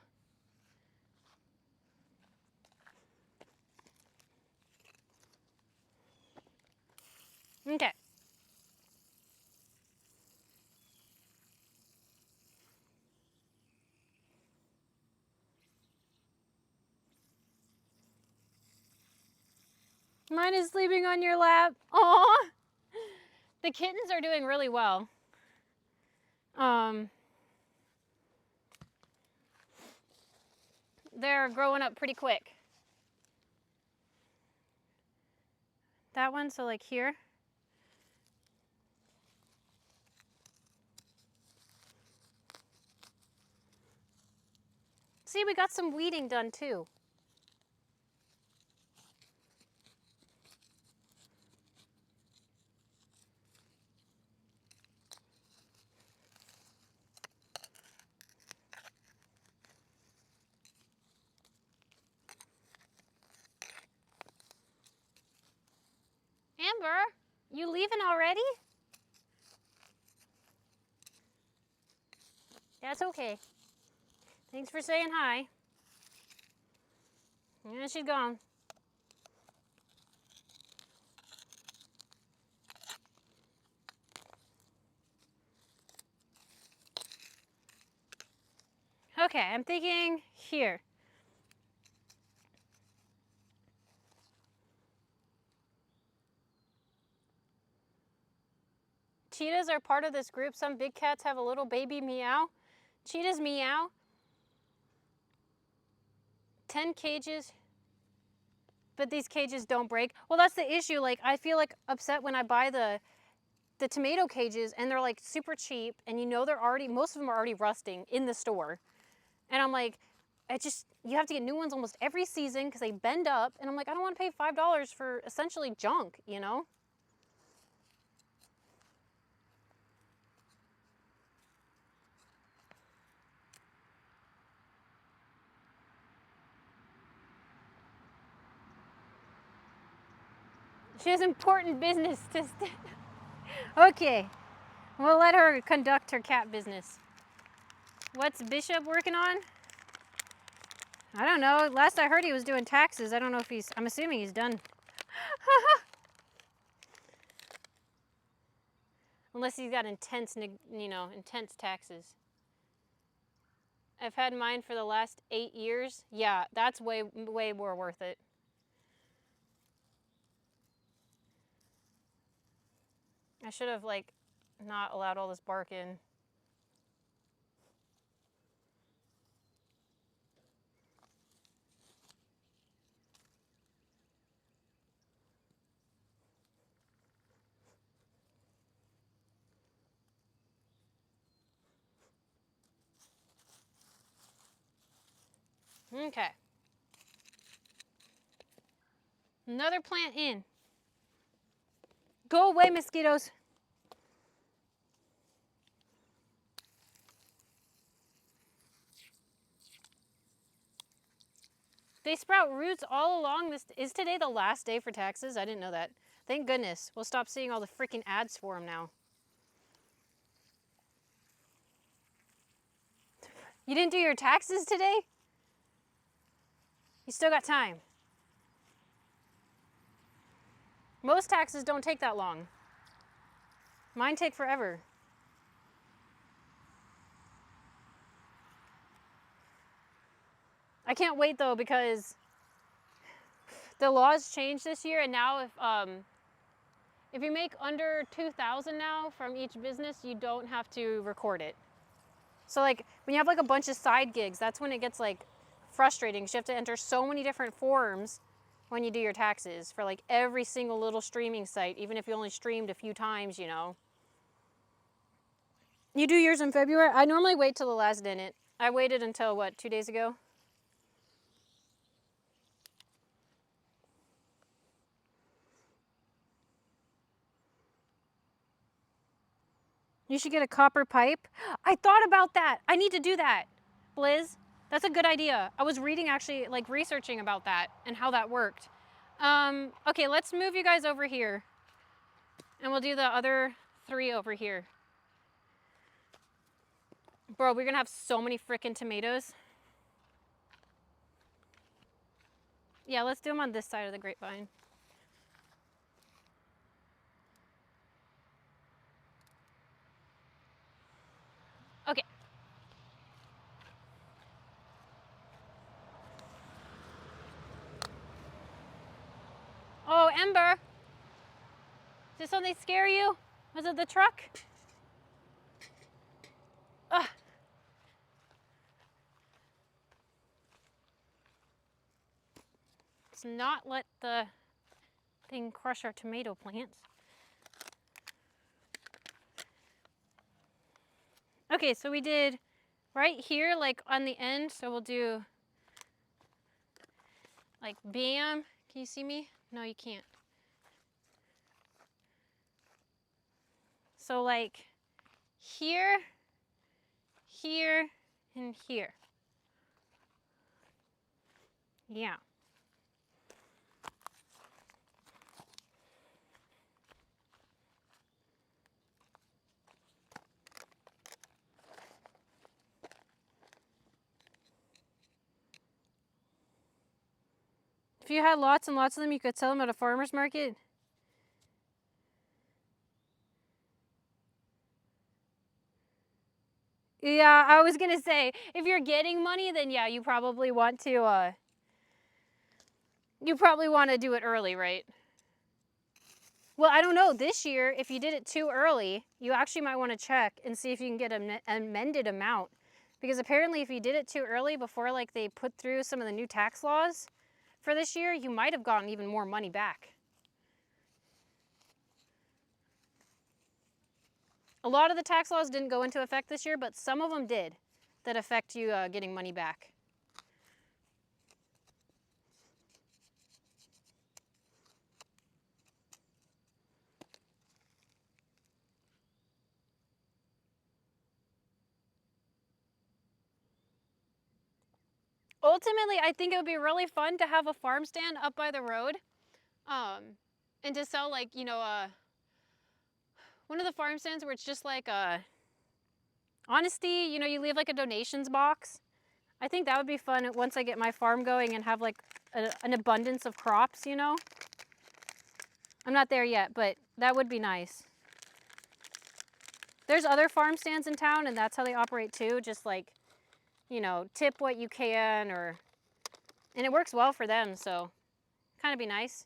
Okay. Mine is sleeping on your lap. Aw. The kittens are doing really well. They're growing up pretty quick. That one, so like here. See, we got some weeding done too. Amber, you leaving already? That's okay. Thanks for saying hi. Yeah, she's gone. Okay, I'm thinking here. Cheetahs are part of this group. Some big cats have a little baby meow. Cheetahs meow. 10 cages, but these cages don't break. Well, that's the issue. Like, I feel like upset when I buy the tomato cages and they're like super cheap and you know they're already, most of them are already rusting in the store. And I'm like, you have to get new ones almost every season because they bend up. And I'm like, I don't want to pay $5 for essentially junk, you know? She has important business to Okay, we'll let her conduct her cat business. What's Bishop working on? I don't know. Last I heard he was doing taxes. I don't know if I'm assuming he's done. Unless he's got intense taxes. I've had mine for the last 8 years. Yeah, that's way more worth it. I should have like not allowed all this bark in. Okay. Another plant in. Go away, mosquitoes. They sprout roots all along this. Is today the last day for taxes? I didn't know that. Thank goodness. We'll stop seeing all the freaking ads for them now. You didn't do your taxes today? You still got time. Most taxes don't take that long. Mine take forever. I can't wait though because the laws changed this year, and now if you make under 2,000 now from each business, you don't have to record it. So like when you have like a bunch of side gigs, that's when it gets like frustrating. 'Cause you have to enter so many different forms when you do your taxes for like every single little streaming site, even if you only streamed a few times, you know. You do yours in February? I normally wait till the last minute. I waited until what, 2 days ago? You should get a copper pipe. I thought about that. I need to do that. Blizz, that's a good idea. I was reading actually, like researching about that and how that worked. Okay, let's move you guys over here. And we'll do the other 3 over here. Bro, we're gonna have so many frickin' tomatoes. Yeah, let's do them on this side of the grapevine. Okay. Oh, Ember. Did something scare you? Was it the truck? Ugh. Let's not let the thing crush our tomato plants. Okay, so we did right here, like on the end. So we'll do like bam. Can you see me? No, you can't. So like here, here, and here. Yeah. If you had lots and lots of them, you could sell them at a farmer's market. Yeah, I was gonna say, if you're getting money, then yeah, you probably want to do it early, right? Well, I don't know. This year, if you did it too early, you actually might want to check and see if you can get an amended amount. Because apparently if you did it too early before like they put through some of the new tax laws for this year, you might have gotten even more money back. A lot of the tax laws didn't go into effect this year, but some of them did that affect you getting money back. Ultimately, I think it would be really fun to have a farm stand up by the road and to sell like, you know, one of the farm stands where it's just like honesty, you know, you leave like a donations box. I think that would be fun once I get my farm going and have like an abundance of crops, you know. I'm not there yet, but that would be nice. There's other farm stands in town and that's how they operate too. Just like, you know, tip what you can and it works well for them. So kind of be nice.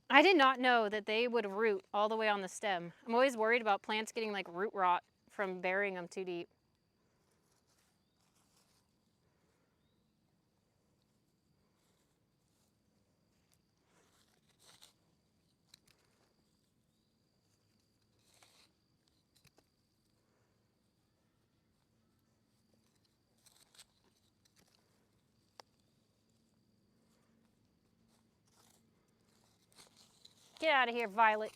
I did not know that they would root all the way on the stem. I'm always worried about plants getting like root rot from burying them too deep. Get out of here, Violet.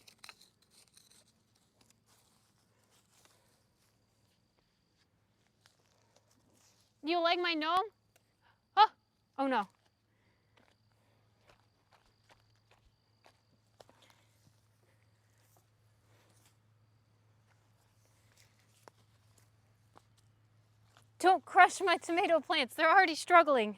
You like like my gnome? Oh, oh no. Don't crush my tomato plants. They're already struggling.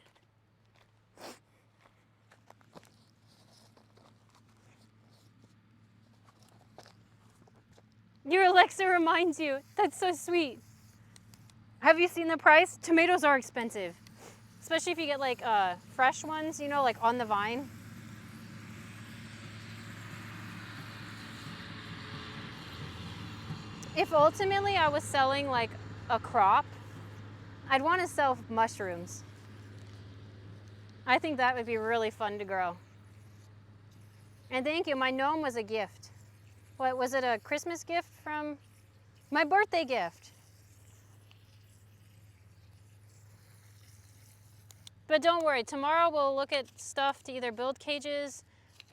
Your Alexa reminds you. That's so sweet. Have you seen the price? Tomatoes are expensive. Especially if you get like fresh ones, you know, like on the vine. If ultimately I was selling like a crop, I'd want to sell mushrooms. I think that would be really fun to grow. And thank you, my gnome was a gift. What, was it a Christmas gift from my birthday gift? But don't worry, tomorrow we'll look at stuff to either build cages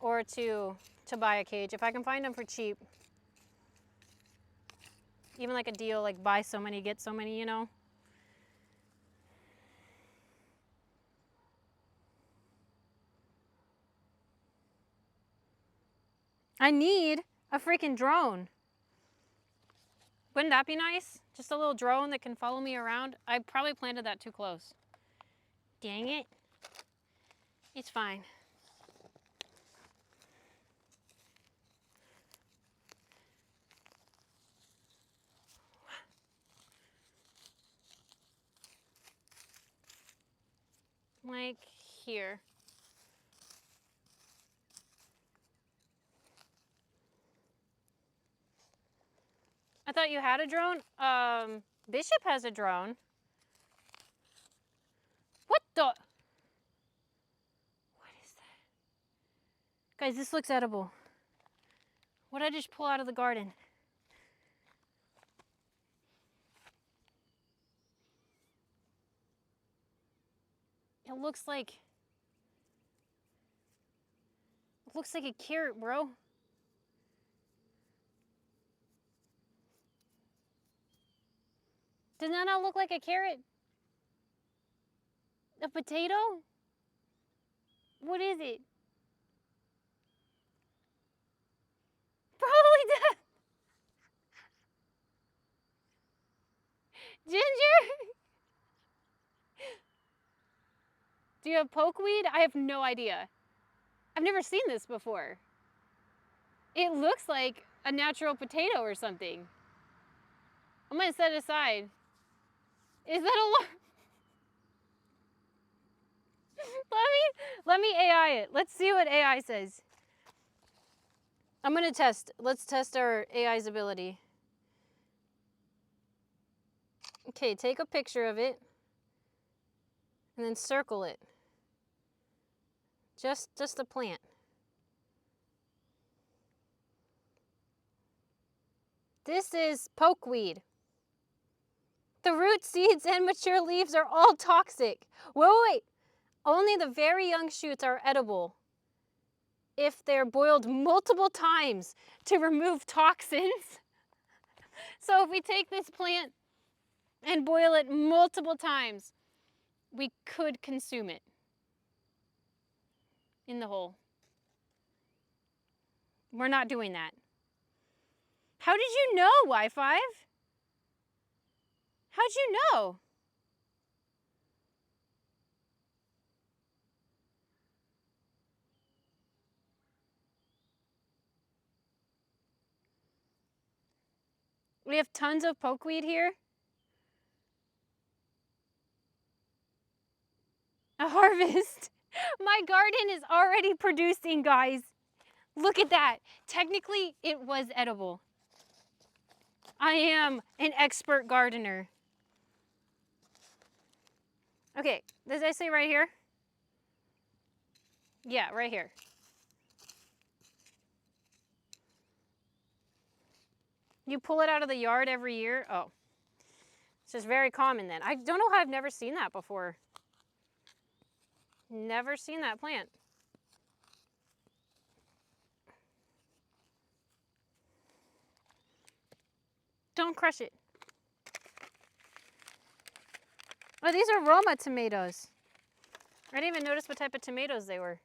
or to buy a cage. If I can find them for cheap. Even like a deal, like buy so many, get so many, you know? I need a freaking drone. Wouldn't that be nice? Just a little drone that can follow me around. I probably planted that too close. Dang it. It's fine. Like here. I thought you had a drone. Bishop has a drone. What the? What is that? Guys, this looks edible. What did I just pull out of the garden? It looks like a carrot, bro. Does that not look like a carrot? A potato? What is it? Probably does. Ginger? Do you have pokeweed? I have no idea. I've never seen this before. It looks like a natural potato or something. I'm gonna set it aside. Is that a lot? Let me AI it. Let's see what AI says. I'm gonna test. Let's test our AI's ability. Okay, take a picture of it and then circle it. Just the plant. This is pokeweed. The root, seeds, and mature leaves are all toxic. Wait. Only the very young shoots are edible if they're boiled multiple times to remove toxins. So if we take this plant and boil it multiple times, we could consume it in the whole. We're not doing that. How did you know, Wi-Fi? How'd you know? We have tons of pokeweed here. A harvest. My garden is already producing, guys. Look at that. Technically, it was edible. I am an expert gardener. Okay, does I say right here? Yeah, right here. You pull it out of the yard every year? Oh, it's just very common then. I don't know how I've never seen that before. Never seen that plant. Don't crush it. Oh, these are Roma tomatoes. I didn't even notice what type of tomatoes they were.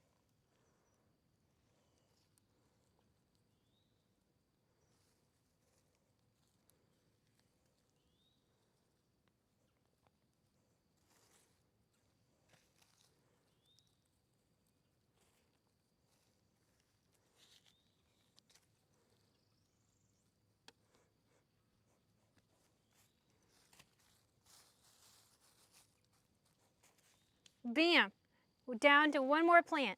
Bam! We're down to one more plant.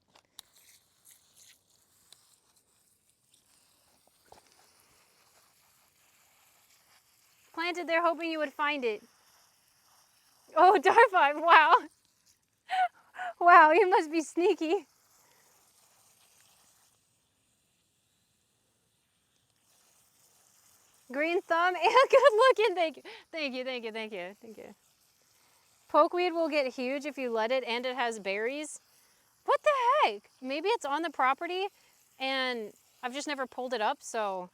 Planted there hoping you would find it. Oh, Darfine, wow. Wow, you must be sneaky. Green thumb and good looking. Thank you. Thank you, thank you, thank you, thank you. Pokeweed will get huge if you let it and it has berries. What the heck? Maybe it's on the property and I've just never pulled it up, so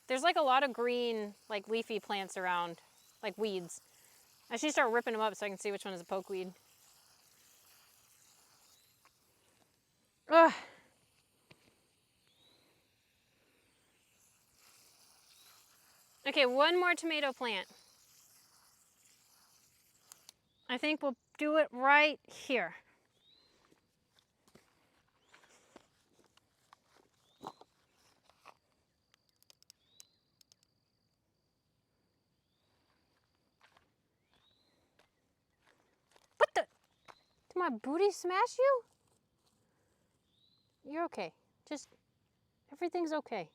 there's like a lot of green, like leafy plants around, like weeds. I should start ripping them up so I can see which one is a pokeweed. Ugh. Okay, one more tomato plant. I think we'll do it right here. What the? Did my booty smash you? You're okay. Just, everything's okay.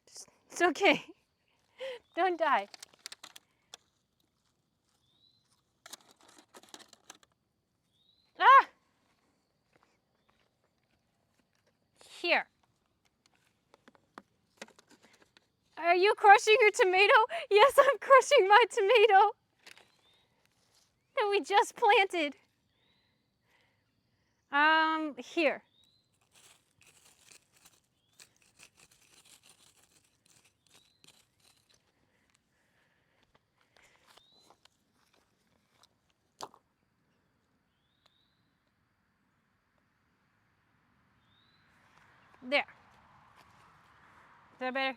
Just, it's okay. Don't die. Ah! Here. Are you crushing your tomato? Yes, I'm crushing my tomato that we just planted. Here. There. Is that better?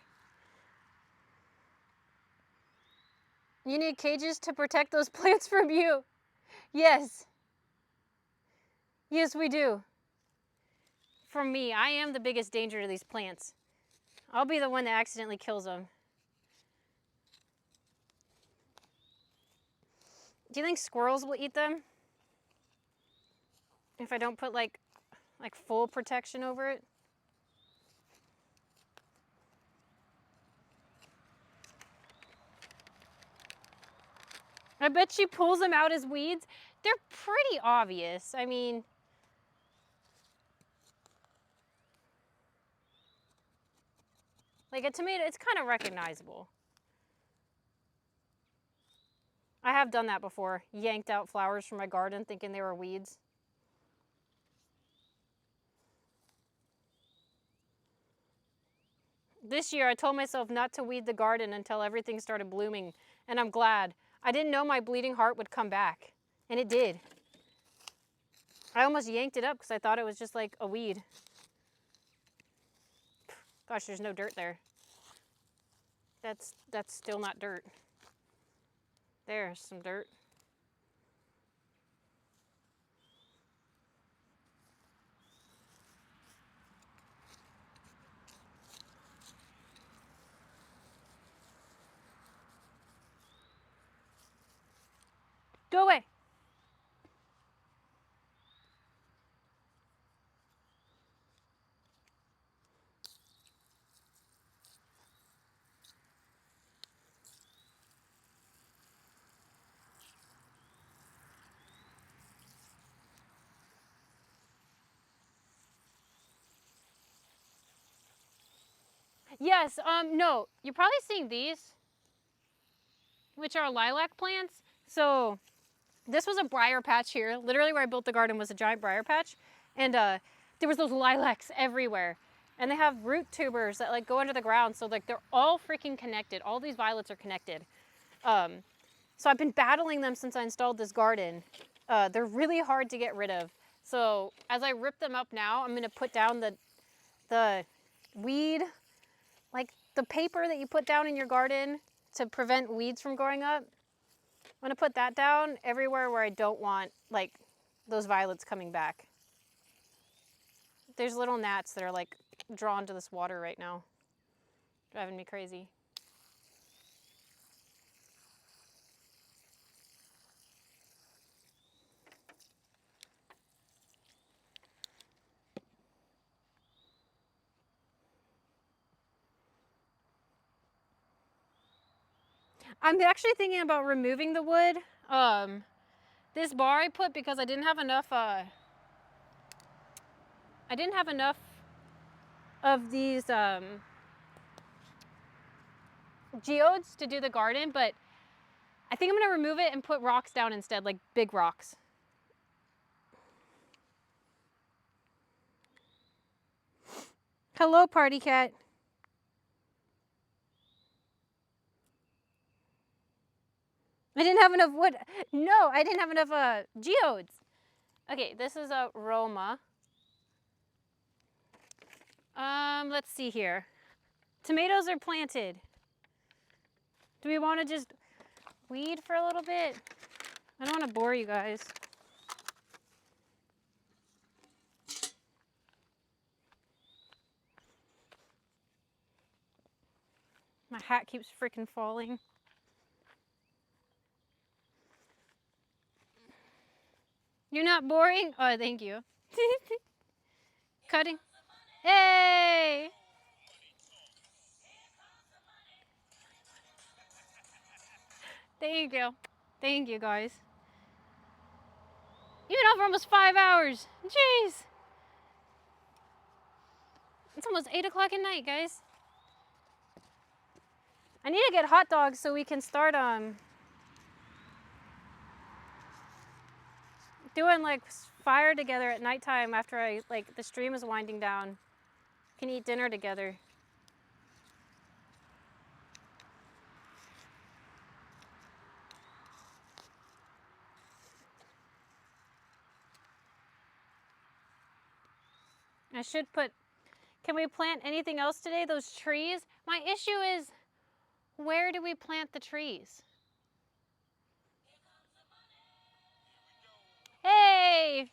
You need cages to protect those plants from you. Yes. Yes, we do. From me, I am the biggest danger to these plants. I'll be the one that accidentally kills them. Do you think squirrels will eat them? If I don't put like full protection over it? I bet she pulls them out as weeds. They're pretty obvious. I mean, like a tomato, it's kind of recognizable. I have done that before. Yanked out flowers from my garden thinking they were weeds. This year I told myself not to weed the garden until everything started blooming, and I'm glad. I didn't know my bleeding heart would come back, and it did. I almost yanked it up because I thought it was just like a weed. Gosh, there's no dirt there. That's still not dirt. There's some dirt. Go away. Yes, no, you're probably seeing these, which are lilac plants. So this was a briar patch here. Literally where I built the garden was a giant briar patch. And there was those lilacs everywhere. And they have root tubers that like go under the ground. So like they're all freaking connected. All these violets are connected. So I've been battling them since I installed this garden. They're really hard to get rid of. So as I rip them up now, I'm gonna put down the weed, like the paper that you put down in your garden to prevent weeds from growing up. I'm gonna put that down everywhere where I don't want like those violets coming back. There's little gnats that are like drawn to this water right now, driving me crazy. I'm actually thinking about removing the wood. This bar I put because I didn't have enough of these geodes to do the garden, but I think I'm gonna remove it and put rocks down instead, like big rocks. Hello, party cat. I didn't have enough wood. No, I didn't have enough geodes. Okay, this is a Roma. Let's see here. Tomatoes are planted. Do we want to just weed for a little bit? I don't want to bore you guys. My hat keeps freaking falling. You're not boring? Oh, thank you. Cutting. Hey! Thank you. Thank you, guys. You've been out for almost 5 hours. Jeez. It's almost 8 o'clock at night, guys. I need to get hot dogs so we can start doing like fire together at nighttime after the stream is winding down. Can eat dinner together. I should put, can we plant anything else today? Those trees? My issue is, where do we plant the trees? Hey!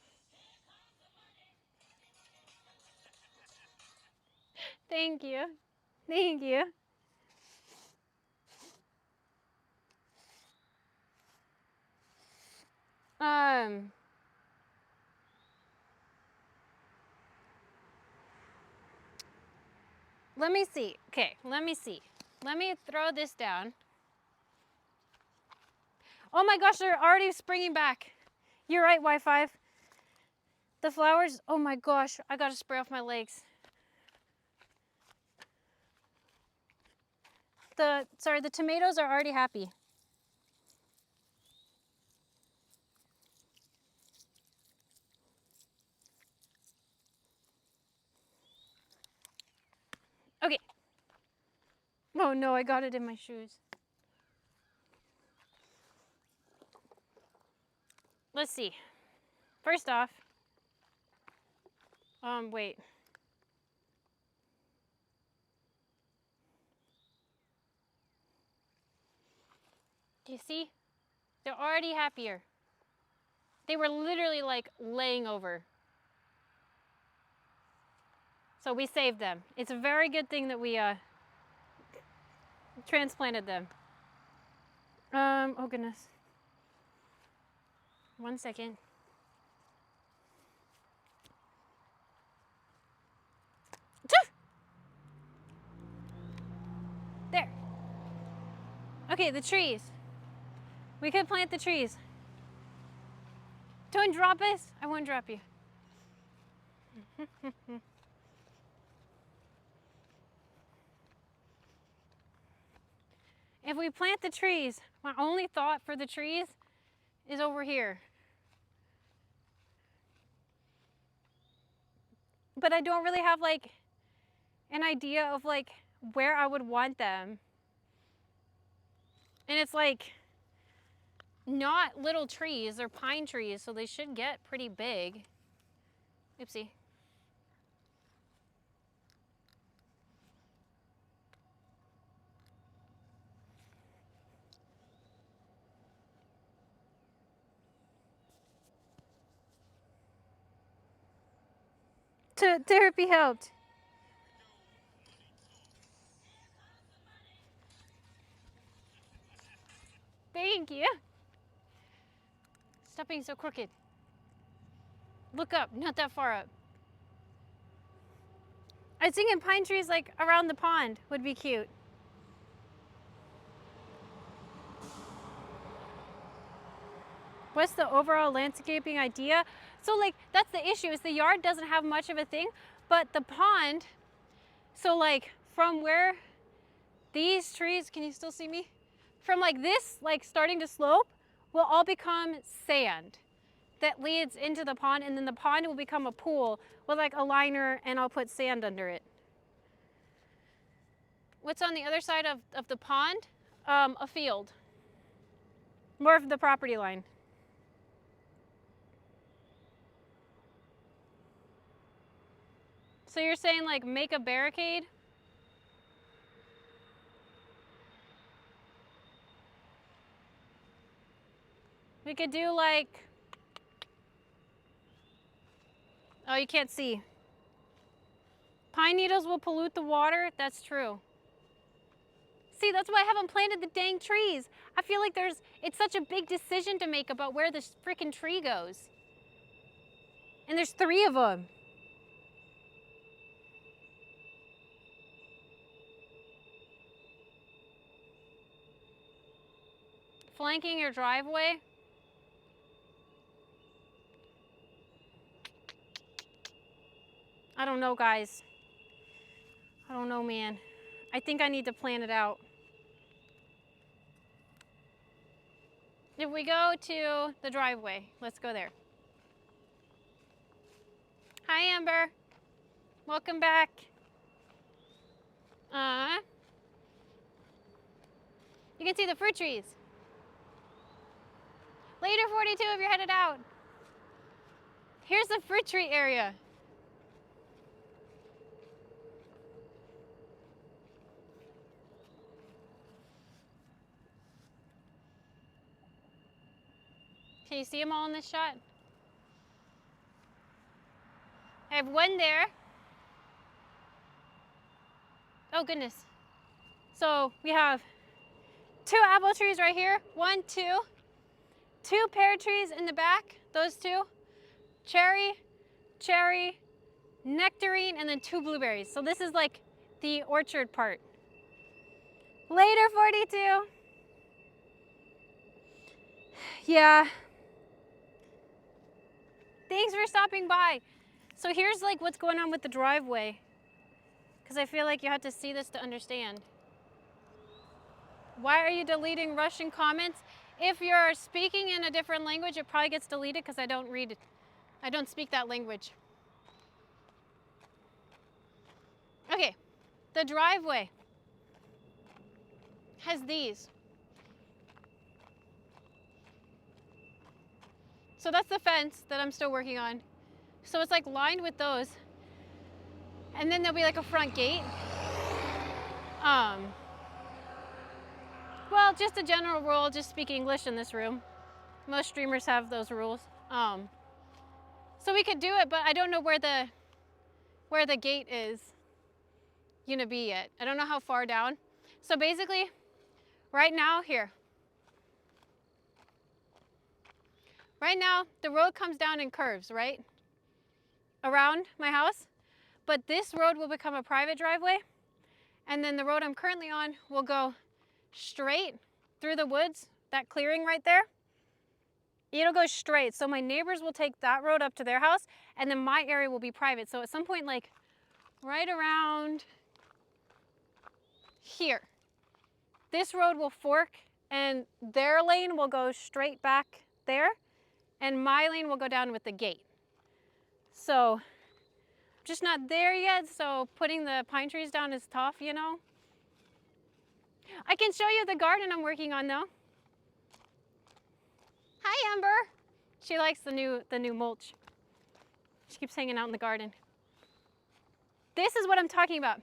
Thank you. Thank you. Let me see. Okay, let me see. Let me throw this down. Oh my gosh, they're already springing back. You're right, Wi-Fi. The flowers, oh my gosh, I gotta spray off my legs. The tomatoes are already happy. Okay. Oh no, I got it in my shoes. Let's see. First off, wait. Do you see? They're already happier. They were literally like laying over. So we saved them. It's a very good thing that we transplanted them. Oh goodness. 1 second. There. Okay, the trees. We could plant the trees. Don't drop us. I won't drop you. If we plant the trees, my only thought for the trees is over here. But I don't really have like an idea of like where I would want them. And it's like, not little trees. They're pine trees, so they should get pretty big. Oopsie. Therapy helped. Thank you. Stop being so crooked. Look up, not that far up. I was thinking pine trees like around the pond would be cute. What's the overall landscaping idea? So like that's the issue is the yard doesn't have much of a thing, but the pond, so like from where these trees, can you still see me? From like this, like starting to slope, will all become sand that leads into the pond, and then the pond will become a pool with like a liner, and I'll put sand under it. What's on the other side of the pond? A field. More of the property line. So you're saying like make a barricade? We could do like, oh, you can't see. Pine needles will pollute the water. That's true. See, that's why I haven't planted the dang trees. I feel like it's such a big decision to make about where this freaking tree goes. And there's 3 of them. Flanking your driveway. I don't know, guys. I don't know, man. I think I need to plan it out. If we go to the driveway, let's go there. Hi, Amber. Welcome back. You can see the fruit trees. Later 42 if you're headed out. Here's the fruit tree area. Can you see them all in this shot? I have one there. Oh goodness. So we have 2 apple trees right here. 1, 2. 2 pear trees in the back. Those 2. Cherry, cherry, nectarine, and then 2 blueberries. So this is like the orchard part. Later 42. Yeah. Thanks for stopping by. So here's like what's going on with the driveway, because I feel like you have to see this to understand. Why are you deleting Russian comments? If you're speaking in a different language, it probably gets deleted because I don't speak that language. Okay, the driveway has these. So that's the fence that I'm still working on. So it's like lined with those. And then there'll be like a front gate. Well, just a general rule, just speak English in this room. Most streamers have those rules. So we could do it, but I don't know where the gate is gonna be yet. I don't know how far down. So basically, right now, here. Right now, the road comes down in curves, right? Around my house. But this road will become a private driveway. And then the road I'm currently on will go straight through the woods, that clearing right there. It'll go straight. So my neighbors will take that road up to their house, and then my area will be private. So at some point, like right around here, this road will fork, and their lane will go straight back there, and my lane will go down with the gate. So just not there yet, so putting the pine trees down is tough, you know. I can show you the garden I'm working on though. Hi, Ember. She likes the new mulch. She keeps hanging out in the garden. This is what I'm talking about.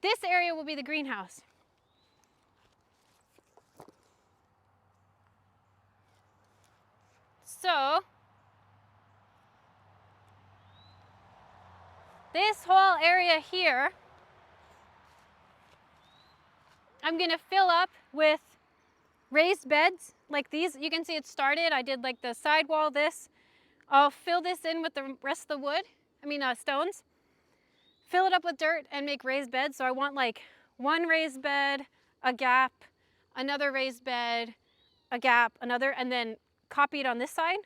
This area will be the greenhouse. So, this whole area here, I'm gonna fill up with raised beds like these. You can see it started. I did like the sidewall, this. I'll fill this in with the rest of the wood, stones. Fill it up with dirt and make raised beds. So I want like one raised bed, a gap, another raised bed, a gap, another, and then copy it on this side.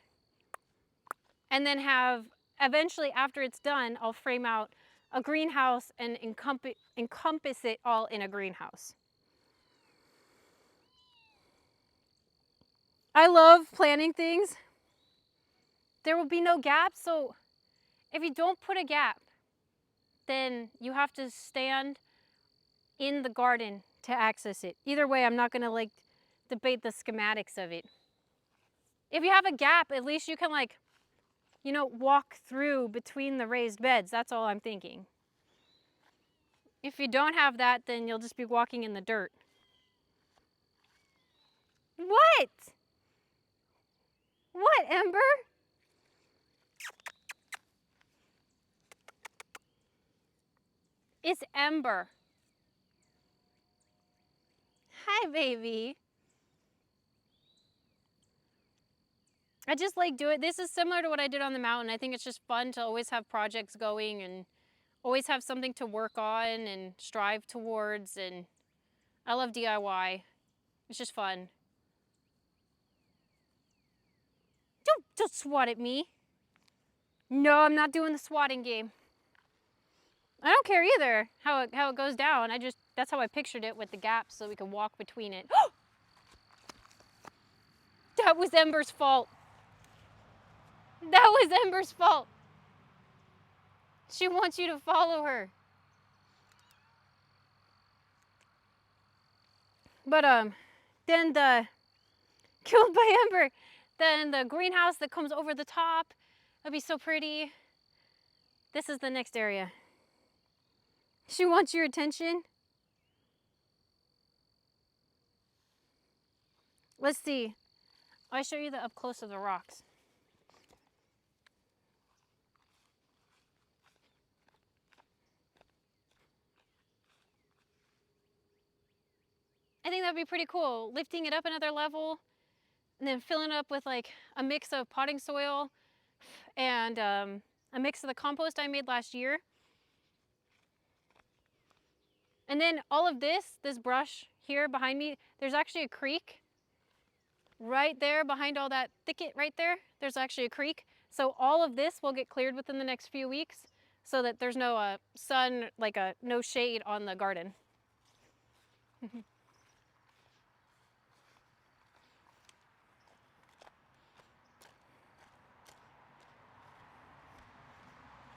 And then have, eventually after it's done, I'll frame out a greenhouse and encompass it all in a greenhouse. I love planning things. There will be no gaps, so if you don't put a gap, then you have to stand in the garden to access it. Either way, I'm not gonna like debate the schematics of it. If you have a gap, at least you can like, walk through between the raised beds. That's all I'm thinking. If you don't have that, then you'll just be walking in the dirt. What? What, Ember? It's Ember. Hi, baby. I just like do it. This is similar to what I did on the mountain. I think it's just fun to always have projects going and always have something to work on and strive towards. And I love DIY. It's just fun. Don't swat at me. No, I'm not doing the swatting game. I don't care either how it goes down. That's how I pictured it with the gaps so we can walk between it. That was Ember's fault. That was Ember's fault. She wants you to follow her. But then killed by Ember. Then the greenhouse that comes over the top. That'd be so pretty. This is the next area. She wants your attention. Let's see. I'll show you the up close of the rocks. I think that'd be pretty cool. Lifting it up another level and then filling it up with like a mix of potting soil and a mix of the compost I made last year. And then all of this brush here behind me, there's actually a creek right there behind all that thicket right there. There's actually a creek. So all of this will get cleared within the next few weeks so that there's no sun, no shade on the garden.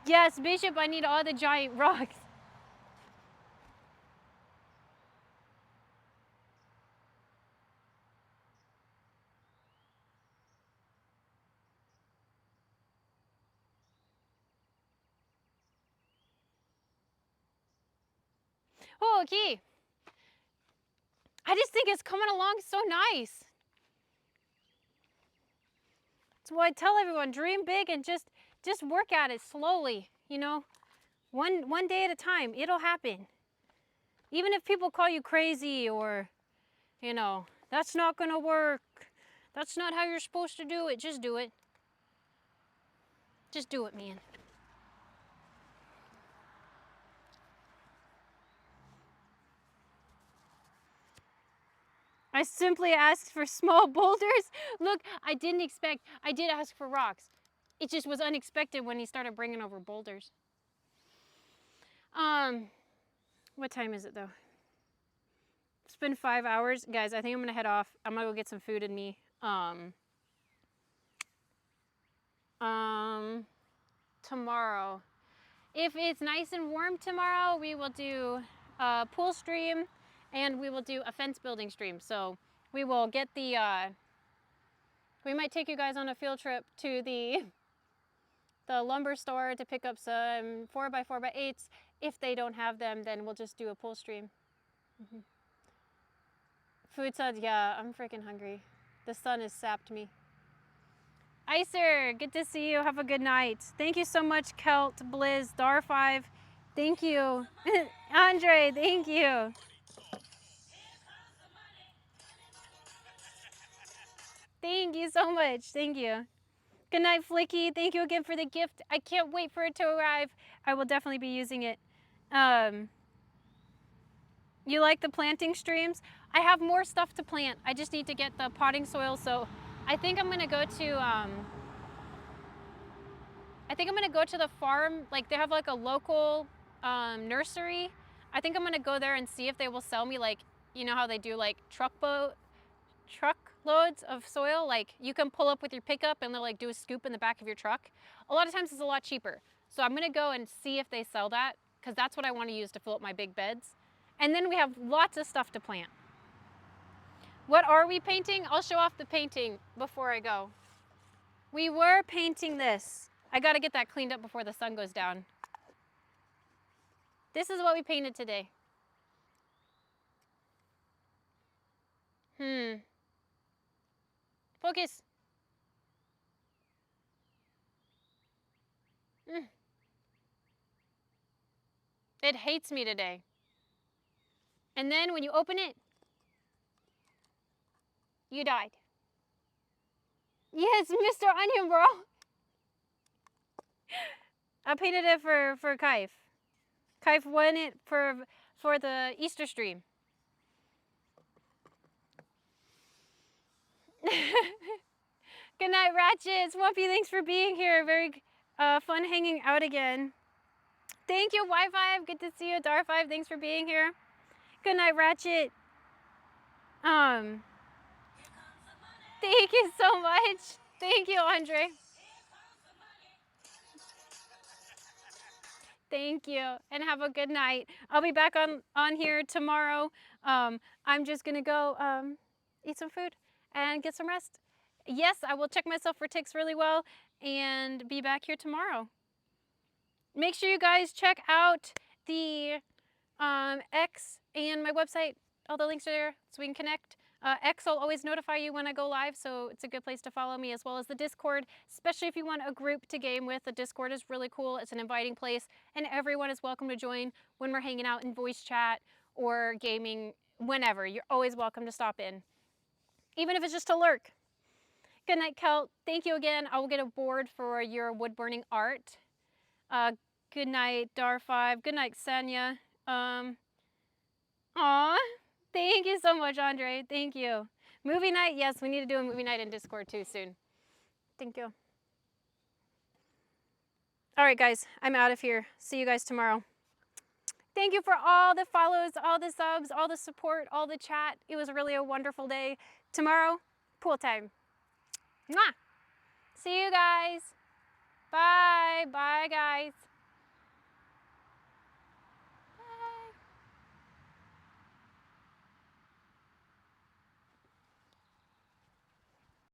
Yes, Bishop, I need all the giant rocks. Oh, okay. I just think it's coming along so nice. That's why I tell everyone, dream big and just work at it slowly, one day at a time. It'll happen. Even if people call you crazy or, that's not gonna work. That's not how you're supposed to do it. Just do it. Just do it, man. I simply asked for small boulders. Look, I did ask for rocks. It just was unexpected when he started bringing over boulders. What time is it though? It's been 5 hours. Guys, I think I'm gonna head off. I'm gonna go get some food in me. Tomorrow. If it's nice and warm tomorrow, we will do a pool stream and we will do a fence building stream. So we will get the We might take you guys on a field trip to the lumber store to pick up some 4x4x8s. If they don't have them, then we'll just do a pull stream. Food suds, yeah, I'm freaking hungry. The sun has sapped me. Icer, good to see you. Have a good night. Thank you so much, Kelt, Blizz, Dar5. Thank you. Andre, thank you. Thank you so much. Thank you. Good night, Flicky. Thank you again for the gift. I can't wait for it to arrive. I will definitely be using it. You like the planting streams? I have more stuff to plant. I just need to get the potting soil. So I think I'm gonna go to the farm. Like they have like a local nursery. I think I'm gonna go there and see if they will sell me, like, you know how they do like truckloads of soil. Like you can pull up with your pickup and they'll like do a scoop in the back of your truck. A lot of times it's a lot cheaper. So I'm gonna go and see if they sell that, because that's what I want to use to fill up my big beds. And then we have lots of stuff to plant. What are we painting? I'll show off the painting before I go. We were painting this. I gotta get that cleaned up before the sun goes down. This is what we painted today. Focus. It hates me today. And then when you open it, you died. Yes, Mr. Onion, bro. I painted it for Kaif. Kaif won it for the Easter stream. Good night, Ratchet. Swampy, thanks for being here. Very fun hanging out again. Thank you, Wi-Fi. Good to see you. Dar5, thanks for being here. Good night, Ratchet. Thank you so much. Thank you, Andre. Thank you, and have a good night. I'll be back on here tomorrow. I'm just gonna go eat some food and get some rest. Yes, I will check myself for ticks really well and be back here tomorrow. Make sure you guys check out the X and my website. All the links are there so we can connect. X will always notify you when I go live, so it's a good place to follow me, as well as the Discord, especially if you want a group to game with. The Discord is really cool. It's an inviting place, and everyone is welcome to join when we're hanging out in voice chat or gaming. Whenever, you're always welcome to stop in, even if it's just to lurk. Good night, Kelt. Thank you again. I will get a board for your wood burning art. Good night, Dar5. Good night, Sanya. Aw, thank you so much, Andre. Thank you. Movie night? Yes, we need to do a movie night in Discord too soon. Thank you. All right, guys, I'm out of here. See you guys tomorrow. Thank you for all the follows, all the subs, all the support, all the chat. It was really a wonderful day. Tomorrow, pool time. Mwah! See you guys. Bye. Bye, guys.